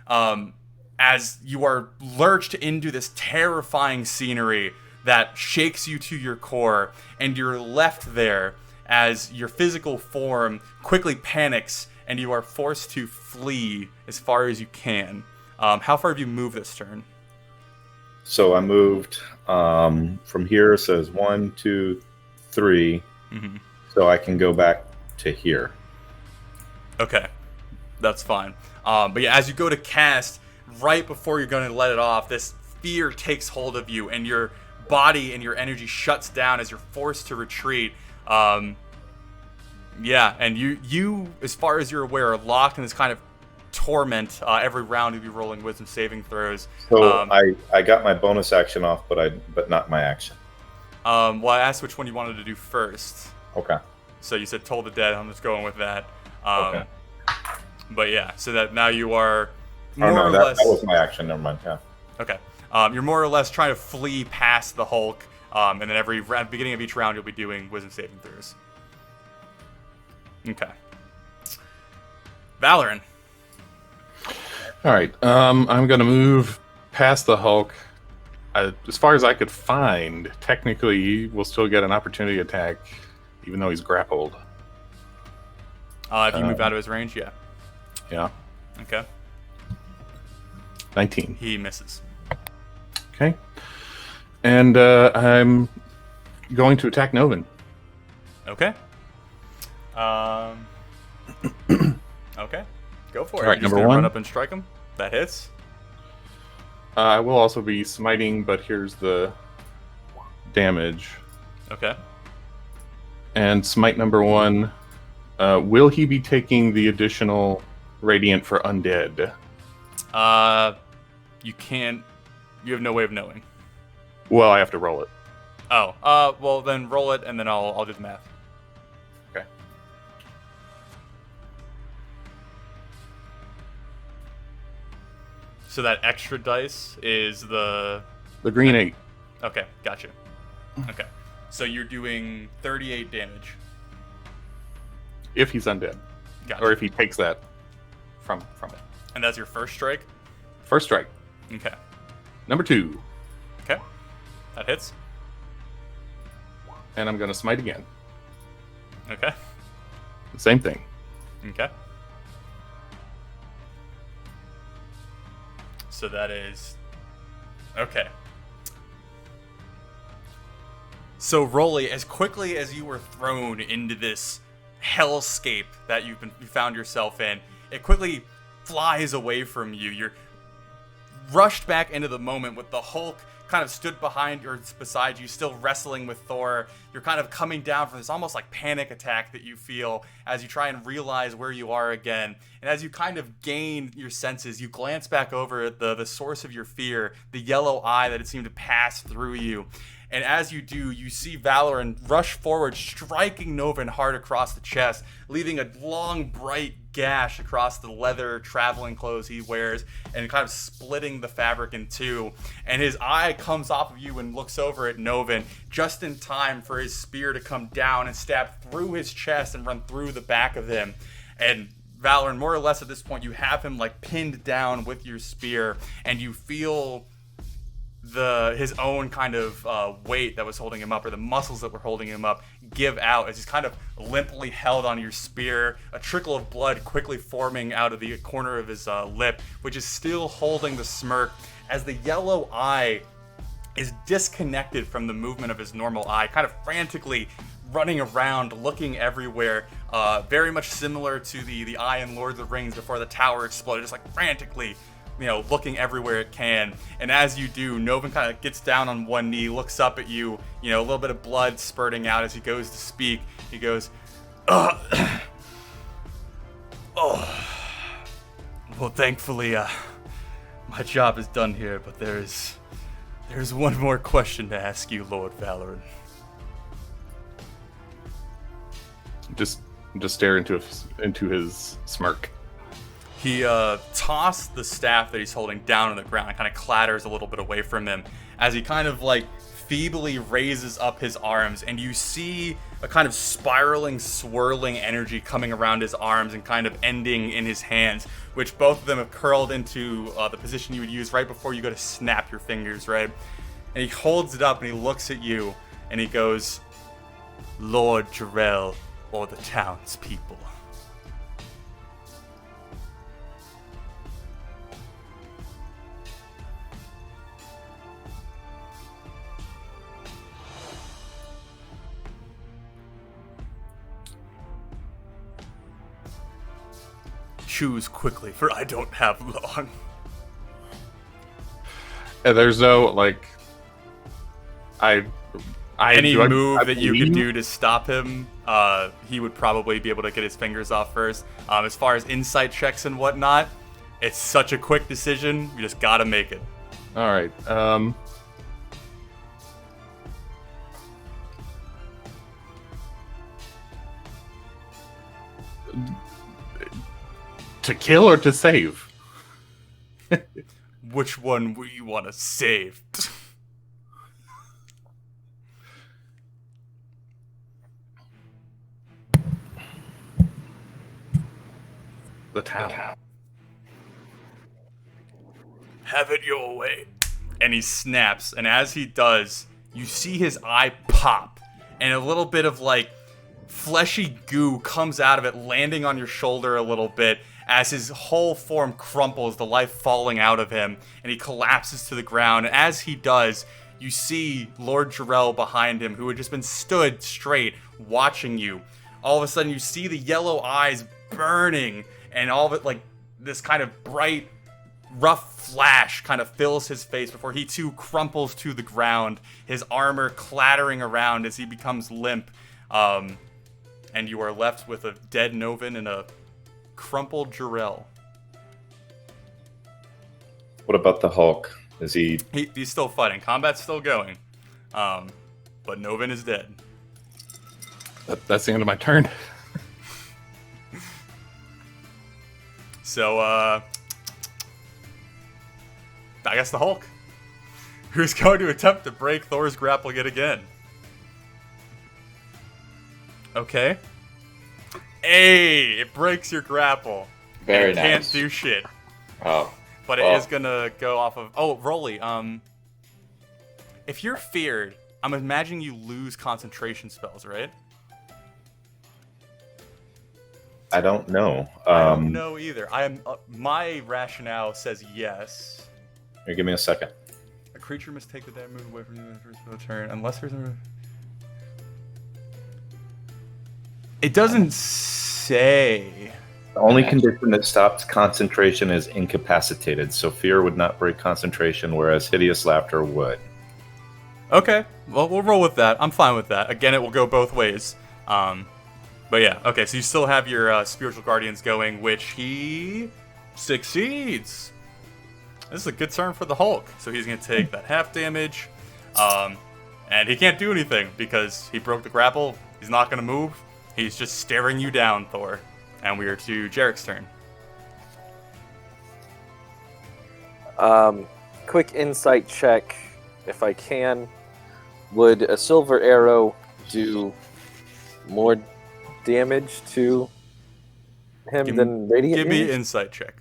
as you are lurched into this terrifying scenery that shakes you to your core, and you're left there as your physical form quickly panics and you are forced to flee as far as you can. How far have you moved this turn? So I moved from here. It says 1, 2, 3. Mm-hmm. So I can go back to here. Okay, that's fine. But yeah, as you go to cast, right before you're going to let it off, this fear takes hold of you, and your body and your energy shuts down as you're forced to retreat. Yeah, and you, as far as you're aware, are locked in this kind of torment. Every round you'll be rolling wisdom saving throws. So I got my bonus action off, but not my action. Well, I asked which one you wanted to do first. Okay. So you said Toll the Dead. I'm just going with that. Okay. But yeah, so that now you are Oh more no, or that less. was my action. Never mind. Yeah. Okay. You're more or less trying to flee past the Hulk, and then at the beginning of each round, you'll be doing wisdom saving throws. Okay. Valoran. All right. I'm going to move past the Hulk. As far as I could find, technically, he will still get an opportunity attack, even though he's grappled. If you move out of his range, yeah. Yeah. Okay. 19. He misses. Okay. And I'm going to attack Novin. Okay. Okay. Go for it. All right, You're just number gonna one. run up and strike him. That hits. I will also be smiting, but here's the damage. Okay. And smite number one. Will he be taking the additional radiant for undead? You can't. You have no way of knowing. Well, I have to roll it. Oh. Well then roll it, and then I'll do the math. Okay. So that extra dice is the. The green 8. Okay, gotcha. Okay. So you're doing 38 damage. If he's undead. Gotcha. Or if he takes that from it. And that's your first strike? First strike. Okay. Number 2. Okay. That hits. And I'm going to smite again. Okay. Same thing. Okay. So that is... Okay. So Rolly, as quickly as you were thrown into this hellscape that you found yourself in, it quickly flies away from you. You're rushed back into the moment with the Hulk kind of stood behind or beside you, still wrestling with Thor. You're kind of coming down from this almost like panic attack that you feel as you try and realize where you are again. And as you kind of gain your senses, you glance back over at the source of your fear, the yellow eye that had seemed to pass through you. And as you do, you see Valoran rush forward, striking Novin hard across the chest, leaving a long, bright gash across the leather traveling clothes he wears, and kind of splitting the fabric in two. And his eye comes off of you and looks over at Novin, just in time for his spear to come down and stab through his chest and run through the back of him. And Valoran, more or less at this point, you have him like pinned down with your spear, and you feel his own kind of weight that was holding him up, or the muscles that were holding him up, give out as he's kind of limply held on your spear, a trickle of blood quickly forming out of the corner of his lip, which is still holding the smirk, as the yellow eye is disconnected from the movement of his normal eye, kind of frantically running around, looking everywhere, very much similar to the eye in Lord of the Rings before the tower exploded, just like frantically looking everywhere it can. And as you do, Novin kind of gets down on one knee, looks up at you, a little bit of blood spurting out as he goes to speak. He goes, oh, well, thankfully, my job is done here, but there's one more question to ask you, Lord Valoran. Just stare into his smirk. He tossed the staff that he's holding down on the ground and kind of clatters a little bit away from him as he kind of like feebly raises up his arms, and you see a kind of spiraling, swirling energy coming around his arms and kind of ending in his hands, which both of them have curled into the position you would use right before you go to snap your fingers, right? And he holds it up and he looks at you and he goes, Lord Jarrell, or the townspeople. Choose quickly, for I don't have long. There's no Any move that you could do to stop him, he would probably be able to get his fingers off first. As far as insight checks and whatnot, it's such a quick decision. You just gotta make it. All right. To kill or to save? Which one would you want to save? The town. Have it your way. And he snaps, and as he does, you see his eye pop, and a little bit of like fleshy goo comes out of it, landing on your shoulder a little bit as his whole form crumples, the life falling out of him, and he collapses to the ground. And as he does, you see Lord Jarrell behind him, who had just been stood straight, watching you. All of a sudden, you see the yellow eyes burning, and all of it, like, this kind of bright, rough flash kind of fills his face before he too crumples to the ground, his armor clattering around as he becomes limp. And you are left with a dead Novin and a crumpled Jarrell. What about the Hulk? Is he... He's still fighting. Combat's still going. But Novin is dead. That's the end of my turn. So, I guess the Hulk, who's going to attempt to break Thor's grapple yet again. Okay. Hey, it breaks your grapple. Very it nice. Can't do shit. Oh. But well. it is gonna go off of... Oh, Rolly, if you're feared, I'm imagining you lose concentration spells, right? I don't know. I don't know either. I am. My rationale says yes. Here, give me a second. A creature must take the damage move away from you for its full turn, unless there's a... It doesn't say... The only condition that stops concentration is incapacitated, so fear would not break concentration, whereas hideous laughter would. Okay, well, we'll roll with that. I'm fine with that. Again, it will go both ways. But yeah, okay, so you still have your spiritual guardians going, which he succeeds. This is a good turn for the Hulk. So he's going to take that half damage. And he can't do anything because he broke the grapple. He's not going to move. He's just staring you down, Thor. And we are to Jarek's turn. Quick insight check, if I can. Would a silver arrow do more damage to him than radiant? Give me damage? an insight check.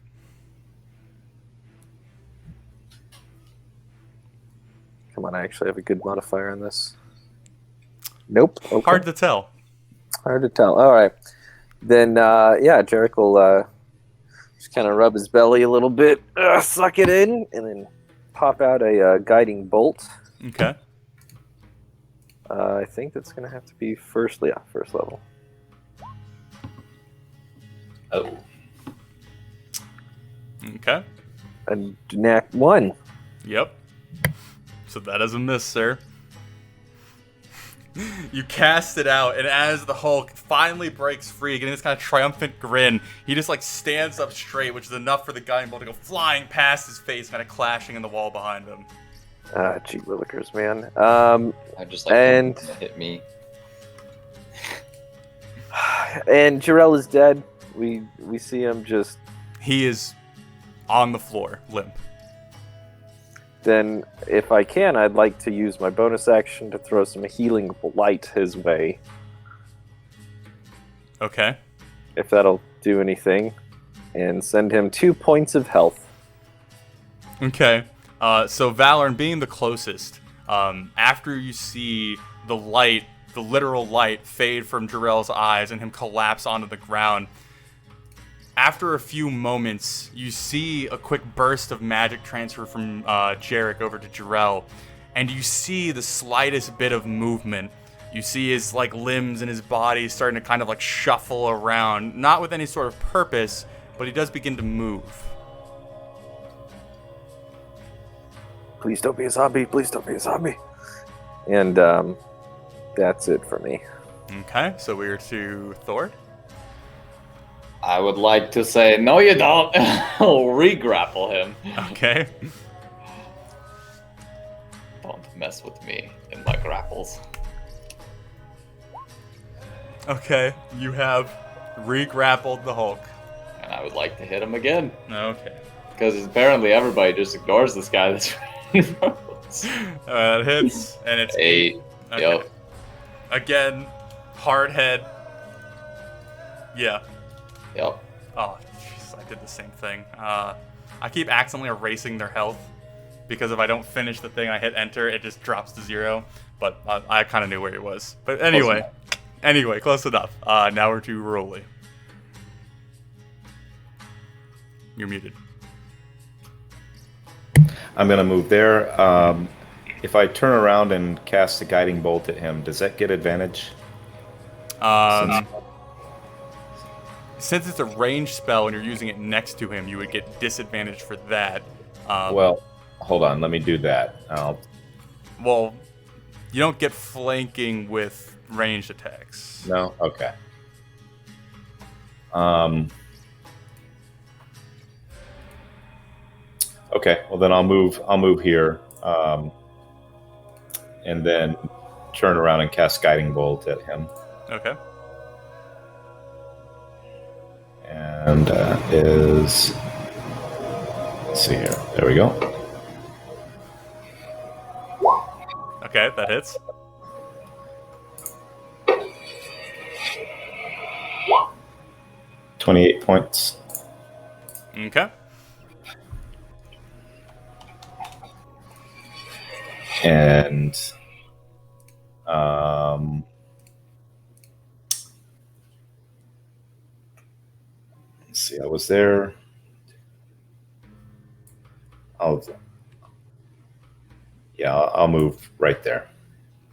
Come on, I actually have a good modifier on this. Nope. Okay. Hard to tell. Hard to tell. All right. Then, yeah, Jarek will just kind of rub his belly a little bit, suck it in, and then pop out a guiding bolt. Okay. I think that's going to have to be first level. Oh. Okay. And Knack 1. Yep. So that is a miss, sir. You cast it out, and as the Hulk finally breaks free, getting this kind of triumphant grin, he just like stands up straight, which is enough for the guiding bolt to go flying past his face, kind of clashing in the wall behind him. Gee willikers, man. I just like and to hit me. and Jarrell is dead. We see him just. He is on the floor, limp. Then, if I can, I'd like to use my bonus action to throw some healing light his way. Okay. If that'll do anything. And send him 2 points of health. Okay. So Valorn, being the closest, after you see the light, the literal light, fade from Jarrell's eyes and him collapse onto the ground, after a few moments, you see a quick burst of magic transfer from Jarek over to Jarrell, and you see the slightest bit of movement. You see his like limbs and his body starting to kind of like shuffle around, not with any sort of purpose, but he does begin to move. Please don't be a zombie. Please don't be a zombie. And that's it for me. Okay, so we're to Thor. I would like to say, no, you don't. I'll re-grapple him. Okay. Don't mess with me in my grapples. Okay, you have re-grappled the Hulk. And I would like to hit him again. Okay. Because apparently everybody just ignores this guy that's in front of us. That hits, and it's 8. Okay. Yep. Again, hard head. Yeah. Yep. Oh, jeez, I did the same thing. I keep accidentally erasing their health, because if I don't finish the thing, I hit enter, it just drops to 0. But I kind of knew where it was. But anyway, close enough. Now we're to Rolly. You're muted. I'm going to move there. If I turn around and cast a guiding bolt at him, does that get advantage? Since it's a ranged spell and you're using it next to him, you would get disadvantage for that. Well, hold on. Let me do that. Well, you don't get flanking with ranged attacks. No? Okay. Okay, well then I'll move here. And then turn around and cast Guiding Bolt at him. Okay. And is... Let's see here. There we go. Okay, that hits. $28 points. Okay. And let's see, I was there. I'll move right there.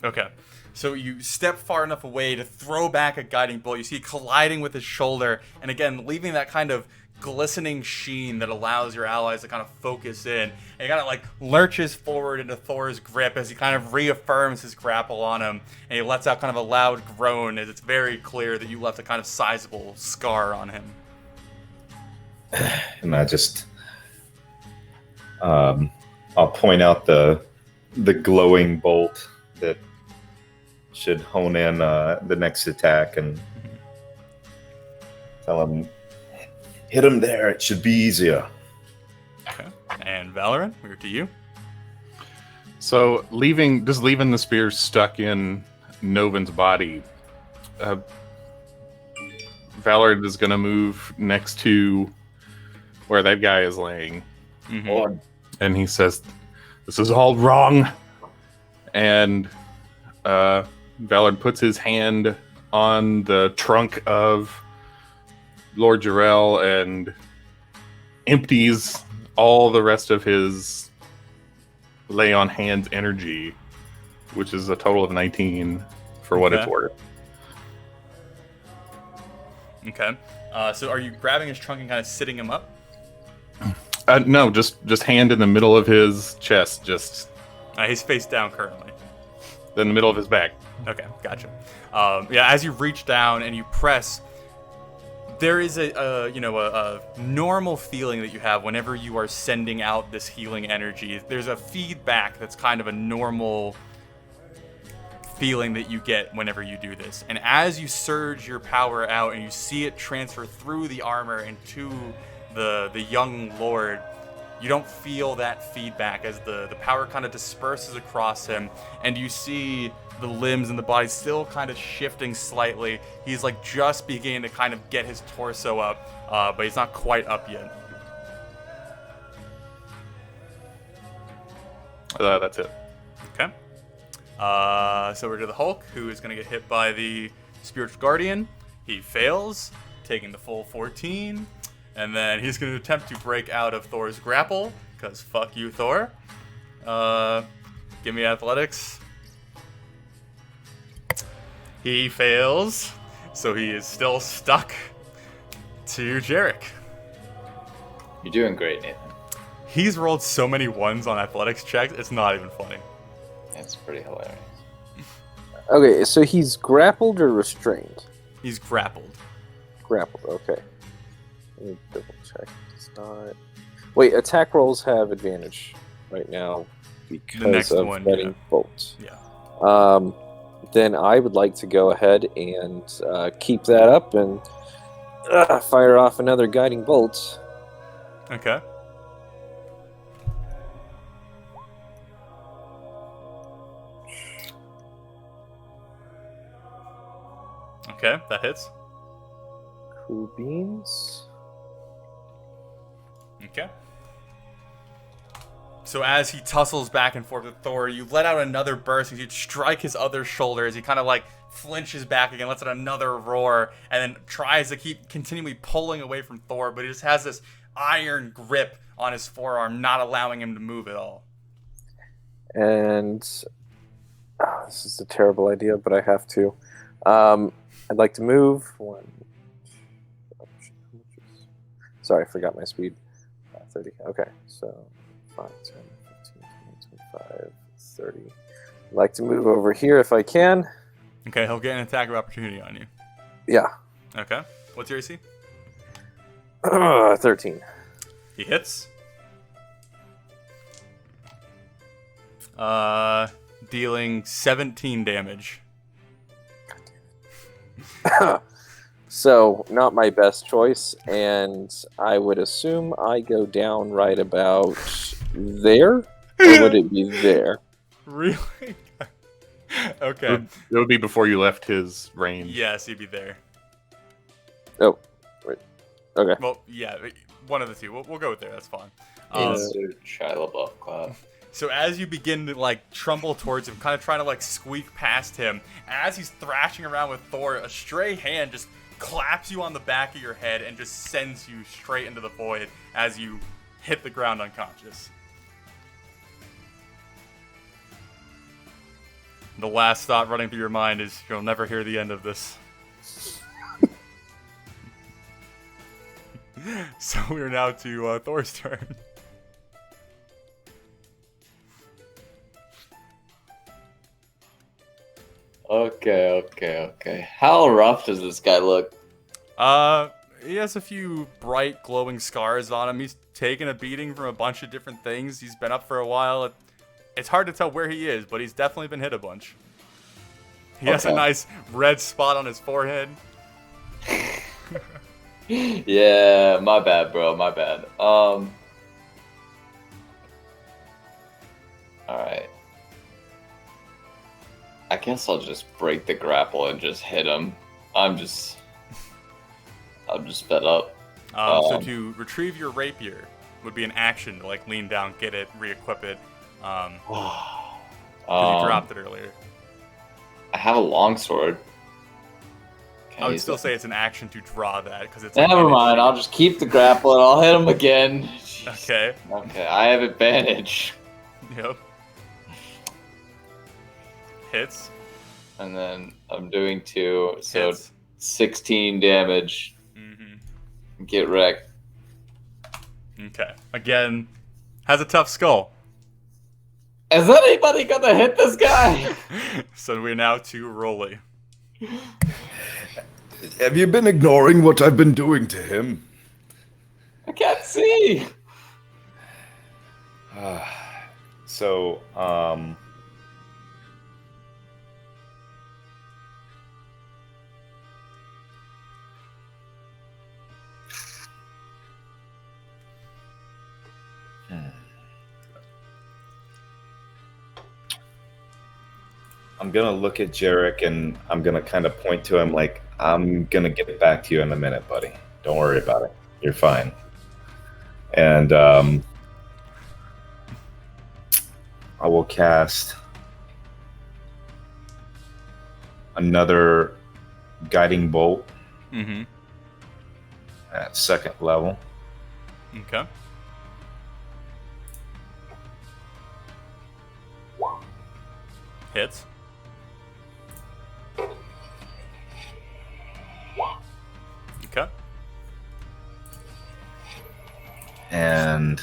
Okay. So you step far enough away to throw back a guiding bolt. You see it colliding with his shoulder, and again, leaving that kind of glistening sheen that allows your allies to kind of focus in. And he kind of like lurches forward into Thor's grip as he kind of reaffirms his grapple on him, and he lets out kind of a loud groan as it's very clear that you left a kind of sizable scar on him. And I just, I'll point out the glowing bolt that should hone in the next attack and tell him, hit him there. It should be easier. Okay. And Valorant, we're to you. So leaving the spear stuck in Novin's body, Valorant is going to move next to where that guy is laying. Mm-hmm. And he says, "This is all wrong." And Valorant puts his hand on the trunk of Lord Jarrell and empties all the rest of his lay on hands energy, which is a total of 19 for what it's worth. Okay. So are you grabbing his trunk and kind of sitting him up? No, just hand in the middle of his chest, just He's face down currently. in the middle of his back. Okay, gotcha. As you reach down and you press, there is a normal feeling that you have whenever you are sending out this healing energy. There's a feedback that's kind of a normal feeling that you get whenever you do this. And as you surge your power out and you see it transfer through the armor and to the young lord, you don't feel that feedback as the power kind of disperses across him, and you see the limbs and the body still kind of shifting slightly. He's like just beginning to kind of get his torso up, but he's not quite up yet. That's it. Okay. So we're to the Hulk, who is going to get hit by the Spiritual Guardian. He fails, taking the full 14. And then he's going to attempt to break out of Thor's grapple, because fuck you, Thor. Give me athletics. He fails, so he is still stuck to Jarek. You're doing great, Nathan. He's rolled so many ones on athletics checks, it's not even funny. It's pretty hilarious. Okay, so he's grappled or restrained? He's grappled. Grappled, okay. Let me double check. It's not... Wait, attack rolls have advantage right now because of Guiding Bolt. Yeah. Then I would like to go ahead and keep that up and fire off another Guiding Bolt. Okay. Okay, that hits. Cool beans. Okay. So as he tussles back and forth with Thor, you let out another burst and you strike his other shoulder as he kind of like flinches back again, lets out another roar, and then tries to keep continually pulling away from Thor, but he just has this iron grip on his forearm, not allowing him to move at all. And this is a terrible idea, but I have to. I'd like to move. Sorry, I forgot my speed. 30. Okay, so 5, 10, 15, 20, 25, 30. I'd like to move over here if I can. Okay, he'll get an attack of opportunity on you. Yeah. Okay. What's your AC? 13. He hits. Dealing 17 damage. So, not my best choice, and I would assume I go down right about there? Or would it be there? Really? Okay. It would be before you left his range. Yes, he'd be there. Oh, wait. Okay. Well, yeah, one of the two. We'll go with there. That's fine. Insert Shia LaBeouf clap. So as you begin to like trumble towards him, kind of trying to like squeak past him, as he's thrashing around with Thor, a stray hand just claps you on the back of your head and just sends you straight into the void as you hit the ground unconscious. The last thought running through your mind is you'll never hear the end of this. So we're now to Thor's turn. Okay. How rough does this guy look? He has a few bright, glowing scars on him. He's taken a beating from a bunch of different things. He's been up for a while. It's hard to tell where he is, but he's definitely been hit a bunch. He has a nice red spot on his forehead. Yeah, my bad, bro. My bad. Alright. I guess I'll just break the grapple and just hit him. I'm just fed up. So to retrieve your rapier would be an action to like lean down, get it, re-equip it. Because you dropped it earlier. I have a longsword. I would still say it's an action to draw that because it's. Never mind. I'll just keep the grapple and I'll hit him again. Okay. Okay. I have advantage. Yep. Hits. And then I'm doing 2, so Hits. 16 damage. Mm-hmm. Get wrecked. Okay. Again, has a tough skull. Is anybody gonna hit this guy? So we're now to Rolly. Have you been ignoring what I've been doing to him? I can't see. So, I'm gonna look at Jarek and I'm gonna kind of point to him like, I'm gonna get back to you in a minute, buddy. Don't worry about it. You're fine. And I will cast another guiding bolt at 2nd level. Okay. Hits. Okay. And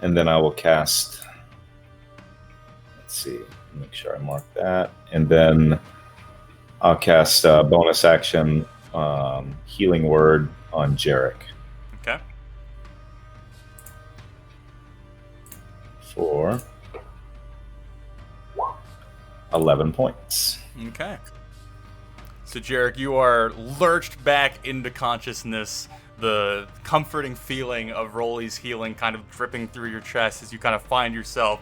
then I will cast, let's see, make sure I mark that, and then I'll cast bonus action healing word on Jarek Okay. for 11 points. Okay. So, Jarek, you are lurched back into consciousness. The comforting feeling of Rolly's healing kind of dripping through your chest as you kind of find yourself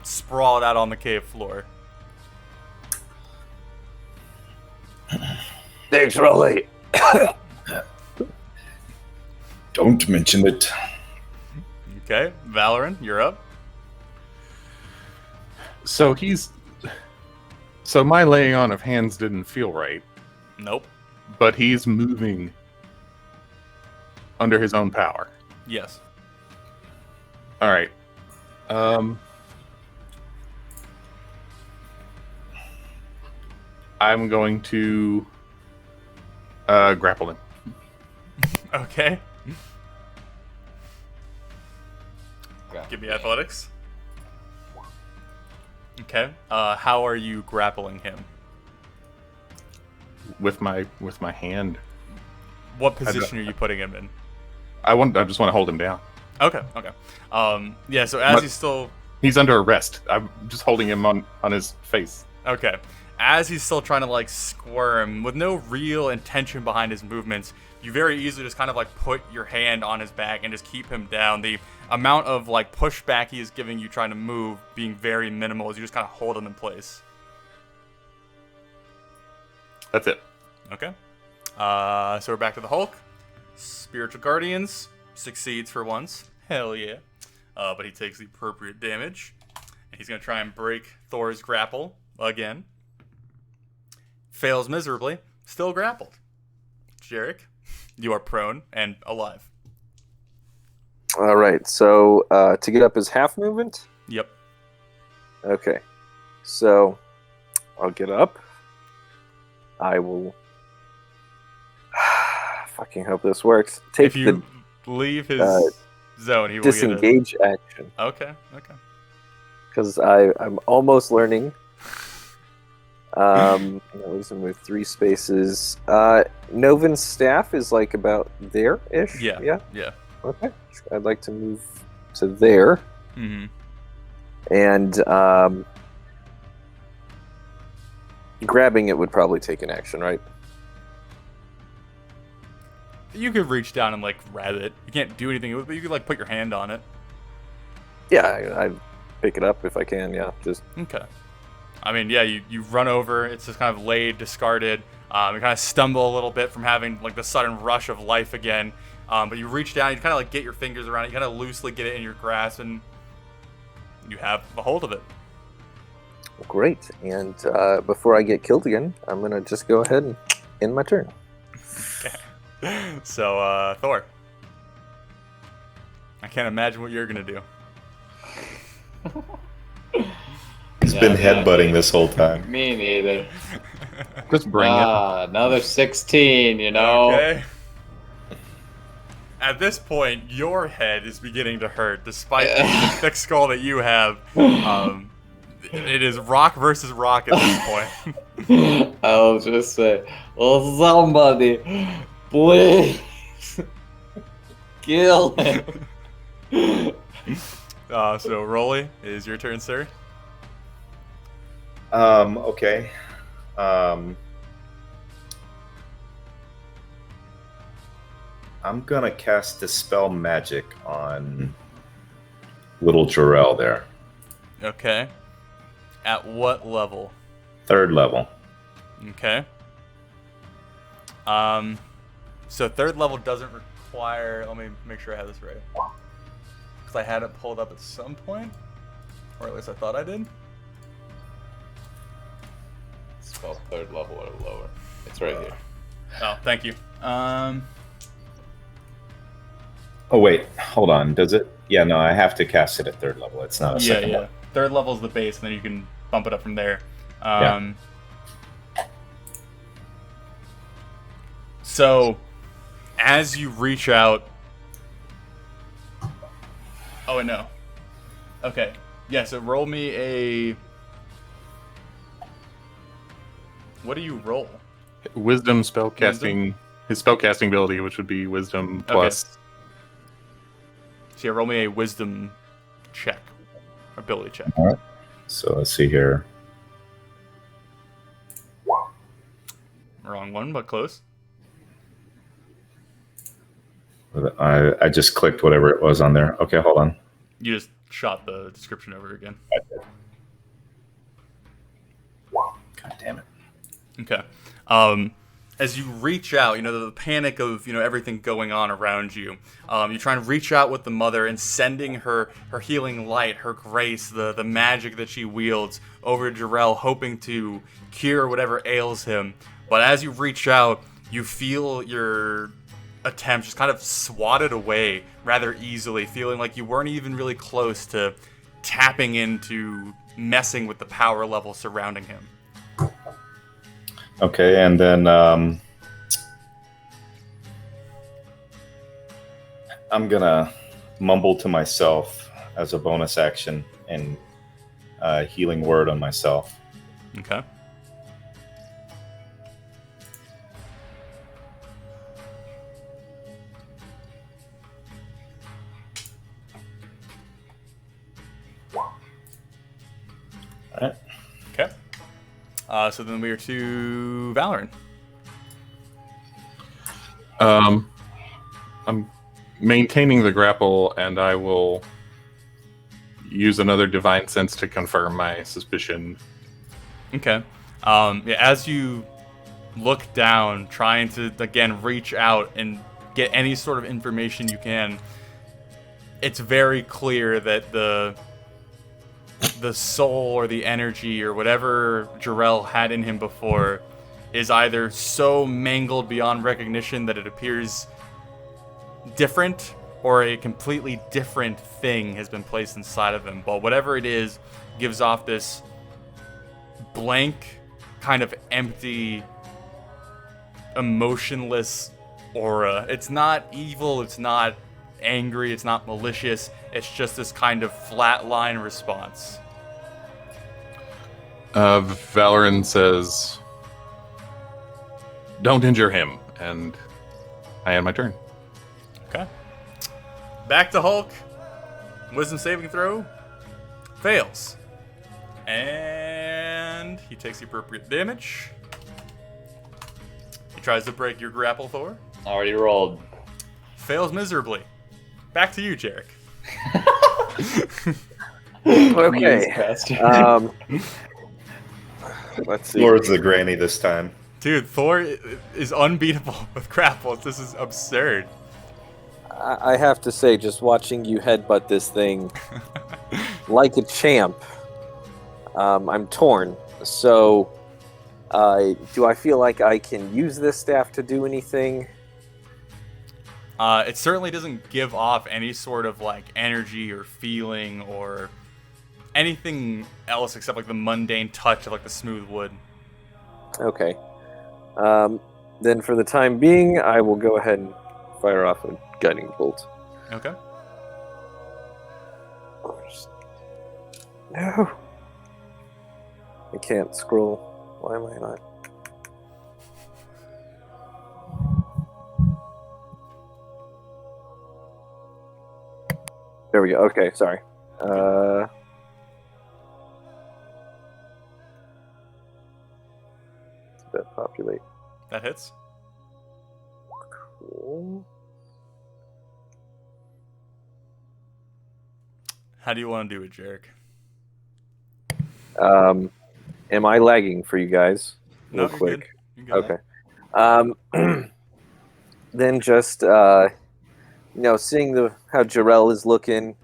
sprawled out on the cave floor. Thanks, Rolly. Don't mention it. Okay. Valoran, you're up. So my laying on of hands didn't feel right, Nope. but he's moving under his own power. Yes. All right. I'm going to grapple him. Okay. Give me athletics. Okay. How are you grappling him? With my hand. What position are you putting him in? I just want to hold him down. Okay. Yeah. So as He's under arrest. I'm just holding him on his face. Okay. As he's still trying to like squirm with no real intention behind his movements, you very easily just kind of like put your hand on his back and just keep him down. The amount of like pushback he is giving you trying to move being very minimal as you just kind of hold him in place. That's it. Okay. So we're back to the Hulk. Spiritual Guardians succeeds for once. Hell yeah. But he takes the appropriate damage. And he's going to try and break Thor's grapple again. Fails miserably. Still grappled. Jarek, you are prone and alive. All right. So to get up is half movement? Yep. Okay. So I'll get up. I will fucking hope this works. Take if you leave his zone, he will disengage action. Okay. Because I'm almost learning. Losing with 3 spaces. Novin's staff is like about there-ish. Yeah. Okay. I'd like to move to there. Mm-hmm. And grabbing it would probably take an action, right? You could reach down and like grab it. You can't do anything with it, but you could like put your hand on it. Yeah, I pick it up if I can. Yeah, just okay. I mean, yeah, you run over. It's just kind of laid, discarded. You kind of stumble a little bit from having like the sudden rush of life again. But you reach down, you kind of like get your fingers around it, you kind of loosely get it in your grasp, and you have a hold of it. Great. And before I get killed again, I'm gonna just go ahead and end my turn. Okay. So, Thor. I can't imagine what you're gonna do. He's been headbutting this whole time. Me neither. Just bring it. Another 16, you know? Okay. At this point, your head is beginning to hurt, despite the thick skull that you have. It is rock versus rock at this point. I'll just say, oh, somebody, please, kill him. So, Rolly, it is your turn, sir. Okay. I'm gonna cast Dispel Magic on little Jarrell there. Okay. At what level? 3rd level. Okay. So 3rd level doesn't require. Let me make sure I have this right. Because I had it pulled up at some point, or at least I thought I did. Spell 3rd level or lower. It's right here. Oh, thank you. Oh wait, hold on. Does it? Yeah, no, I have to cast it at 3rd level. It's not a second Yeah. one. 3rd level is the base, and then you can bump it up from there. Yeah. So, as you reach out. Oh, wait, no. Okay. Yeah, so roll me a. What do you roll? Wisdom spellcasting. His spellcasting ability, which would be Wisdom plus. Okay. So, yeah, roll me a Wisdom check. Ability check. All right. So let's see here. Wrong one, but close. I just clicked whatever it was on there. Okay, hold on. You just shot the description over again. God damn it. Okay. As you reach out, the panic of, everything going on around you, you try and reach out with the mother and sending her healing light, her grace, the magic that she wields over to Jarrell, hoping to cure whatever ails him. But as you reach out, you feel your attempt just kind of swatted away rather easily, feeling like you weren't even really close to tapping into messing with the power level surrounding him. Okay, and then I'm gonna mumble to myself as a bonus action and healing word on myself. Okay. All right. Okay. So then we are to Valorant. I'm maintaining the grapple, and I will use another divine sense to confirm my suspicion. Okay. As you look down, trying to, again, reach out and get any sort of information you can, it's very clear that the soul or the energy or whatever Jarrell had in him before is either so mangled beyond recognition that it appears different, or a completely different thing has been placed inside of him. But whatever it is, gives off this blank, kind of empty, emotionless aura. It's not evil, it's not angry, it's not malicious, it's just this kind of flatline response. Valoran says, "Don't injure him," and I end my turn. Okay. Back to Hulk. Wisdom saving throw. Fails. And he takes the appropriate damage. He tries to break your grapple, Thor. Already rolled. Fails miserably. Back to you, Jarek. Okay. Let's see. Lord's the granny this time. Dude, Thor is unbeatable with grapples. This is absurd. I have to say, just watching you headbutt this thing like a champ, I'm torn. So, do I feel like I can use this staff to do anything? It certainly doesn't give off any sort of like energy or feeling or anything else except like the mundane touch of like the smooth wood. Okay. Then for the time being, I will go ahead and fire off a guiding bolt. Okay. No. I can't scroll. Why am I not? There we go. Okay, sorry. Did that populate? That hits. Cool. How do you want to do it, Jarek? Am I lagging for you guys? No, Real you're quick. good. You're good. Okay. Then just seeing how Jarrell is looking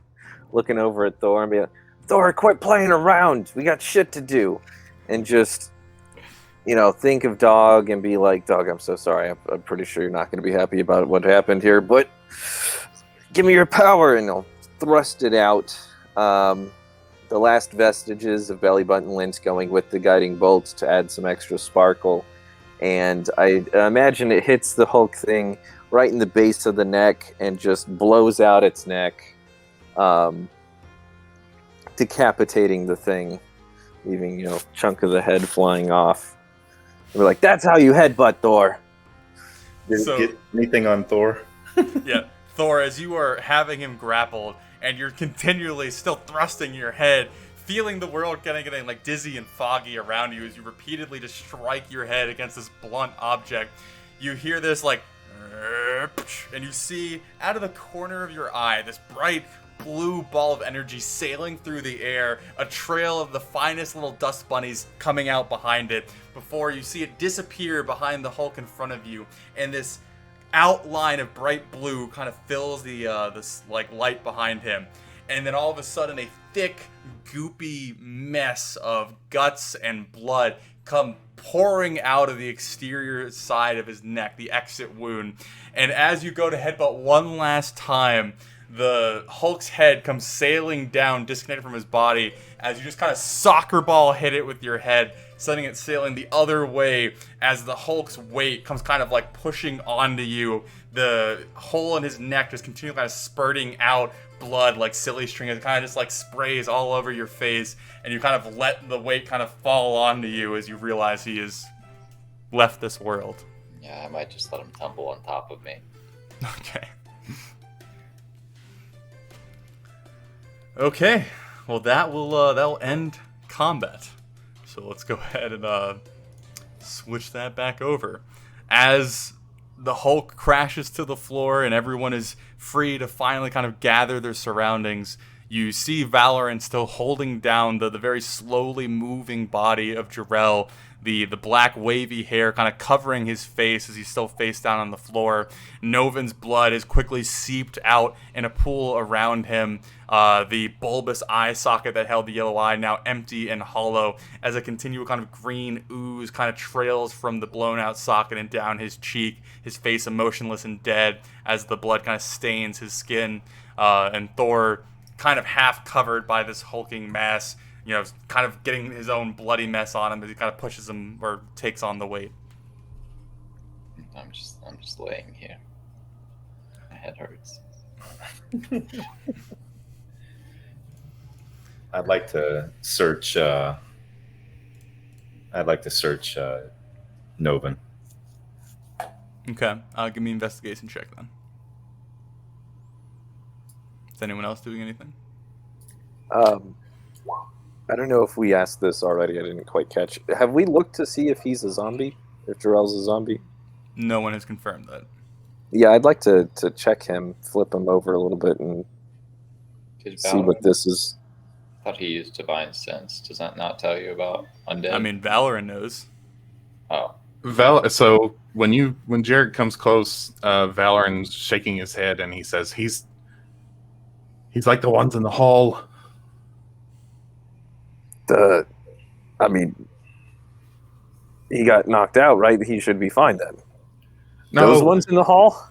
over at Thor and be like, "Thor, quit playing around. We got shit to do," and just think of Dog and be like, "Dog, I'm so sorry. I'm pretty sure you're not going to be happy about what happened here, but give me your power," and I'll thrust it out. The last vestiges of belly button lint going with the guiding bolts to add some extra sparkle. And I imagine it hits the Hulk thing right in the base of the neck and just blows out its neck, decapitating the thing, leaving a chunk of the head flying off. And we're like, "That's how you headbutt Thor." Did So- you get anything on Thor? Yeah, Thor, as you are having him grappled and you're continually still thrusting your head, feeling the world getting like dizzy and foggy around you as you repeatedly just strike your head against this blunt object, you hear this like, and you see out of the corner of your eye this bright blue ball of energy sailing through the air, a trail of the finest little dust bunnies coming out behind it, before you see it disappear behind the Hulk in front of you, and this outline of bright blue kind of fills the this like light behind him, and then all of a sudden a thick goopy mess of guts and blood come pouring out of the exterior side of his neck, the exit wound. And as you go to headbutt one last time, the Hulk's head comes sailing down, disconnected from his body, as you just kind of soccer ball hit it with your head, sending it sailing the other way as the Hulk's weight comes kind of like pushing onto you. The hole in his neck just continually kind of spurting out blood like silly string. It kind of just like sprays all over your face, and you kind of let the weight kind of fall onto you as you realize he has left this world. Yeah, I might just let him tumble on top of me. Okay. Okay, well that'll end combat. So let's go ahead and switch that back over. As the Hulk crashes to the floor and everyone is free to finally kind of gather their surroundings, you see Valorant still holding down the very slowly moving body of Jarrell, the black wavy hair kind of covering his face as he's still face down on the floor. Novin's blood is quickly seeped out in a pool around him. The bulbous eye socket that held the yellow eye now empty and hollow as a continual kind of green ooze kind of trails from the blown out socket and down his cheek, his face emotionless and dead as the blood kind of stains his skin. And Thor kind of half covered by this hulking mass, you know, kind of getting his own bloody mess on him as he kind of pushes him or takes on the weight. I'm just laying here. My head hurts. I'd like to search. Novin. Okay, give me an investigation check then. Is anyone else doing anything? I don't know if we asked this already. I didn't quite catch. Have we looked to see if he's a zombie? If Jarrell's a zombie? No one has confirmed that. Yeah, I'd like to check him, flip him over a little bit, and see what this is. I thought he used Divine Sense. Does that not tell you about undead? I mean, Valorant knows. Oh. So when Jared comes close, Valorant's shaking his head and he says he's like the ones in the hall. I mean, he got knocked out, right? He should be fine then. No, those ones in the hall?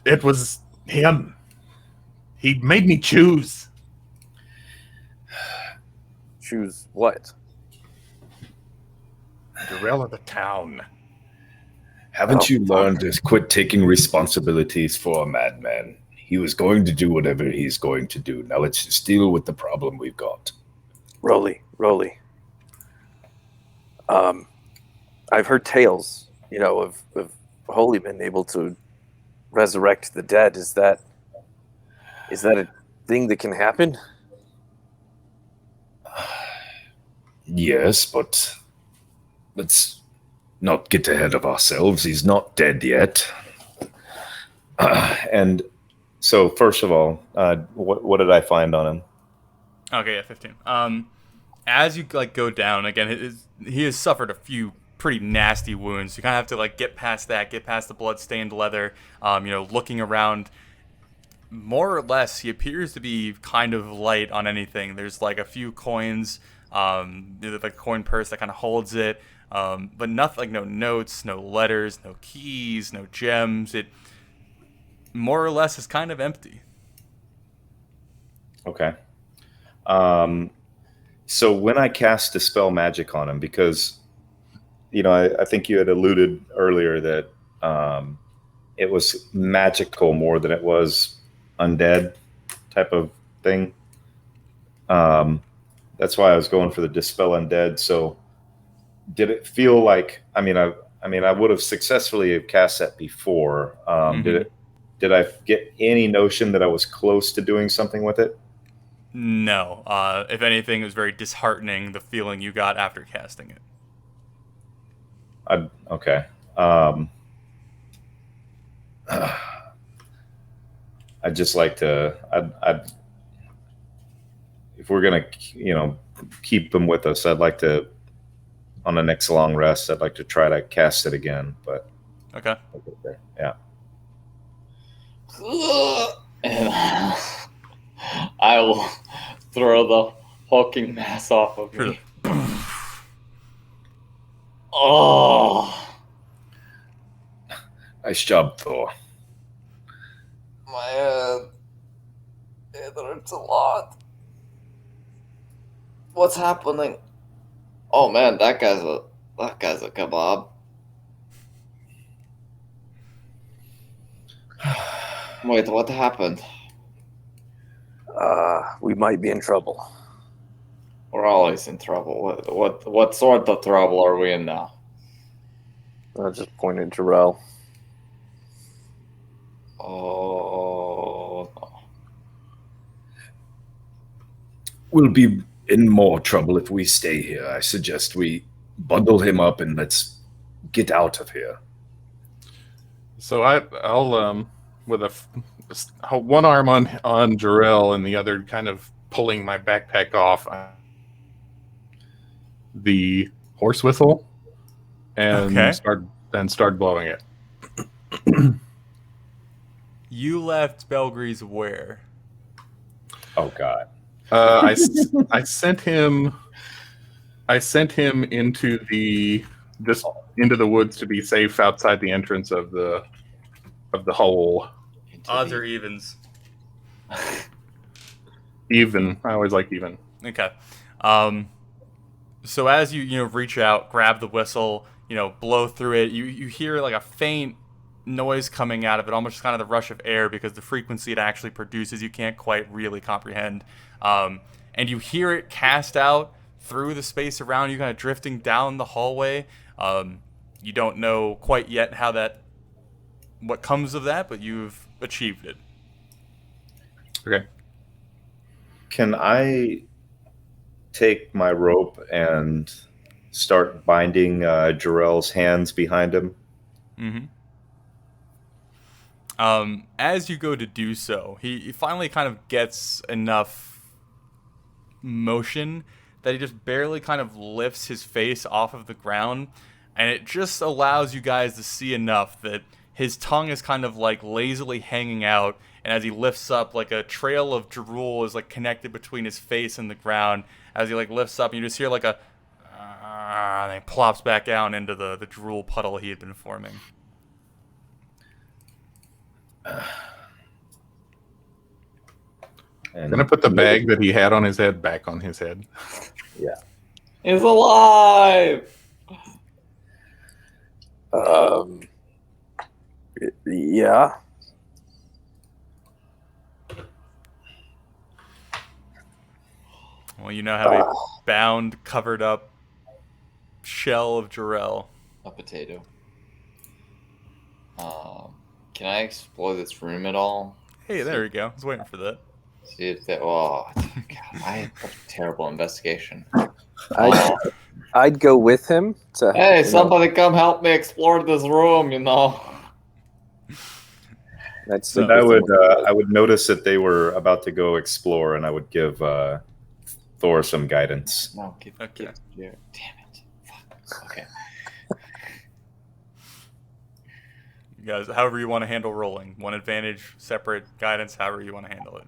It was him. He made me choose. Choose what? Darrell of the town. Haven't you learned to quit taking responsibilities for a madman? He was going to do whatever he's going to do. Now let's just deal with the problem we've got. Rolly. I've heard tales, of holy men able to resurrect the dead. Is that a thing that can happen? Yes, but let's not get ahead of ourselves. He's not dead yet. And so, first of all, what did I find on him? Okay, yeah, 15. As you go down again, he has suffered a few pretty nasty wounds. You kind of have to get past that, get past the blood-stained leather. Looking around, more or less, he appears to be kind of light on anything. There's a few coins, there's a coin purse that kind of holds it, but nothing, no notes, no letters, no keys, no gems. It more or less is kind of empty. Okay. So when I cast Dispel Magic on him, because, I think you had alluded earlier that it was magical more than it was undead type of thing. That's why I was going for the Dispel Undead. So did it feel like, I would have successfully cast that before. Did I get any notion that I was close to doing something with it? No. If anything, it was very disheartening, the feeling you got after casting it. Okay. I'd just like to, if we're going to, keep them with us, I'd like to, on the next long rest, I'd like to try to cast it again, but. Okay. Yeah. And I will throw the hulking mass off of me. Oh, Nice job, Thor. my head. It hurts a lot. What's happening? Oh man, that guy's a kebab. Wait, what happened? We might be in trouble. We're always in trouble. What sort of trouble are we in now? I just pointed to Rel. Oh no. We'll be in more trouble if we stay here. I suggest we bundle him up and let's get out of here. So I'll with one arm on Jarrell and the other kind of pulling my backpack off the horse whistle and Okay. start blowing it. You left Belgrease where? Oh God. I sent him into the woods to be safe outside the entrance of the hole. Odds or evens? Even. I always like even. Okay. So as you reach out, grab the whistle, blow through it, you hear like a faint noise coming out of it, almost kind of the rush of air because the frequency it actually produces you can't quite really comprehend. And you hear it cast out through the space around you, kind of drifting down the hallway. You don't know quite yet what comes of that, but you've achieved it. Okay. Can I take my rope and start binding Jarrell's hands behind him? Mm-hmm. As you go to do so, he finally kind of gets enough motion that he just barely kind of lifts his face off of the ground, and it just allows you guys to see enough that his tongue is kind of like lazily hanging out, and as he lifts up, like a trail of drool is like connected between his face and the ground. As he like lifts up, you just hear like a and he plops back down into the drool puddle he had been forming. I'm gonna put the bag that he had on his head back on his head. Yeah. He's alive. Yeah. Well, you now have a bound, covered up shell of Jarrell. A potato. Can I explore this room at all? Hey, there you go. I was waiting for that. See if that. Oh, God, I had such a terrible investigation. I'd go with him to. Hey, somebody come help me explore this room. That's So I would notice that they were about to go explore, and I would give Thor some guidance. No, Okay. damn it. Fuck. Okay. You guys, however you want to handle rolling. One advantage, separate guidance, however you want to handle it.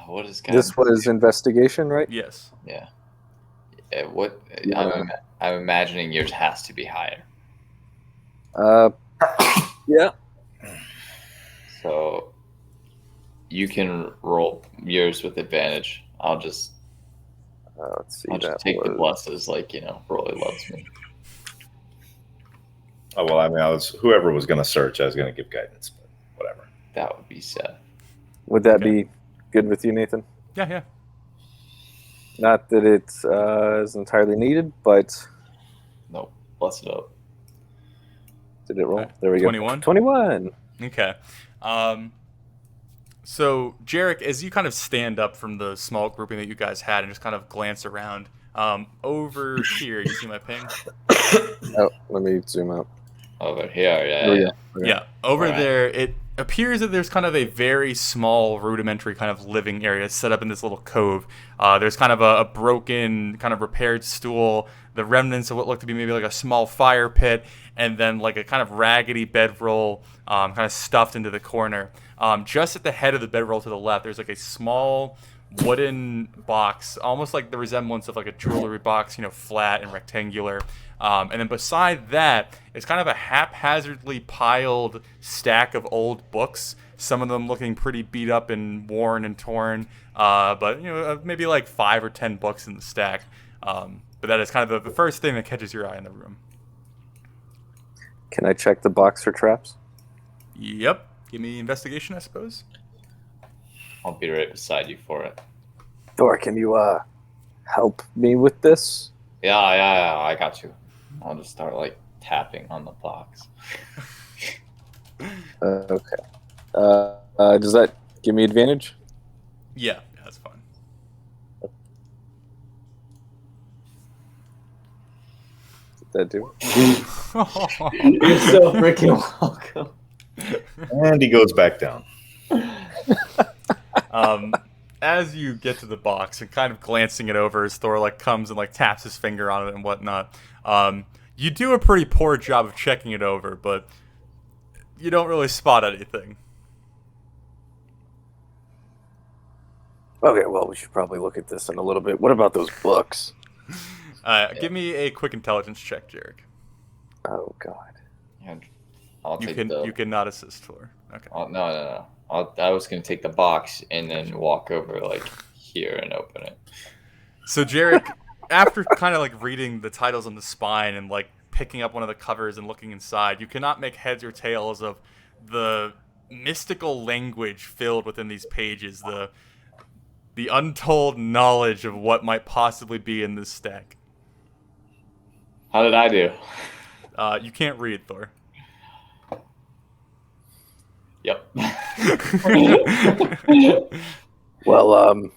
What is This was investigation, right? Yes. Yeah. What? Yeah. I'm imagining yours has to be higher. Yeah. So you can roll yours with advantage. I'll just Let's see. take the pluses, Rolly loves me. Oh well, I mean, whoever was going to search, I was going to give guidance, but whatever. That would be sad. Would that be good with you, Nathan? Yeah. Not that it is entirely needed, but Nope. Bless it up. did it roll? Okay. There we go. 21? 21. Okay. So, Jarek, as you kind of stand up from the small grouping that you guys had and just kind of glance around, over here, you see my ping? Oh, let me zoom out. Over here, There we yeah. go. Yeah, over Alright. there, it appears that there's kind of a very small, rudimentary kind of living area set up in this little cove. There's kind of a broken, kind of repaired stool, the remnants of what looked to be maybe like a small fire pit, and then like a kind of raggedy bedroll kind of stuffed into the corner. Just at the head of the bedroll to the left, there's like a small wooden box, almost like the resemblance of like a jewelry box, flat and rectangular. And then beside that, it's kind of a haphazardly piled stack of old books. Some of them looking pretty beat up and worn and torn, but maybe like 5 or 10 books in the stack. But that is kind of the first thing that catches your eye in the room. Can I check the box for traps? Yep. Give me investigation, I suppose. I'll be right beside you for it. Thor, can you help me with this? Yeah, I got you. I'll just start like tapping on the box. Okay. Does that give me advantage? Yeah, that's fine. Did that do? You're so freaking welcome. And he goes back down. As you get to the box and kind of glancing it over as Thor like comes and like taps his finger on it and whatnot, you do a pretty poor job of checking it over, but you don't really spot anything. Okay, well, we should probably look at this in a little bit. What about those books? Give me a quick intelligence check, Jarek. Oh, God. And I'll You take can you cannot assist Thor. Okay. No. I was gonna take the box and then walk over like here and open it. So Jarek, after kind of like reading the titles on the spine and like picking up one of the covers and looking inside, you cannot make heads or tails of the mystical language filled within these pages, the untold knowledge of what might possibly be in this stack. How did I do? You can't read, Thor. Yep. Well,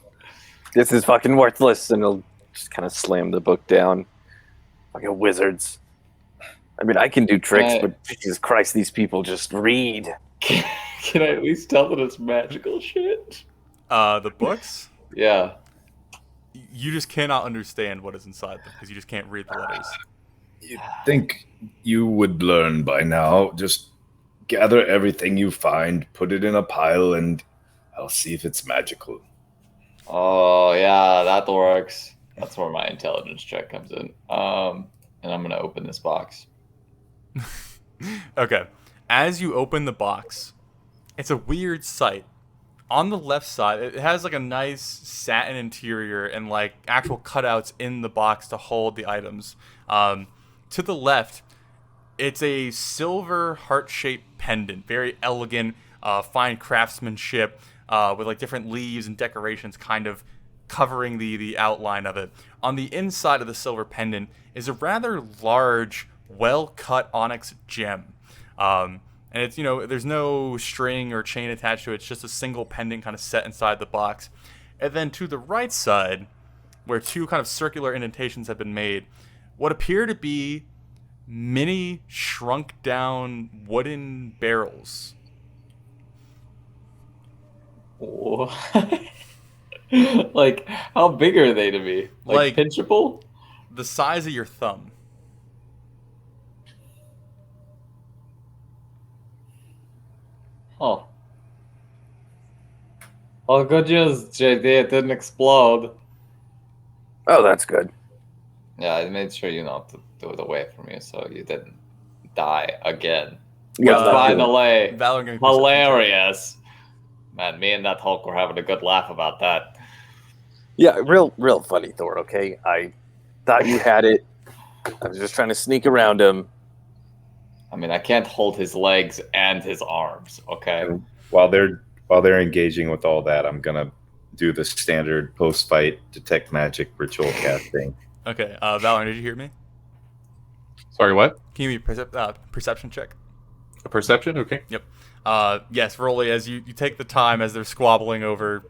this is fucking worthless, and he'll just kind of slam the book down. Fucking wizards. I mean, I can do tricks, but Jesus Christ, these people just read. Can I at least tell that it's magical shit? The books? Yeah. You just cannot understand what is inside them because you just can't read the letters. You'd think you would learn by now. Just gather everything you find, put it in a pile, and I'll see if it's magical. Oh yeah, that works. That's where my intelligence check comes in. And I'm gonna open this box. Okay. As you open the box, it's a weird sight. On the left side, it has like a nice satin interior and like actual cutouts in the box to hold the items. To the left, it's a silver heart-shaped pendant, very elegant, fine craftsmanship, with like different leaves and decorations kind of covering the outline of it. On the inside of the silver pendant is a rather large, well-cut onyx gem. And it's, there's no string or chain attached to it. It's just a single pendant kind of set inside the box. And then to the right side, where two kind of circular indentations have been made, what appear to be mini shrunk down wooden barrels. What? Like, how big are they to me? Like pinchable? The size of your thumb. Oh. Oh, good news, JD. It didn't explode. Oh, that's good. Yeah, I made sure you not to do it away from you so you didn't die again. Yeah, Finally, Valor getting hilarious. Man, me and that Hulk were having a good laugh about that. Yeah, real funny, Thor, okay? I thought you had it. I was just trying to sneak around him. I mean, I can't hold his legs and his arms, okay? And while they're engaging with all that, I'm gonna do the standard post-fight detect magic ritual casting. Okay, Valor, did you hear me? Sorry, what? Can you give me a perception check? A perception? Okay. Yep. Yes, Rolly, as you take the time as they're squabbling over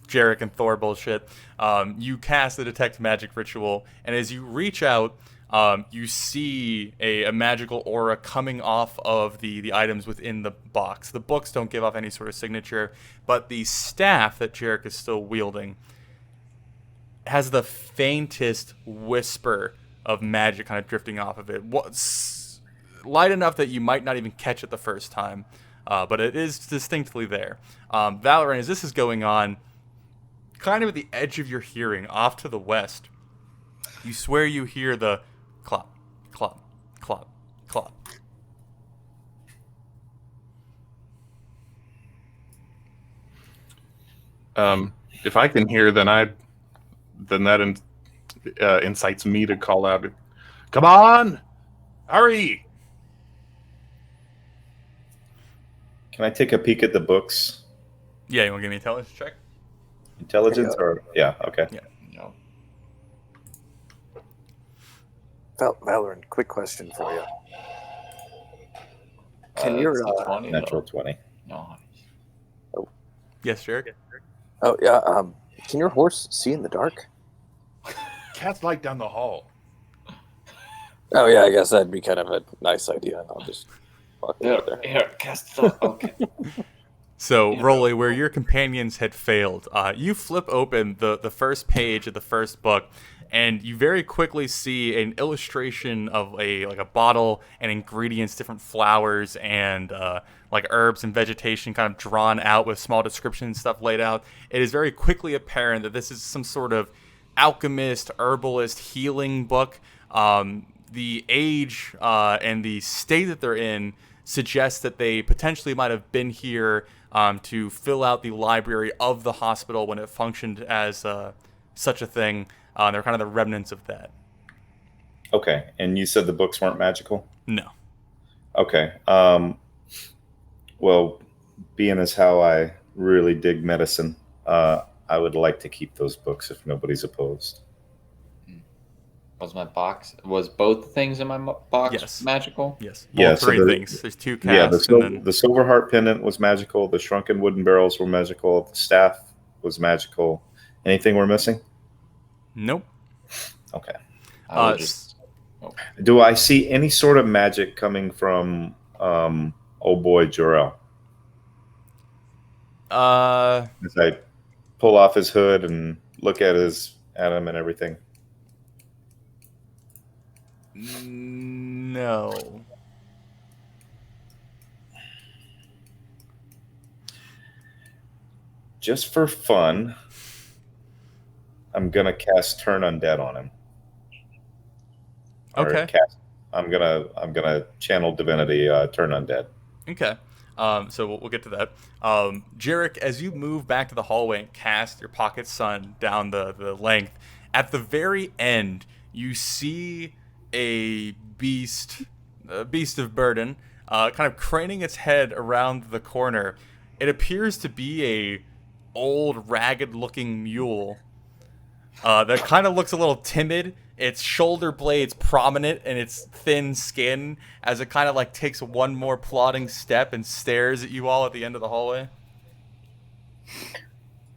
Jarek and Thor bullshit, you cast the detect magic ritual, and as you reach out, you see a magical aura coming off of the items within the box. The books don't give off any sort of signature, but the staff that Jarek is still wielding has the faintest whisper of magic kind of drifting off of it. What's light enough that you might not even catch it the first time, but it is distinctly there. Valorant, as this is going on, kind of at the edge of your hearing, off to the west, you swear you hear the clop, clop, Clop. Clop. If I can hear, then that incites me to call out, "Come on, hurry!" Can I take a peek at the books? Yeah, you want to give me an intelligence check? Intelligence or yeah, okay. Yeah. No. Valorant, quick question for you. Can It's your a 20, Natural though. 20. No. Yes, Jarek? can your horse see in the dark? Cast light down the hall. Oh yeah, I guess that'd be kind of a nice idea. I'll just walk over there. Here, cast the. Okay. So, Yeah. Rolly, where your companions had failed, you flip open the first page of the first book, and you very quickly see an illustration of a bottle and ingredients, different flowers and like herbs and vegetation kind of drawn out with small descriptions and stuff laid out. It is very quickly apparent that this is some sort of alchemist, herbalist, healing book. The age and the state that they're in suggests that they potentially might have been here to fill out the library of the hospital when it functioned as such a thing. They're kind of the remnants of that. Okay, and you said the books weren't magical? No. Okay. Well, being as how I really dig medicine, I would like to keep those books if nobody's opposed. Was both things in my box Yes. magical? Yes. Yeah, All so three the- things. There's two Yeah, casts, and then the silver heart pendant was magical. The shrunken wooden barrels were magical. The staff was magical. Anything we're missing? nope. Okay. I would just. Do I see any sort of magic coming from old boy Jorel? As I pull off his hood and look at him and everything. No. Just for fun, I'm gonna cast Turn Undead on him. Or Okay. I'm gonna channel divinity Turn Undead. Okay. So we'll get to that. Jarek, as you move back to the hallway and cast your pocket sun down the length, at the very end, you see a beast of burden, kind of craning its head around the corner. It appears to be a old, ragged-looking mule that kind of looks a little timid. Its shoulder blades prominent in its thin skin as it kind of like takes one more plodding step and stares at you all at the end of the hallway.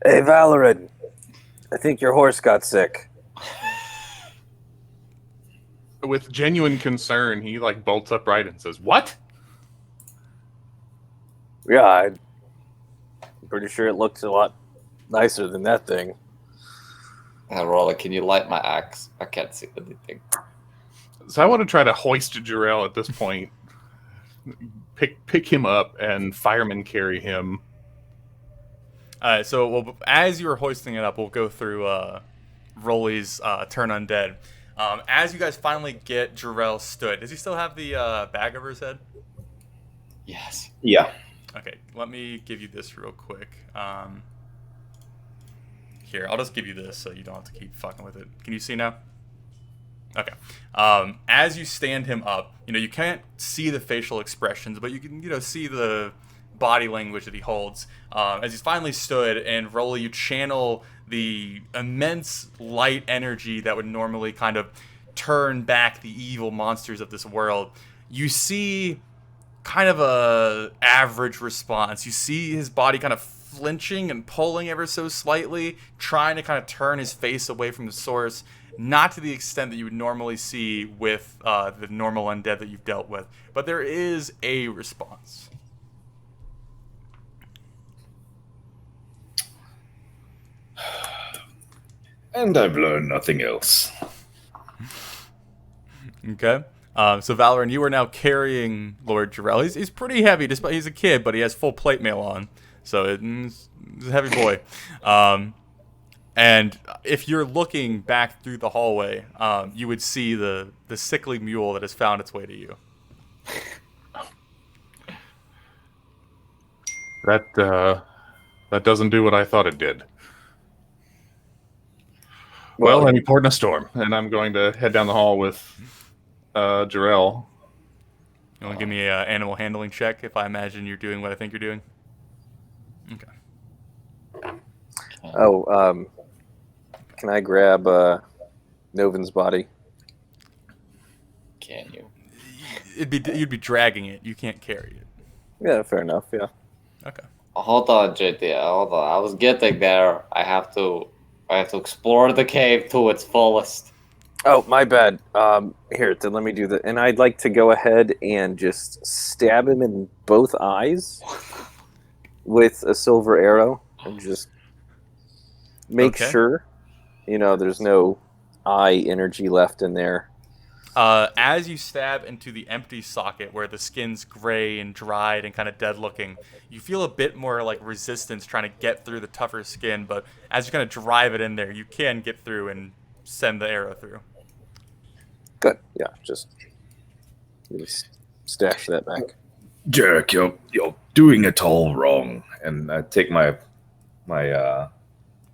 Hey, Valorant, I think your horse got sick. With genuine concern, he like bolts upright and says, "What?" Yeah, I'm pretty sure it looks a lot nicer than that thing. Rolla, can you light my axe? I can't see anything. So I want to try to hoist Jarell at this point. Pick him up and fireman carry him. So as you were hoisting it up, we'll go through Rolly's turn undead. As you guys finally get Jarrell stood, does he still have the bag over his head? Yes. Yeah. Okay, let me give you this real quick. Here, I'll just give you this so you don't have to keep fucking with it. Can you see now? Okay. As you stand him up, you can't see the facial expressions, but you can, see the body language that he holds. As he's finally stood, and Rolly, you channel the immense light energy that would normally kind of turn back the evil monsters of this world. You see kind of a average response. You see his body kind of flinching and pulling ever so slightly, trying to kind of turn his face away from the source, not to the extent that you would normally see with the normal undead that you've dealt with, but there is a response. And I've learned nothing else. Okay. So Valorant, you are now carrying Lord Jarrell. He's pretty heavy, despite he's a kid, but he has full plate mail on, so he's a heavy boy. And if you're looking back through the hallway, you would see the sickly mule that has found its way to you. That doesn't do what I thought it did. Well, I'm reporting a storm, and I'm going to head down the hall with Jarrell. You want to give me an animal handling check if I imagine you're doing what I think you're doing? Okay. Oh, can I grab Novin's body? Can you? You'd be dragging it. You can't carry it. Yeah, fair enough. Yeah. Okay. Hold on, JT. Hold on. I was getting there. I have to explore the cave to its fullest. Oh, my bad. Here, then let me do that. And I'd like to go ahead and just stab him in both eyes with a silver arrow and just make sure, there's no eye energy left in there. As you stab into the empty socket where the skin's gray and dried and kind of dead looking, you feel a bit more like resistance trying to get through the tougher skin, but as you kind of drive it in there, you can get through and send the arrow through. Good. Yeah, just stash that back. Jarek, you're doing it all wrong. And I take my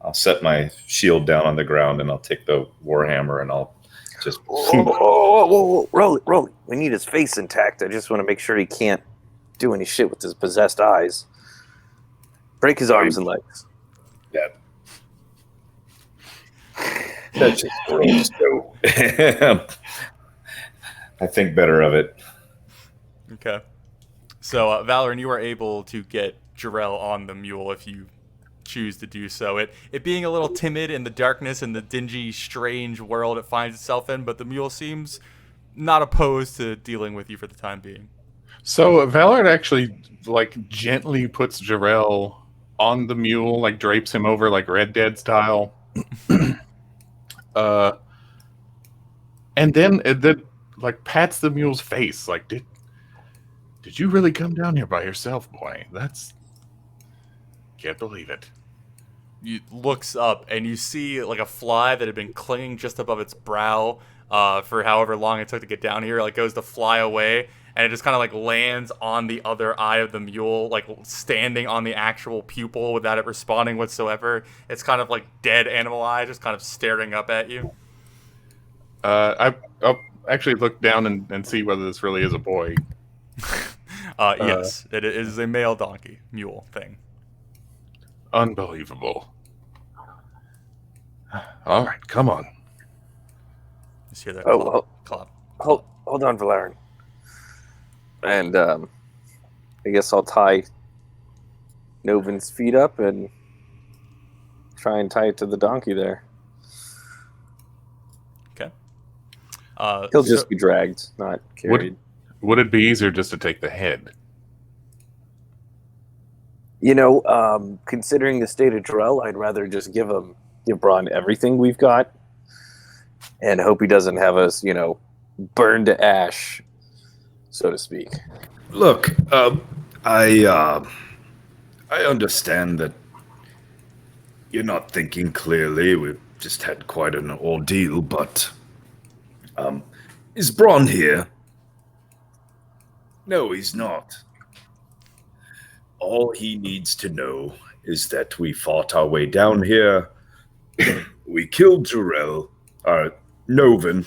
I'll set my shield down on the ground, and I'll take the warhammer, and I'll just. Whoa, roll it. We need his face intact. I just want to make sure he can't do any shit with his possessed eyes. Break his arms and legs. Yeah. That's just gross, though. I think better of it. Okay. So, Valoran, you are able to get Jarrell on the mule if you choose to do so. It being a little timid in the darkness and the dingy, strange world it finds itself in, but the mule seems not opposed to dealing with you for the time being. So Valard actually gently puts Jarrell on the mule, drapes him over like Red Dead style. And then pats the mule's face did you really come down here by yourself, boy? Can't believe it. You looks up and you see a fly that had been clinging just above its brow for however long it took to get down here. Goes to fly away, and it just kind of lands on the other eye of the mule, standing on the actual pupil without it responding whatsoever. It's kind of dead animal eye, just kind of staring up at you. I'll actually look down and see whether this really is a boy. Yes, it is a male donkey mule thing. Unbelievable. All right, come on. Just hear that clap. Hold on, Valerian. And I guess I'll tie Novin's feet up and try and tie it to the donkey there. Okay. He'll just be dragged, not carried. Would it be easier just to take the head? Considering the state of Drell, I'd rather just give Braun everything we've got and hope he doesn't have us, burned to ash, so to speak. Look, I understand that you're not thinking clearly. We've just had quite an ordeal, but is Braun here? No, he's not. All he needs to know is that we fought our way down here. We killed Novin,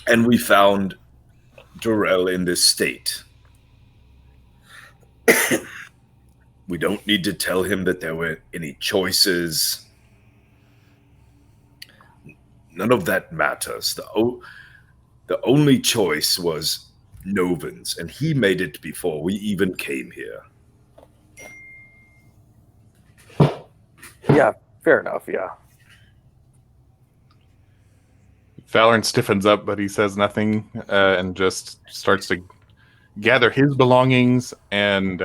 and we found Jarrell in this state. We don't need to tell him that there were any choices. None of that matters. The only choice was Novin's, and he made it before we even came here. Yeah, fair enough, yeah. Valorn stiffens up, but he says nothing and just starts to gather his belongings and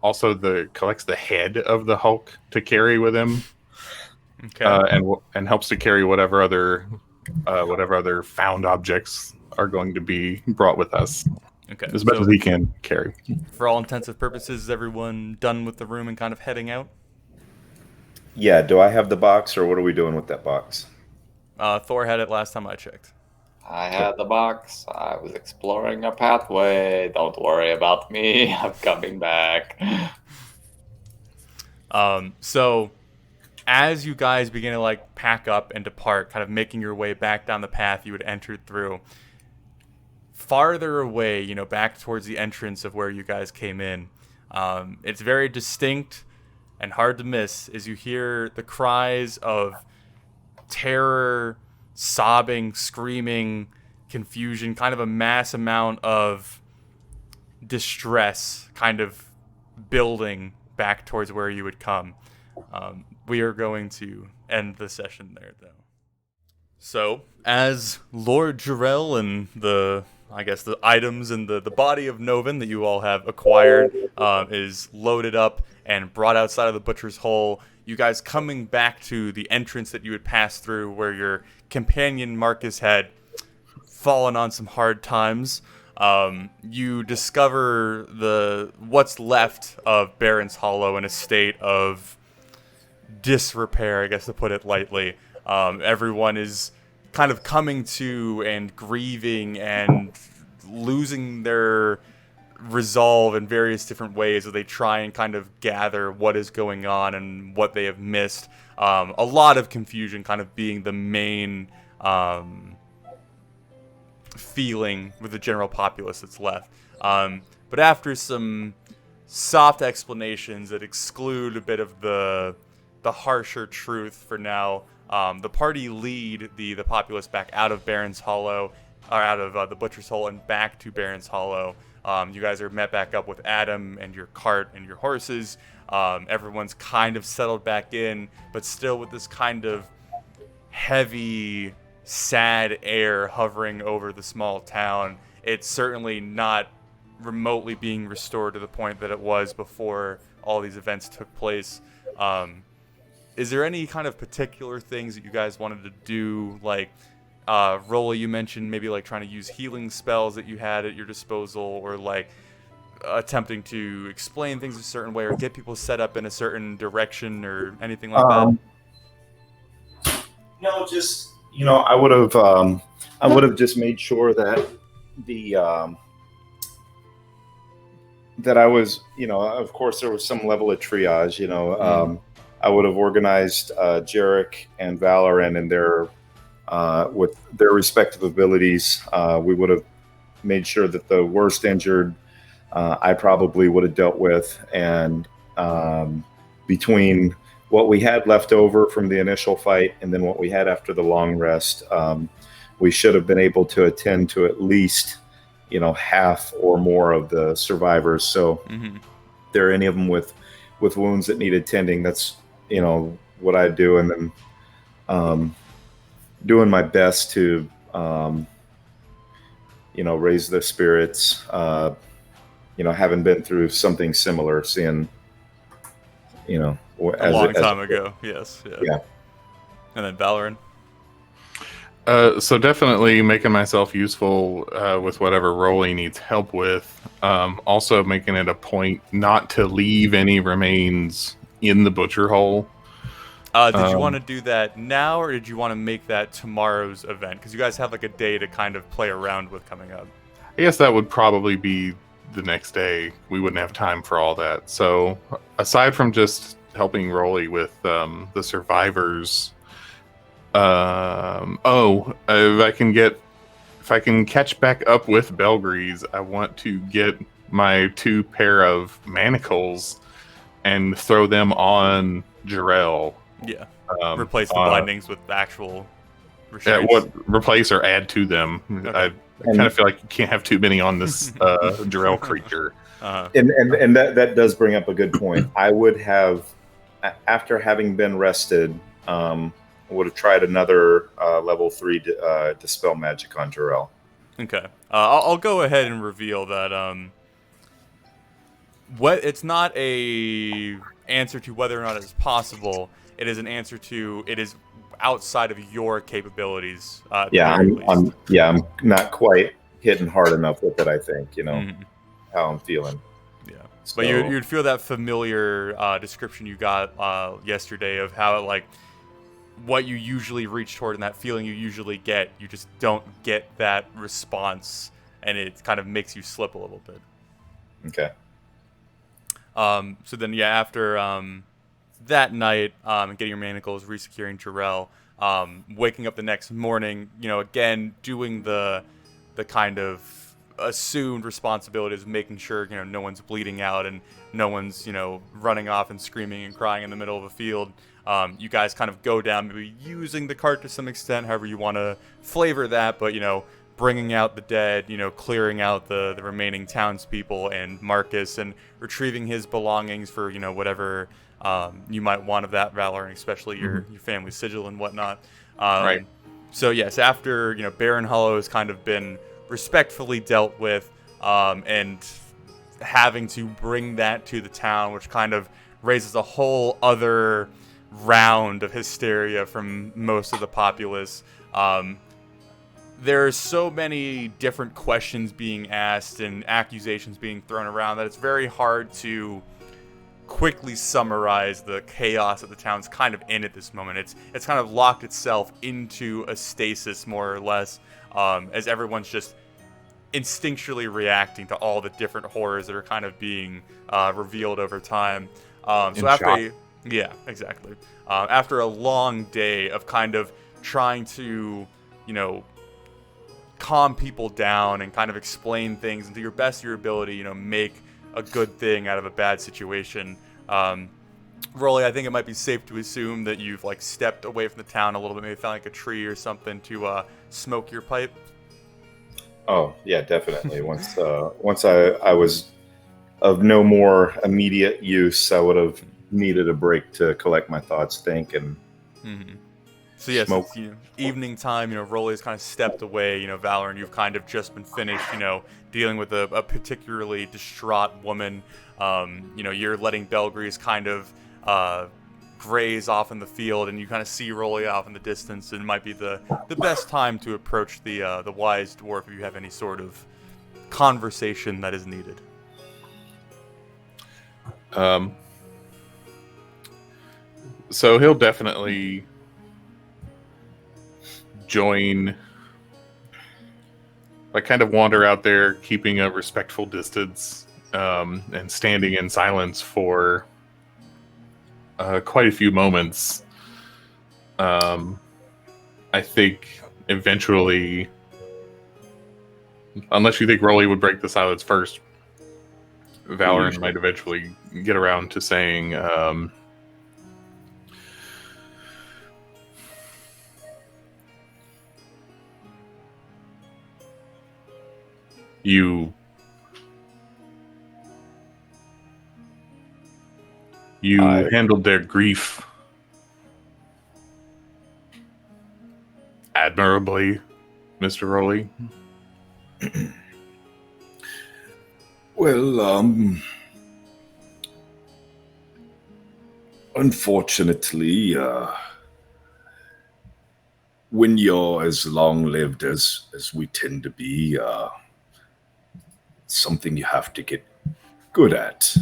also collects the head of the Hulk to carry with him. Okay. And helps to carry whatever other found objects are going to be brought with us. Okay. As much as he can carry. For all intensive purposes, is everyone done with the room and kind of heading out? Yeah, do I have the box, or what are we doing with that box? Thor had it last time I checked. I had the box. I was exploring a pathway. Don't worry about me. I'm coming back. So as you guys begin to like pack up and depart, kind of making your way back down the path you had entered through, farther away, back towards the entrance of where you guys came in, it's very distinct and hard to miss as you hear the cries of terror, sobbing, screaming, confusion, kind of a mass amount of distress kind of building back towards where you would come. We are going to end the session there, though. So, as Lord Jarrell and the items and the body of Novin that you all have acquired is loaded up and brought outside of the Butcher's Hole, you guys coming back to the entrance that you had passed through where your companion Marcus had fallen on some hard times, you discover what's left of Baron's Hollow in a state of disrepair, I guess to put it lightly. Everyone is kind of coming to and grieving and losing their resolve in various different ways as they try and kind of gather what is going on and what they have missed. A lot of confusion kind of being the main feeling with the general populace that's left. But after some soft explanations that exclude a bit of the harsher truth for now, the party lead the populace back out of Baron's Hollow, or out of the Butcher's Hole and back to Baron's Hollow. You guys are met back up with Adam and your cart and your horses. Everyone's kind of settled back in, but still with this kind of heavy, sad air hovering over the small town. It's certainly not remotely being restored to the point that it was before all these events took place. Is there any kind of particular things that you guys wanted to do? Like, Rolly, you mentioned maybe like trying to use healing spells that you had at your disposal, or like attempting to explain things a certain way or get people set up in a certain direction or anything like that? No, just I would have just made sure that that I was, of course there was some level of triage. I would have organized Jarek and Valoran and their with their respective abilities. We would have made sure that the worst injured I probably would have dealt with, and between what we had left over from the initial fight and then what we had after the long rest, we should have been able to attend to at least half or more of the survivors. So if there are any of them with wounds that needed tending, that's what I do, and then doing my best to raise their spirits, having been through something similar, seeing a long time ago. Yes. Yeah. And then Valoran. So definitely making myself useful with whatever Rolly needs help with. Also making it a point not to leave any remains in the butcher hole. Did you want to do that now, or did you want to make that tomorrow's event? Because you guys have like a day to kind of play around with coming up. I guess that would probably be the next day. We wouldn't have time for all that. So aside from just helping Rolly with the survivors, if I can catch back up with Belgrease, I want to get my 2 pair of manacles and throw them on Jarrell. Yeah. Replace the bindings with actual restraints. Replace or add to them. Okay. I kind of feel like you can't have too many on this Jarrell creature. And that does bring up a good point. I would have, after having been rested, would have tried another level 3 dispel magic on Jarrell. Okay. I'll go ahead and reveal that it's not a answer to whether or not it's possible. It is an answer to it is outside of your capabilities. I'm not quite hitting hard enough with it. I think how I'm feeling. Yeah, So, but you'd feel that familiar description you got yesterday of how what you usually reach toward and that feeling you usually get, you just don't get that response, and it kind of makes you slip a little bit. Okay. So then, yeah, after that night, getting your manacles, resecuring Jarrell, waking up the next morning, again, doing the kind of assumed responsibilities of making sure, no one's bleeding out and no one's, running off and screaming and crying in the middle of a field. You guys kind of go down, maybe using the cart to some extent, however you want to flavor that, but, bringing out the dead, clearing out the remaining townspeople and Marcus, and retrieving his belongings for, whatever you might want of that valor, and especially your family sigil and whatnot. Right. So, yes, after, Baron Hollow has kind of been respectfully dealt with, and having to bring that to the town, which kind of raises a whole other round of hysteria from most of the populace. There are so many different questions being asked and accusations being thrown around that it's very hard to quickly summarize the chaos that the town's kind of in at this moment. It's kind of locked itself into a stasis, more or less, as everyone's just instinctually reacting to all the different horrors that are kind of being revealed over time. Yeah, exactly. After a long day of kind of trying to, calm people down and kind of explain things and to your best of your ability, make a good thing out of a bad situation. Rolly, I think it might be safe to assume that you've stepped away from the town a little bit, maybe found a tree or something to smoke your pipe. Oh yeah, definitely. Once I was of no more immediate use, I would have needed a break to collect my thoughts, think, and So yes, smoke. it's evening time. Rolly's kind of stepped away. Valor, and you've kind of just been finished. Dealing with a particularly distraught woman. You're letting Belgrease kind of graze off in the field, and you kind of see Rolly off in the distance. And it might be the best time to approach the wise dwarf if you have any sort of conversation that is needed. So he'll definitely join, kind of wander out there, keeping a respectful distance, and standing in silence for quite a few moments. I think eventually, unless you think Rolly would break the silence first, Valorant might eventually get around to saying, You handled their grief admirably, Mr. Rowley. Well, unfortunately, when you're as long-lived as we tend to be, something you have to get good at.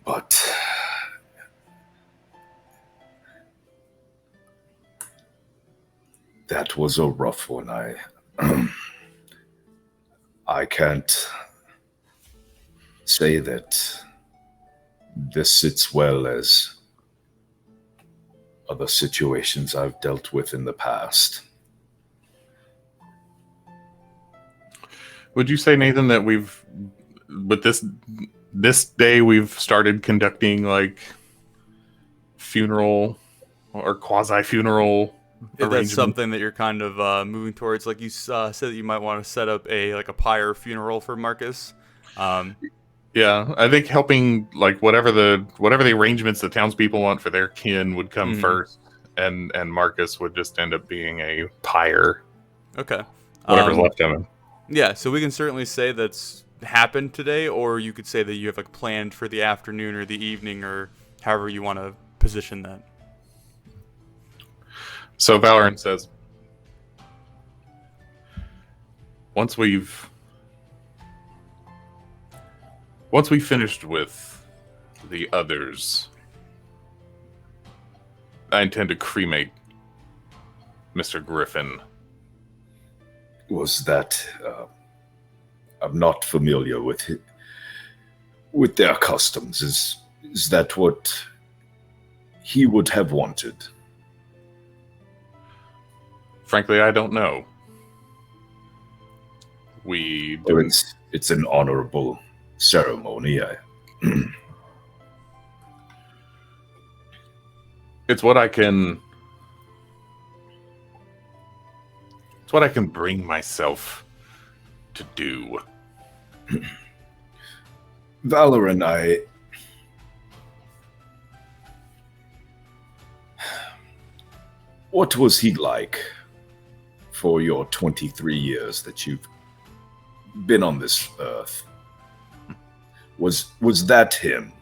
But that was a rough one. I can't say that this sits well as other situations I've dealt with in the past. Would you say, Nathan, that with this day, we've started conducting funeral or quasi-funeral If that's arrangements? something that you're kind of moving towards, like you said that you might want to set up a pyre funeral for Marcus. Yeah, I think helping whatever the arrangements the townspeople want for their kin would come first, and Marcus would just end up being a pyre. Okay. Whatever's left of him. Yeah, so we can certainly say that's happened today, or you could say that you have planned for the afternoon or the evening, or however you want to position that. So Valorant says, once we've finished with the others, I intend to cremate Mr. Griffin. Was that... I'm not familiar with it, with their customs. Is that what he would have wanted? Frankly, I don't know. We Or do. it's an honorable ceremony. It's what I can. It's what I can bring myself to do. Valorant, what was he like for your 23 years that you've been on this earth? Was that him?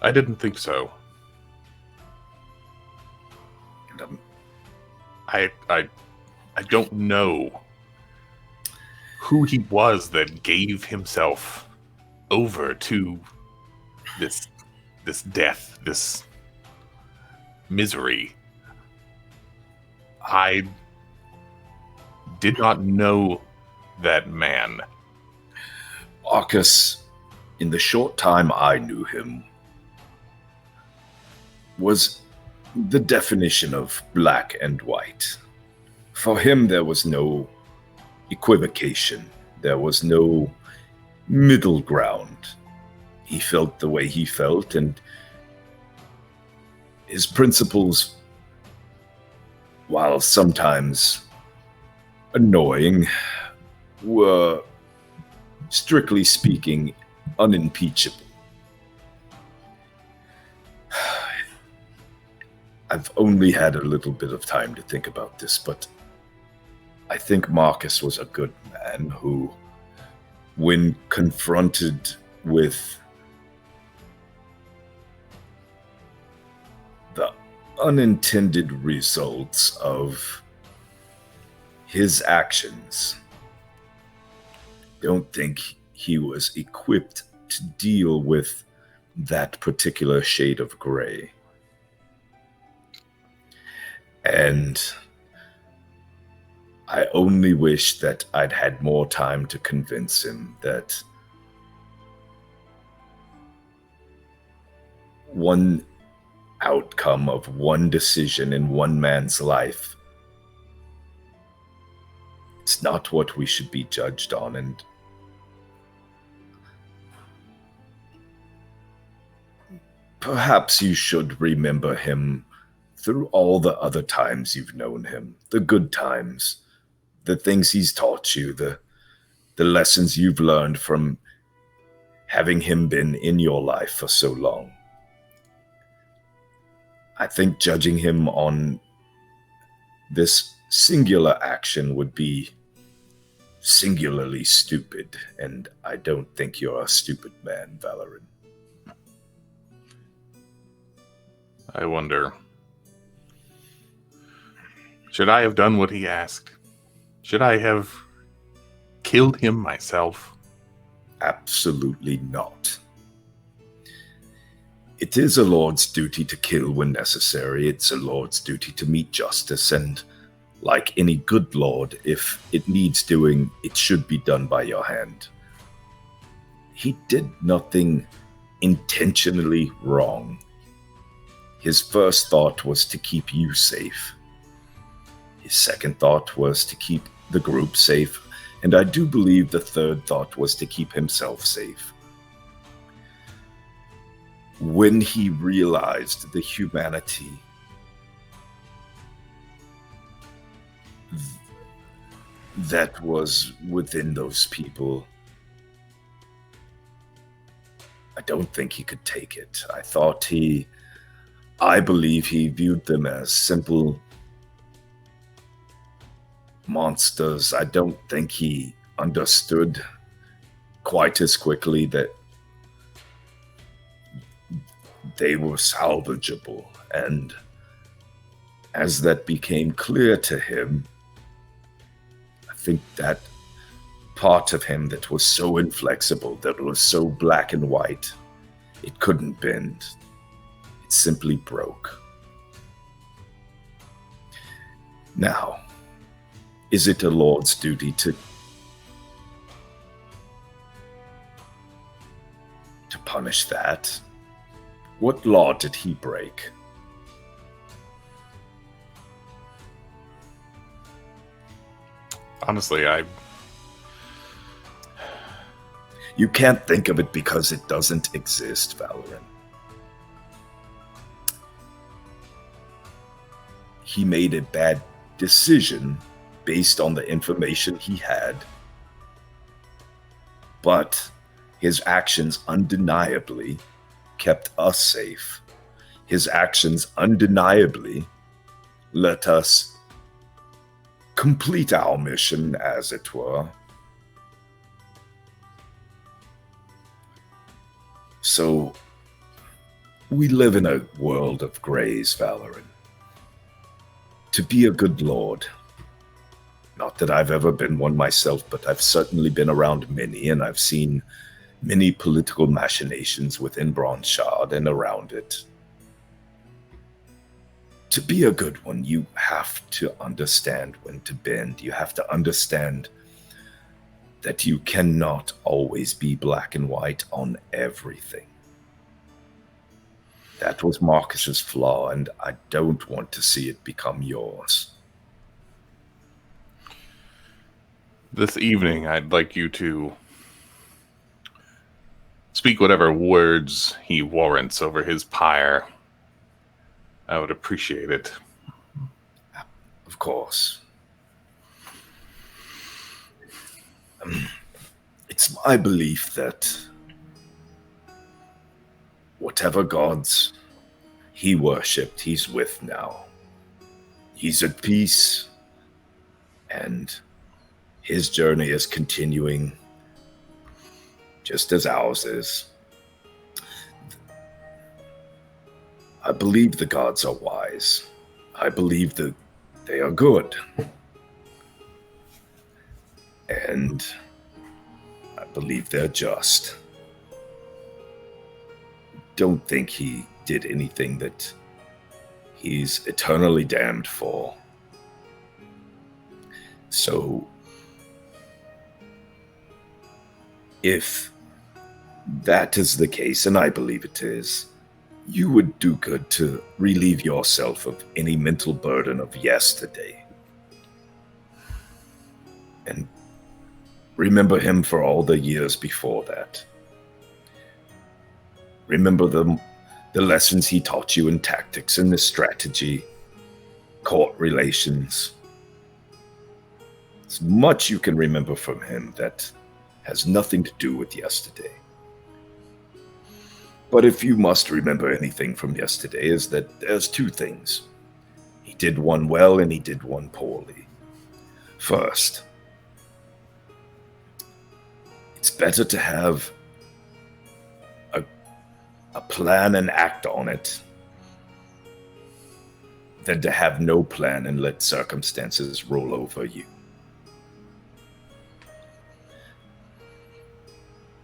I didn't think so. And, I don't know who he was that gave himself over to this death, this misery. I did not know that man. Arcus, in the short time I knew him, was the definition of black and white. For him, there was no equivocation. There was no middle ground. He felt the way he felt, and his principles, while sometimes annoying, were, strictly speaking, unimpeachable. I've only had a little bit of time to think about this, but I think Marcus was a good man who, when confronted with the unintended results of his actions, don't think he was equipped to deal with that particular shade of gray. And I only wish that I'd had more time to convince him that one outcome of one decision in one man's life, it's not what we should be judged on. And perhaps you should remember him through all the other times you've known him, the good times, the things he's taught you, the lessons you've learned from having him been in your life for so long. I think judging him on this singular action would be singularly stupid, and I don't think you're a stupid man, Valoran. I wonder, should I have done what he asked? Should I have killed him myself? Absolutely not. It is a lord's duty to kill when necessary. It's a lord's duty to meet justice, and like any good lord, if it needs doing, it should be done by your hand. He did nothing intentionally wrong. His first thought was to keep you safe. His second thought was to keep the group safe, and I do believe the third thought was to keep himself safe. When he realized the humanity that was within those people, I don't think he could take it. I believe he viewed them as simple monsters. I don't think he understood quite as quickly that they were salvageable, and as that became clear to him, I think that part of him that was so inflexible, that was so black and white, it couldn't bend. It simply broke. Now, is it a lord's duty to punish that? What law did he break? Honestly, You can't think of it because it doesn't exist, Valorant. He made a bad decision based on the information he had, but his actions undeniably kept us safe. His actions undeniably let us complete our mission, as it were. So, we live in a world of grays, Valorant. To be a good lord, not that I've ever been one myself, but I've certainly been around many, and I've seen many political machinations within Bronze Shard and around it. To be a good one, you have to understand when to bend. You have to understand that you cannot always be black and white on everything. That was Marcus's flaw, and I don't want to see it become yours. this evening, I'd like you to speak whatever words he warrants over his pyre. I would appreciate it. Of course. It's my belief that whatever gods he worshipped, he's with now. He's at peace, and his journey is continuing just as ours is. I believe the gods are wise. I believe that they are good. And I believe they're just. Don't think he did anything that he's eternally damned for. So, if that is the case, and I believe it is, you would do good to relieve yourself of any mental burden of yesterday. And remember him for all the years before that. Remember the lessons he taught you in tactics and the strategy, court relations. There's much you can remember from him that has nothing to do with yesterday. But if you must remember anything from yesterday, is that there's two things. He did one well and he did one poorly. First, it's better to have a plan and act on it than to have no plan and let circumstances roll over you.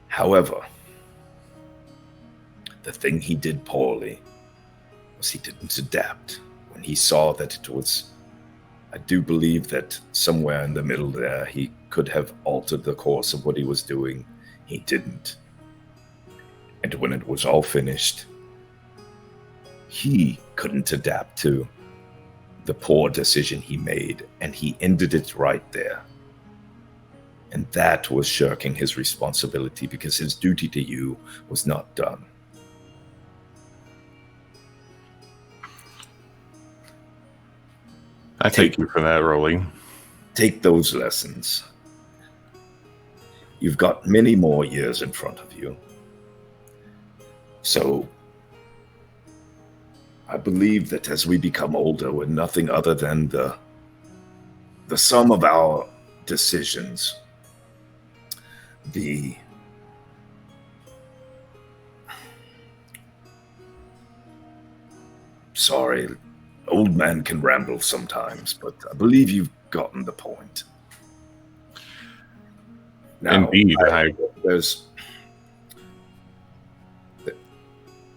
However, the thing he did poorly was he didn't adapt. When he saw that it was, I do believe that somewhere in the middle there, he could have altered the course of what he was doing. He didn't. And when it was all finished, he couldn't adapt to the poor decision he made, and he ended it right there. And that was shirking his responsibility because his duty to you was not done. I thank you for that, Rolly. Take those lessons. You've got many more years in front of you. So, I believe that as we become older, we're nothing other than the sum of our decisions. Old man can ramble sometimes, but I believe you've gotten the point. Now, Indeed, there's...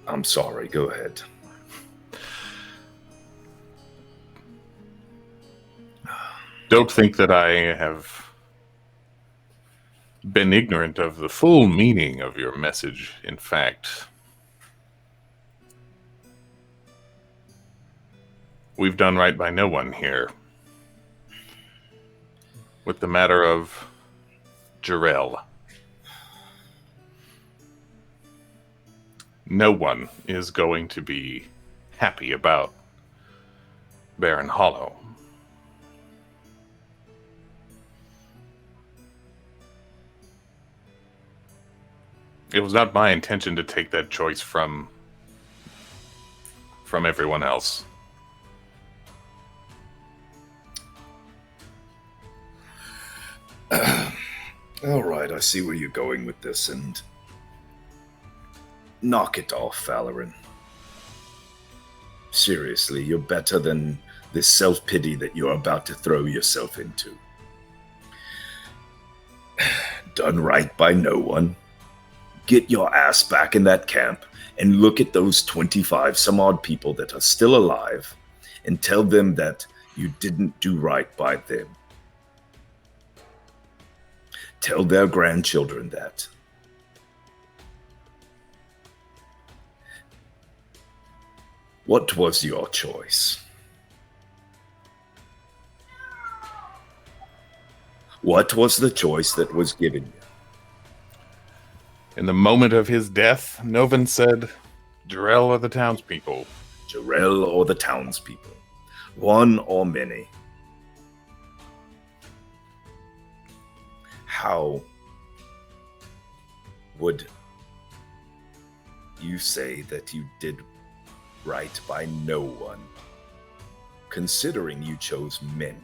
I'm sorry, go ahead. don't think that I have been ignorant of the full meaning of your message. In fact, we've done right by no one here. With the matter of Jarrell. No one is going to be happy about Baron Hollow. It was not my intention to take that choice from everyone else. All right, I see where you're going with this, and knock it off, Valoran. Seriously, you're better than this self-pity that you're about to throw yourself into. Done right by no one. Get your ass back in that camp and look at those 25 some odd people that are still alive and tell them that you didn't do right by them. Tell their grandchildren that. What was your choice? What was the choice that was given you? In the moment of his death, Novin said, Jarrell or the townspeople. Jarrell or the townspeople. One or many. How would you say that you did right by no one, considering you chose many?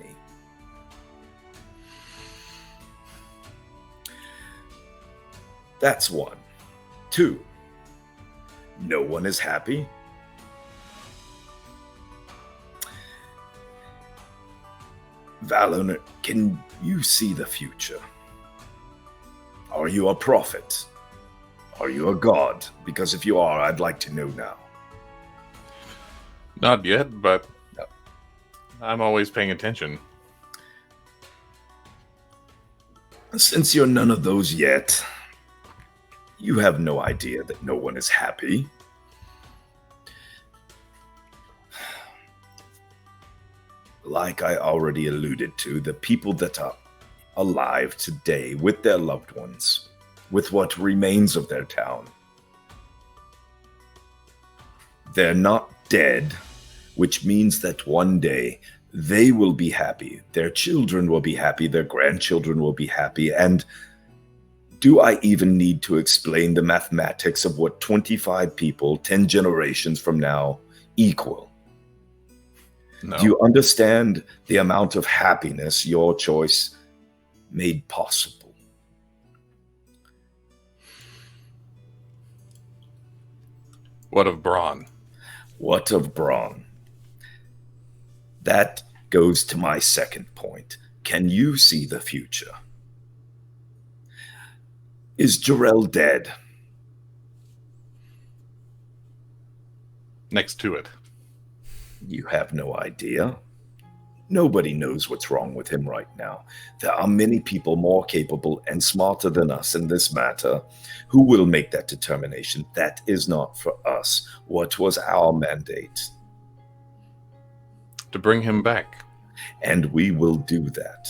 That's one. Two, no one is happy. Valon, can you see the future? Are you a prophet? Are you a god? Because if you are, I'd like to know now. Not yet, but I'm always paying attention. Since you're none of those yet, you have no idea that no one is happy. Like I already alluded to, the people that are alive today with their loved ones, with what remains of their town, they're not dead, which means that one day they will be happy, their children will be happy, their grandchildren will be happy, and do I even need to explain the mathematics of what 25 people, 10 generations from now, equal? No. Do you understand the amount of happiness your choice made possible? What of Braun? What of Braun? That goes to my second point. Can you see the future? Is Jarrell dead? Next to it. You have no idea. Nobody knows what's wrong with him right now. There are many people more capable and smarter than us in this matter who will make that determination. That is not for us. What was our mandate? To bring him back. And we will do that.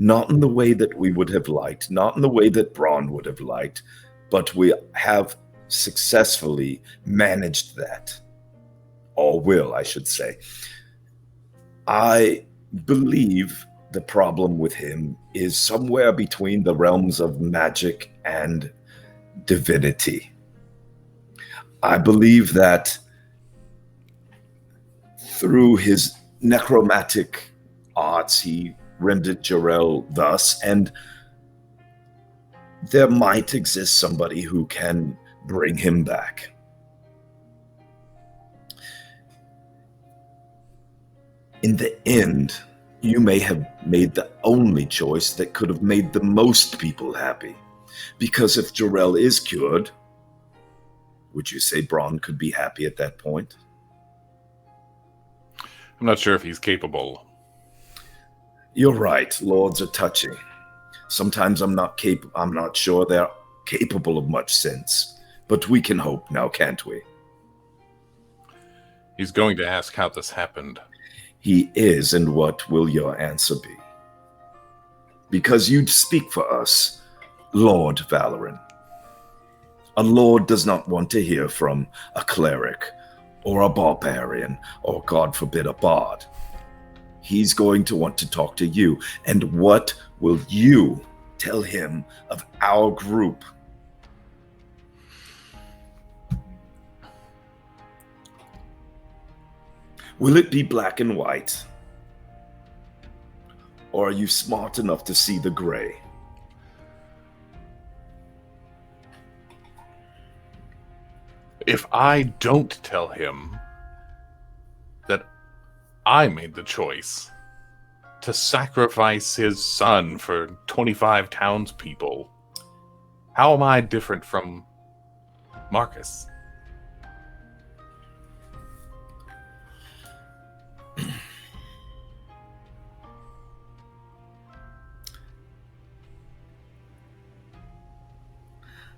Not in the way that we would have liked, not in the way that Braun would have liked, but we have successfully managed that. Or will, I should say. I believe the problem with him is somewhere between the realms of magic and divinity. I believe that through his necromantic arts, he rendered Jarrell thus, and there might exist somebody who can bring him back. In the end, you may have made the only choice that could have made the most people happy. Because if Jarrell is cured, would you say Braun could be happy at that point? I'm not sure if he's capable. You're right. Lords are touchy. Sometimes I'm not sure they're capable of much sense. But we can hope now, can't we? He's going to ask how this happened. He is, and what will your answer be? Because you'd speak for us, Lord Valoran. A lord does not want to hear from a cleric, or a barbarian, or God forbid a bard. He's going to want to talk to you, and what will you tell him of our group? Will it be black and white? Or are you smart enough to see the gray? If I don't tell him that I made the choice to sacrifice his son for 25 townspeople, how am I different from Marcus?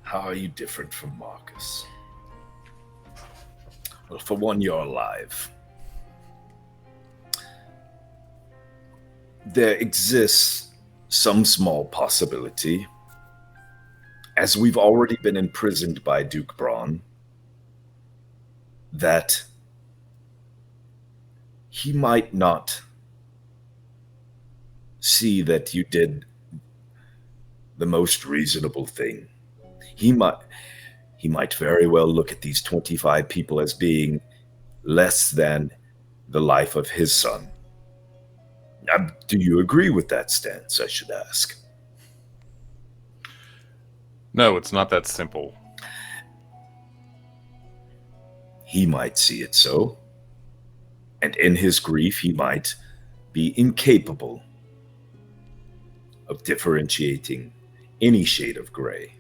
How are you different from Marcus? Well, for one, you're alive. There exists some small possibility, as we've already been imprisoned by Duke Braun, that he might not see that you did the most reasonable thing. He might very well look at these 25 people as being less than the life of his son. Do you agree with that stance, I should ask? No, it's not that simple. He might see it so. And in his grief, he might be incapable of differentiating any shade of gray.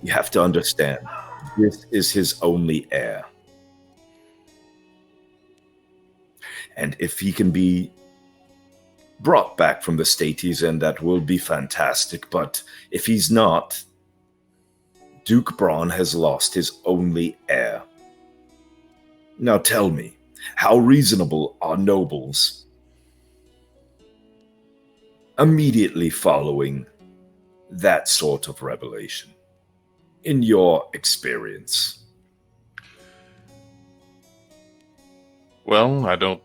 You have to understand, this is his only heir. And if he can be brought back from the state he's in, that will be fantastic. But if he's not, Duke Braun has lost his only heir. Now tell me, how reasonable are nobles immediately following that sort of revelation, in your experience? Well, I don't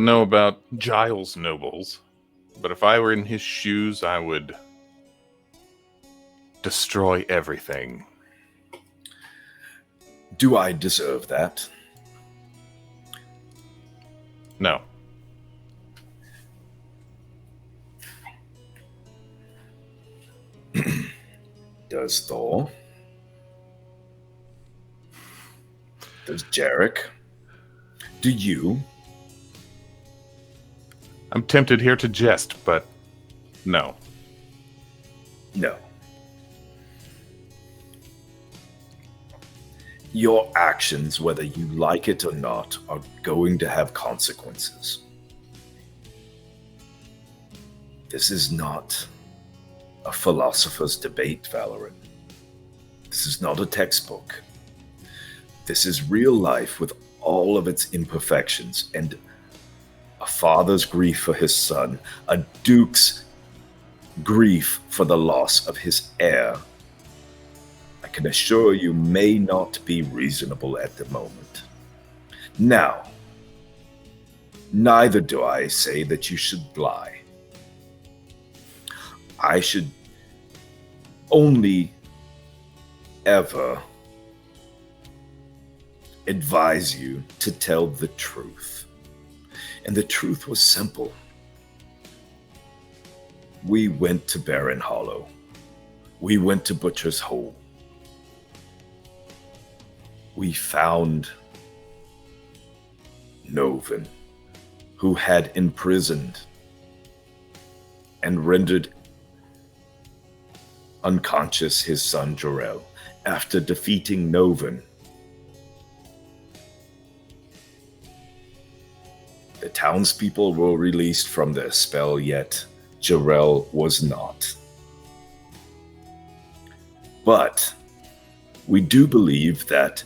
know about Giles' nobles, but if I were in his shoes, I would destroy everything. Do I deserve that? No. Does Thor? Does Jarek? Do you? I'm tempted here to jest, but no. No. Your actions, whether you like it or not, are going to have consequences. This is not a philosopher's debate, Valorant. This is not a textbook. This is real life with all of its imperfections, and a father's grief for his son, a duke's grief for the loss of his heir. I can assure you may not be reasonable at the moment. Now, neither do I say that you should lie. I should only ever advise you to tell the truth. And the truth was simple. We went to Barren Hollow. We went to Butcher's Hole. We found Novin, who had imprisoned and rendered unconscious his son Jarrell. After defeating Novin, the townspeople were released from their spell, yet Jarrell was not. But we do believe that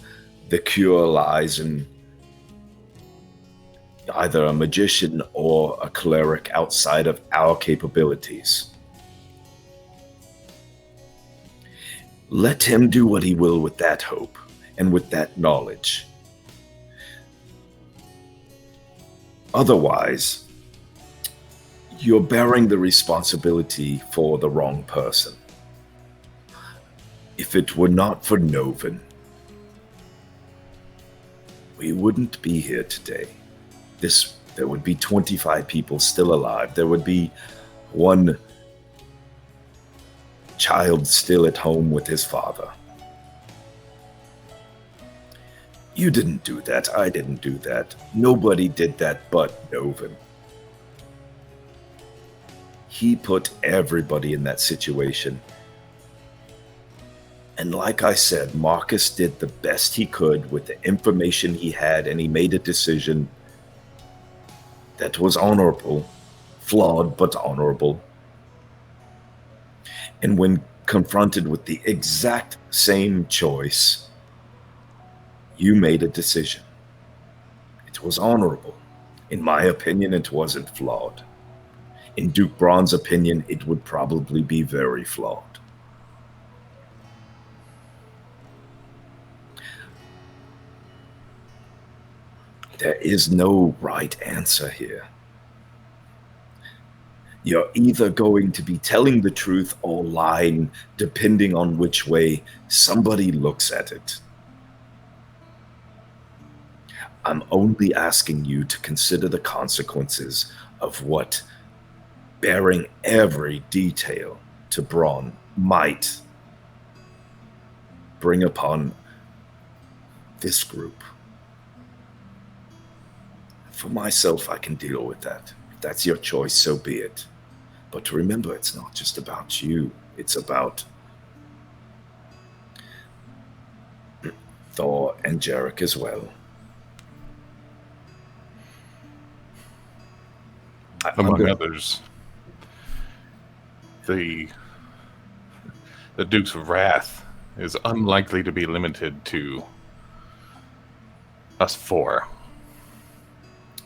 the cure lies in either a magician or a cleric outside of our capabilities. Let him do what he will with that hope and with that knowledge. Otherwise, you're bearing the responsibility for the wrong person. If it were not for Novin, we wouldn't be here today. There would be 25 people still alive. There would be one child still at home with his father. You didn't do that. I didn't do that. Nobody did that but Novin. He put everybody in that situation. And like I said, Marcus did the best he could with the information he had, and he made a decision that was honorable, flawed but honorable. And when confronted with the exact same choice, you made a decision. It was honorable. In my opinion, it wasn't flawed. In Duke Braun's opinion, it would probably be very flawed. There is no right answer here. You're either going to be telling the truth or lying, depending on which way somebody looks at it. I'm only asking you to consider the consequences of what bearing every detail to Braun might bring upon this group. For myself, I can deal with that. If that's your choice, so be it. But remember, it's not just about you. It's about Thor and Jarek as well. Among others, the Duke's wrath is unlikely to be limited to us four.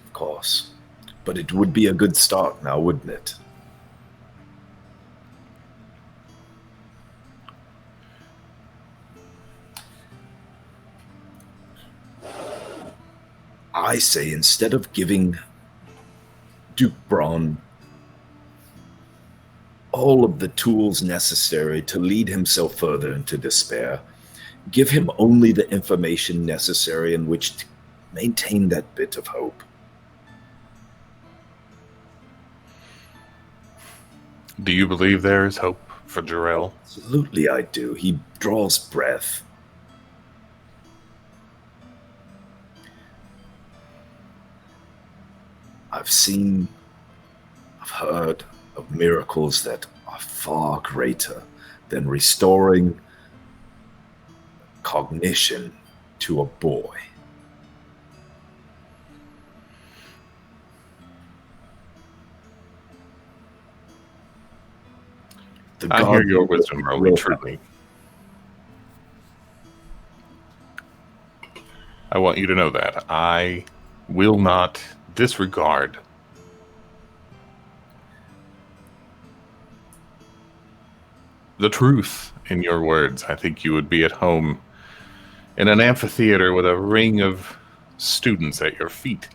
Of course. But it would be a good start now, wouldn't it? I say, instead of giving Duke Braun all of the tools necessary to lead himself further into despair, give him only the information necessary in which to maintain that bit of hope. Do you believe there is hope for Jarrell? Absolutely I do. He draws breath. I've heard of miracles that are far greater than restoring cognition to a boy. I hear your wisdom, Roly, truly. I want you to know that. I will not disregard the truth in your words. I think you would be at home in an amphitheater with a ring of students at your feet.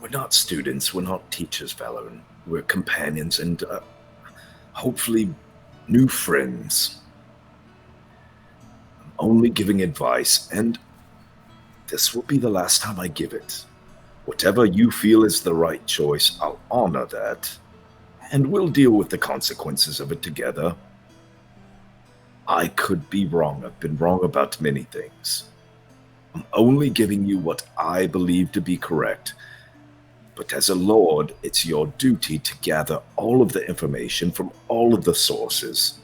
We're not students, we're not teachers, Valoran. We're companions and hopefully new friends. I'm only giving advice, and this will be the last time I give it. Whatever you feel is the right choice, I'll honor that, and we'll deal with the consequences of it together. I could be wrong. I've been wrong about many things. I'm only giving you what I believe to be correct. But as a lord, it's your duty to gather all of the information from all of the sources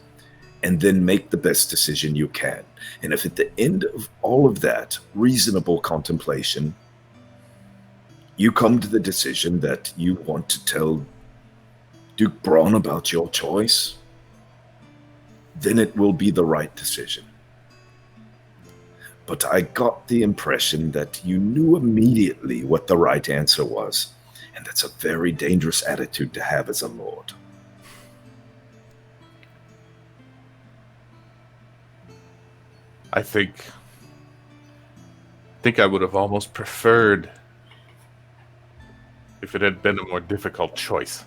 and then make the best decision you can. And if at the end of all of that reasonable contemplation, you come to the decision that you want to tell Duke Braun about your choice, then it will be the right decision. But I got the impression that you knew immediately what the right answer was, and that's a very dangerous attitude to have as a lord. I think I would have almost preferred if it had been a more difficult choice.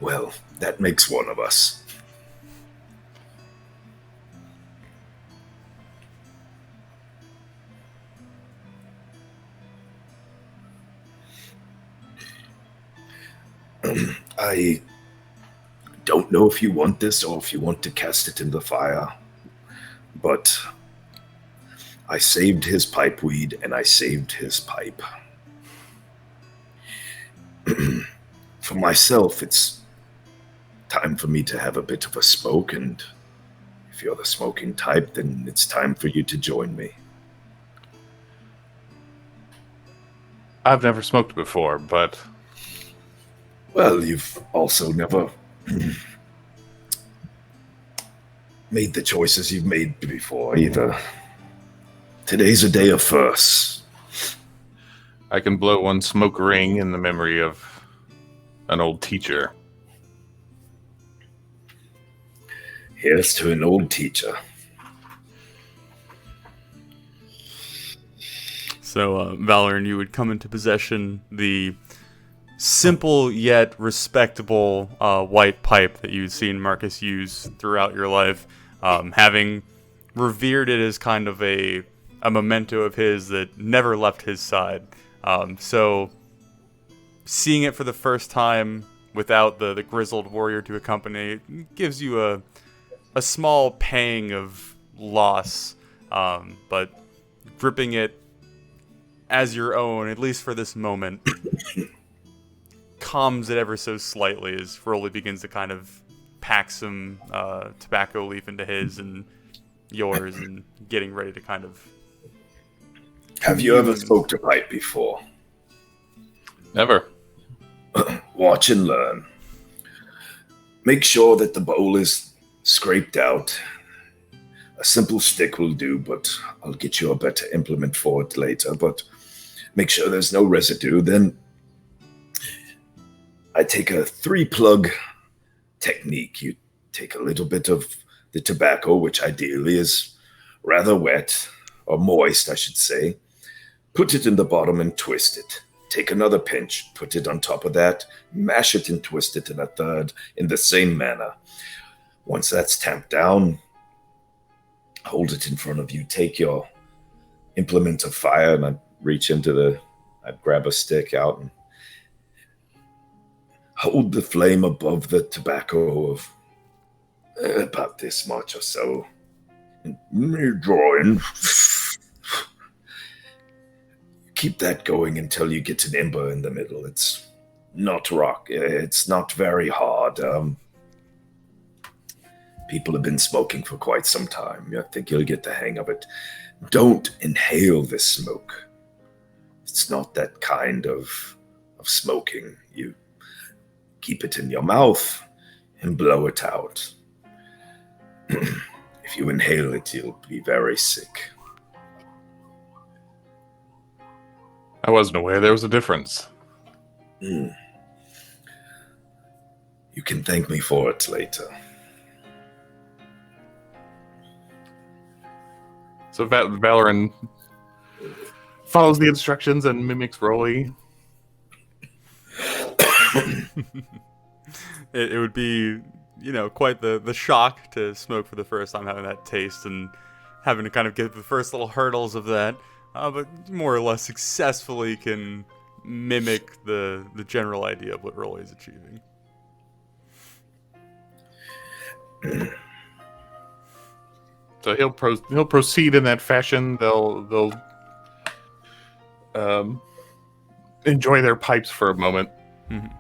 Well, that makes one of us. I don't know if you want this or if you want to cast it in the fire, but I saved his pipeweed and I saved his pipe. For myself, it's time for me to have a bit of a smoke, and if you're the smoking type, then it's time for you to join me. I've never smoked before, but Well, you've also never made the choices you've made before either. Today's a day of firsts. I can blow one smoke ring in the memory of an old teacher. Here's to an old teacher. So, Valorant, you would come into possession the simple yet respectable white pipe that you'd seen Marcus use throughout your life, having revered it as kind of a memento of his that never left his side. So, seeing it for the first time without the grizzled warrior to accompany it gives you a small pang of loss, but gripping it as your own, at least for this moment, calms it ever so slightly as Rolly begins to kind of pack some tobacco leaf into his and yours and getting ready to kind of... Have you ever smoked a pipe before? Never. Watch and learn. Make sure that the bowl is scraped out. A simple stick will do, but I'll get you a better implement for it later. But make sure there's no residue. Then I take a 3-plug technique. You take a little bit of the tobacco, which ideally is rather wet, or moist, I should say. Put it in the bottom and twist it. Take another pinch, put it on top of that, mash it and twist it in a third in the same manner. Once that's tamped down, hold it in front of you. Take your implement of fire, and I'd reach into I'd grab a stick out and hold the flame above the tobacco of about this much or so. And draw in. Keep that going until you get an ember in the middle. It's not rock. It's not very hard. People have been smoking for quite some time. I think you'll get the hang of it. Don't inhale this smoke. It's not that kind of smoking. You keep it in your mouth and blow it out. If you inhale it, you'll be very sick. I wasn't aware there was a difference. You can thank me for it later. So Valoran follows the instructions and mimics Rolly. It would be, quite the shock to smoke for the first time, having that taste and having to kind of get the first little hurdles of that. But more or less successfully can mimic the general idea of what Rolly is achieving. So he'll proceed in that fashion. They'll enjoy their pipes for a moment. And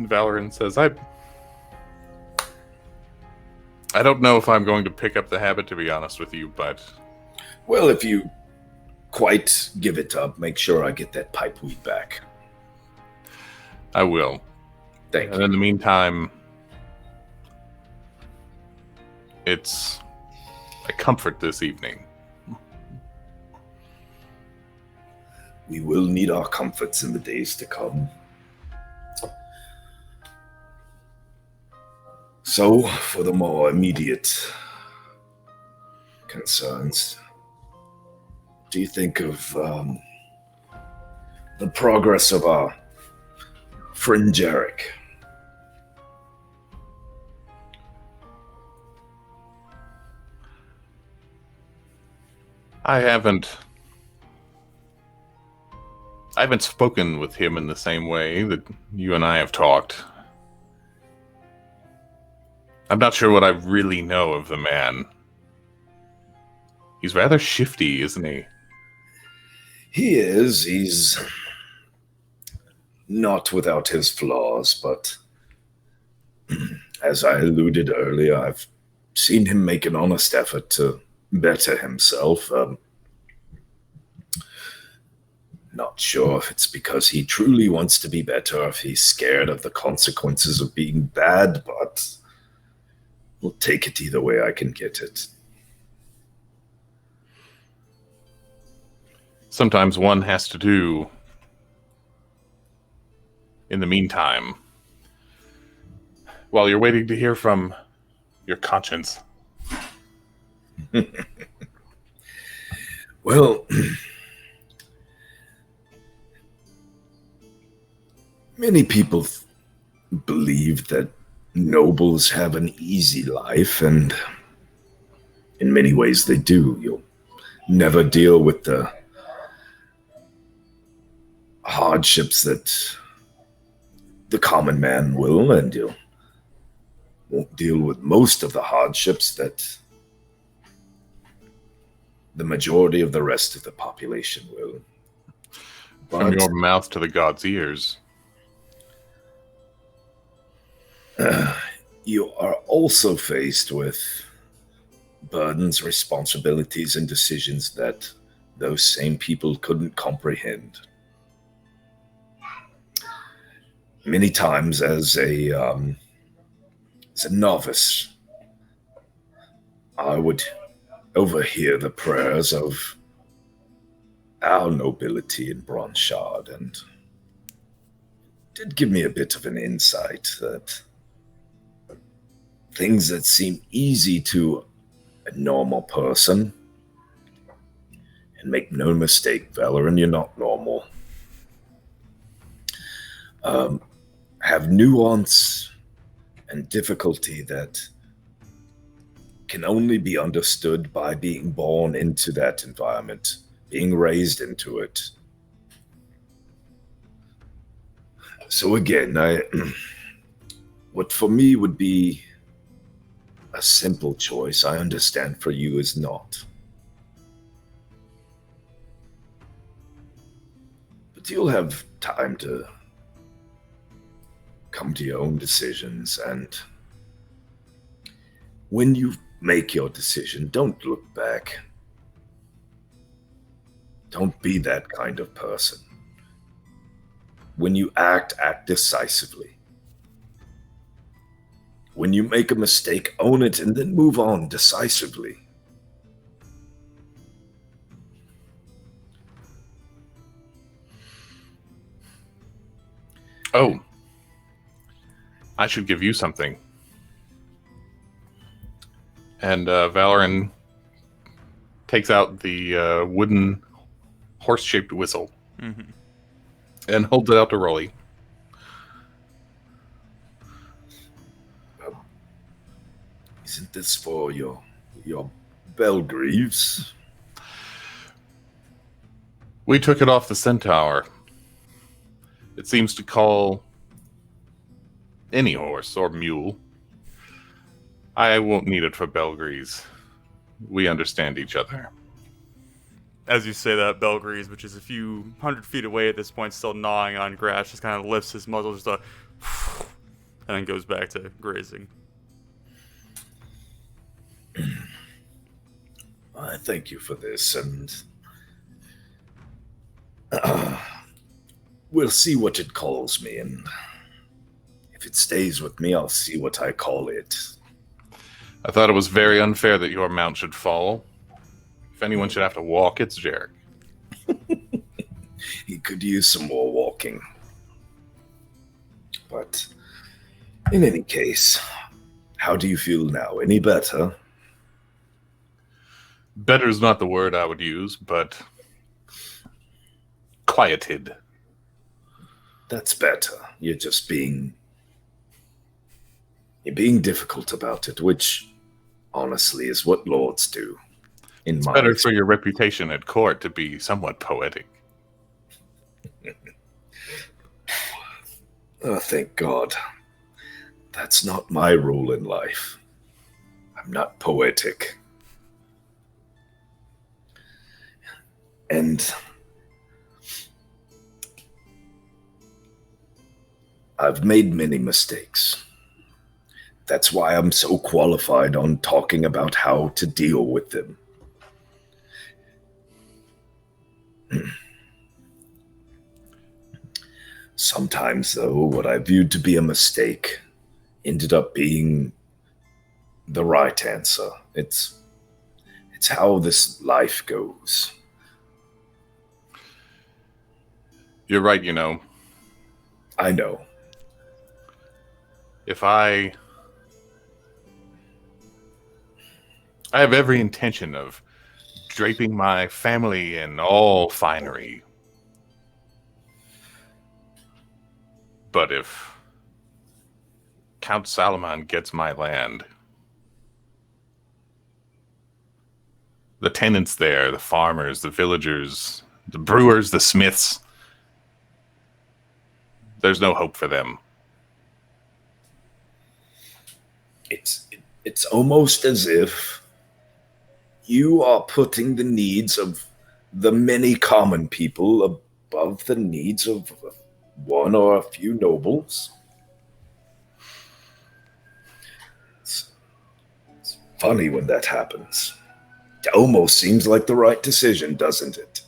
Valorant says, I don't know if I'm going to pick up the habit, to be honest with you, but Well, if you quite give it up, make sure I get that pipe weed back. I will. Thank And you. in the meantime, it's a comfort this evening. We will need our comforts in the days to come. So, for the more immediate concerns, do you think of the progress of our friend Jarek? I haven't spoken with him in the same way that you and I have talked. I'm not sure what I really know of the man. He's rather shifty, isn't he? He is. He's not without his flaws, but as I alluded earlier, I've seen him make an honest effort to better himself. Not sure if it's because he truly wants to be better or if he's scared of the consequences of being bad, but we'll take it either way I can get it. Sometimes one has to do in the meantime, while you're waiting to hear from your conscience. Well, many people believe that nobles have an easy life, and in many ways they do. You'll never deal with the hardships that the common man will, and you won't deal with most of the hardships that the majority of the rest of the population will. From But your mouth to the god's ears. you are also faced with burdens, responsibilities, and decisions that those same people couldn't comprehend. Many times, as a novice, I would overhear the prayers of our nobility in Bronshard, and did give me a bit of an insight that things that seem easy to a normal person, and make no mistake, Valoran, you're not normal, have nuance and difficulty that can only be understood by being born into that environment, being raised into it. So again, what for me would be a simple choice, I understand for you is not. But you'll have time to come to your own decisions, and when you make your decision, don't look back. Don't be that kind of person. When you act decisively. When you make a mistake, own it and then move on decisively. Oh, I should give you something. And Valoran takes out the wooden horse-shaped whistle and holds it out to Rolly. Isn't this for your Belgreaves? We took it off the centaur It seems to call any horse or mule. I won't need it for Belgrease. We understand each other. As you say that, Belgrease, which is a few hundred feet away at this point, still gnawing on grass, just kind of lifts his muzzle just and then goes back to grazing. I thank you for this, and we'll see what it calls me, and if it stays with me, I'll see what I call it. I thought it was very unfair that your mount should fall. If anyone should have to walk, it's Jarek. He could use some more walking. But in any case, how do you feel now? Any better? Better is not the word I would use, but quieted. That's better. You're being difficult about it, which honestly is what lords do. It's better for your reputation at court to be somewhat poetic. Oh, thank God. That's not my rule in life. I'm not poetic. And I've made many mistakes. That's why I'm so qualified on talking about how to deal with them. Sometimes, though, what I viewed to be a mistake ended up being the right answer. It's how this life goes. You're right, you know. I know. If I have every intention of draping my family in all finery. But if Count Salamon gets my land, the tenants there, the farmers, the villagers, the brewers, the smiths, there's no hope for them. It's almost as if you are putting the needs of the many common people above the needs of one or a few nobles. It's funny when that happens. It almost seems like the right decision, doesn't it?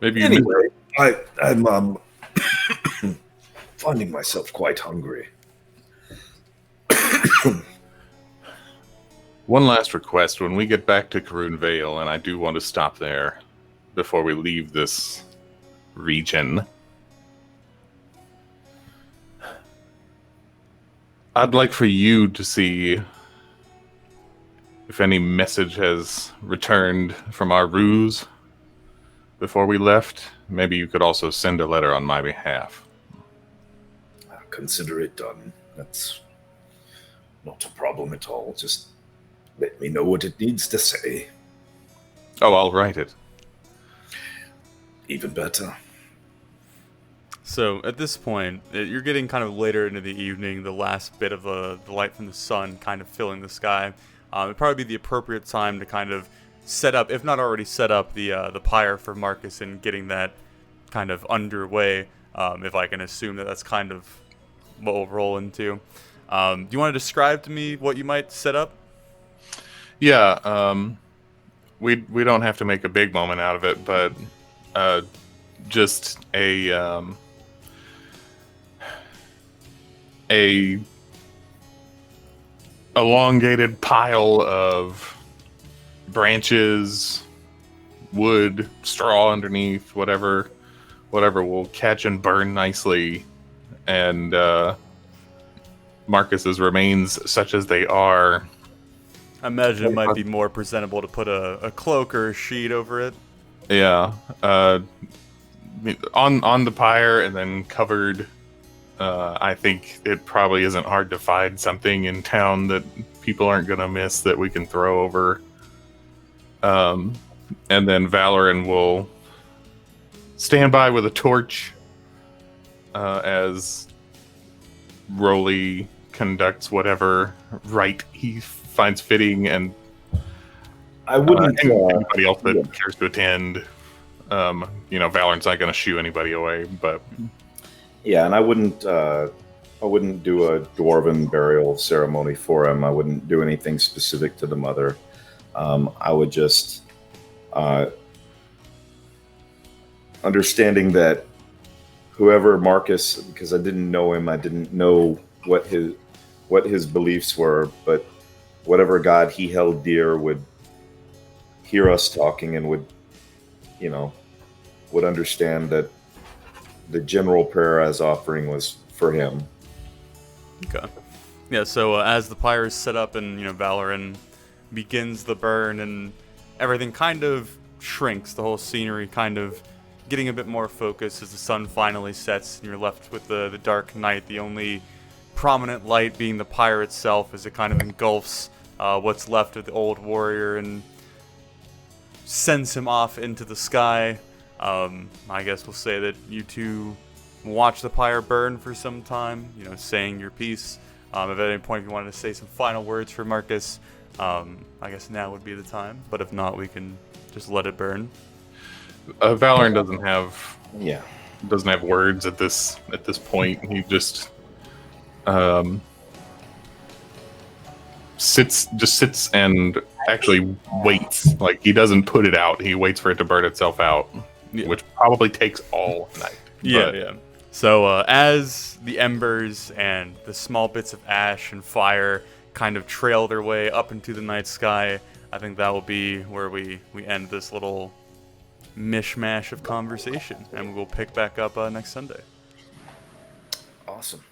Maybe Anyway, I'm finding myself quite hungry. One last request. When we get back to Karun Vale, and I do want to stop there before we leave this region, I'd like for you to see if any message has returned from our ruse before we left. Maybe you could also send a letter on my behalf. I'll consider it done. That's not a problem at all. Just let me know what it needs to say. Oh, I'll write it. Even better. So at this point, you're getting kind of later into the evening, the last bit of the light from the sun kind of filling the sky. It'd probably be the appropriate time to kind of set up, if not already set up, the pyre for Marcus and getting that kind of underway, if I can assume that that's kind of what we'll roll into. Do you want to describe to me what you might set up? Yeah, we don't have to make a big moment out of it, but just a elongated pile of branches, wood, straw underneath, whatever will catch and burn nicely, and Marcus's remains, such as they are. I imagine it might be more presentable to put a cloak or a sheet over it. Yeah, on the pyre and then covered. I think it probably isn't hard to find something in town that people aren't going to miss that we can throw over. And then Valoran will stand by with a torch as Rolly conducts whatever rite he finds fitting, and I wouldn't. anybody else that cares to attend. Valoran's not going to shoo anybody away, but Yeah, and I wouldn't do a dwarven burial ceremony for him. I wouldn't do anything specific to the mother. I would just, understanding that whoever Marcus, because I didn't know him, I didn't know what his beliefs were, but whatever god he held dear would hear us talking and would understand that the general prayer as offering was for him. Okay. Yeah, so as the pyre is set up and, Valoran begins the burn and everything kind of shrinks, the whole scenery kind of getting a bit more focused as the sun finally sets and you're left with the dark night, the only prominent light being the pyre itself as it kind of engulfs what's left of the old warrior and sends him off into the sky. I guess we'll say that you two watch the pyre burn for some time, saying your piece. If at any point you wanted to say some final words for Marcus, I guess now would be the time. But if not, we can just let it burn. Valoran doesn't have words at this point. He just sits and actually waits. Like, he doesn't put it out. He waits for it to burn itself out, which probably takes all night. Yeah. So as the embers and the small bits of ash and fire kind of trail their way up into the night sky, I think that will be where we end this little mishmash of conversation, and we will pick back up next Sunday. Awesome.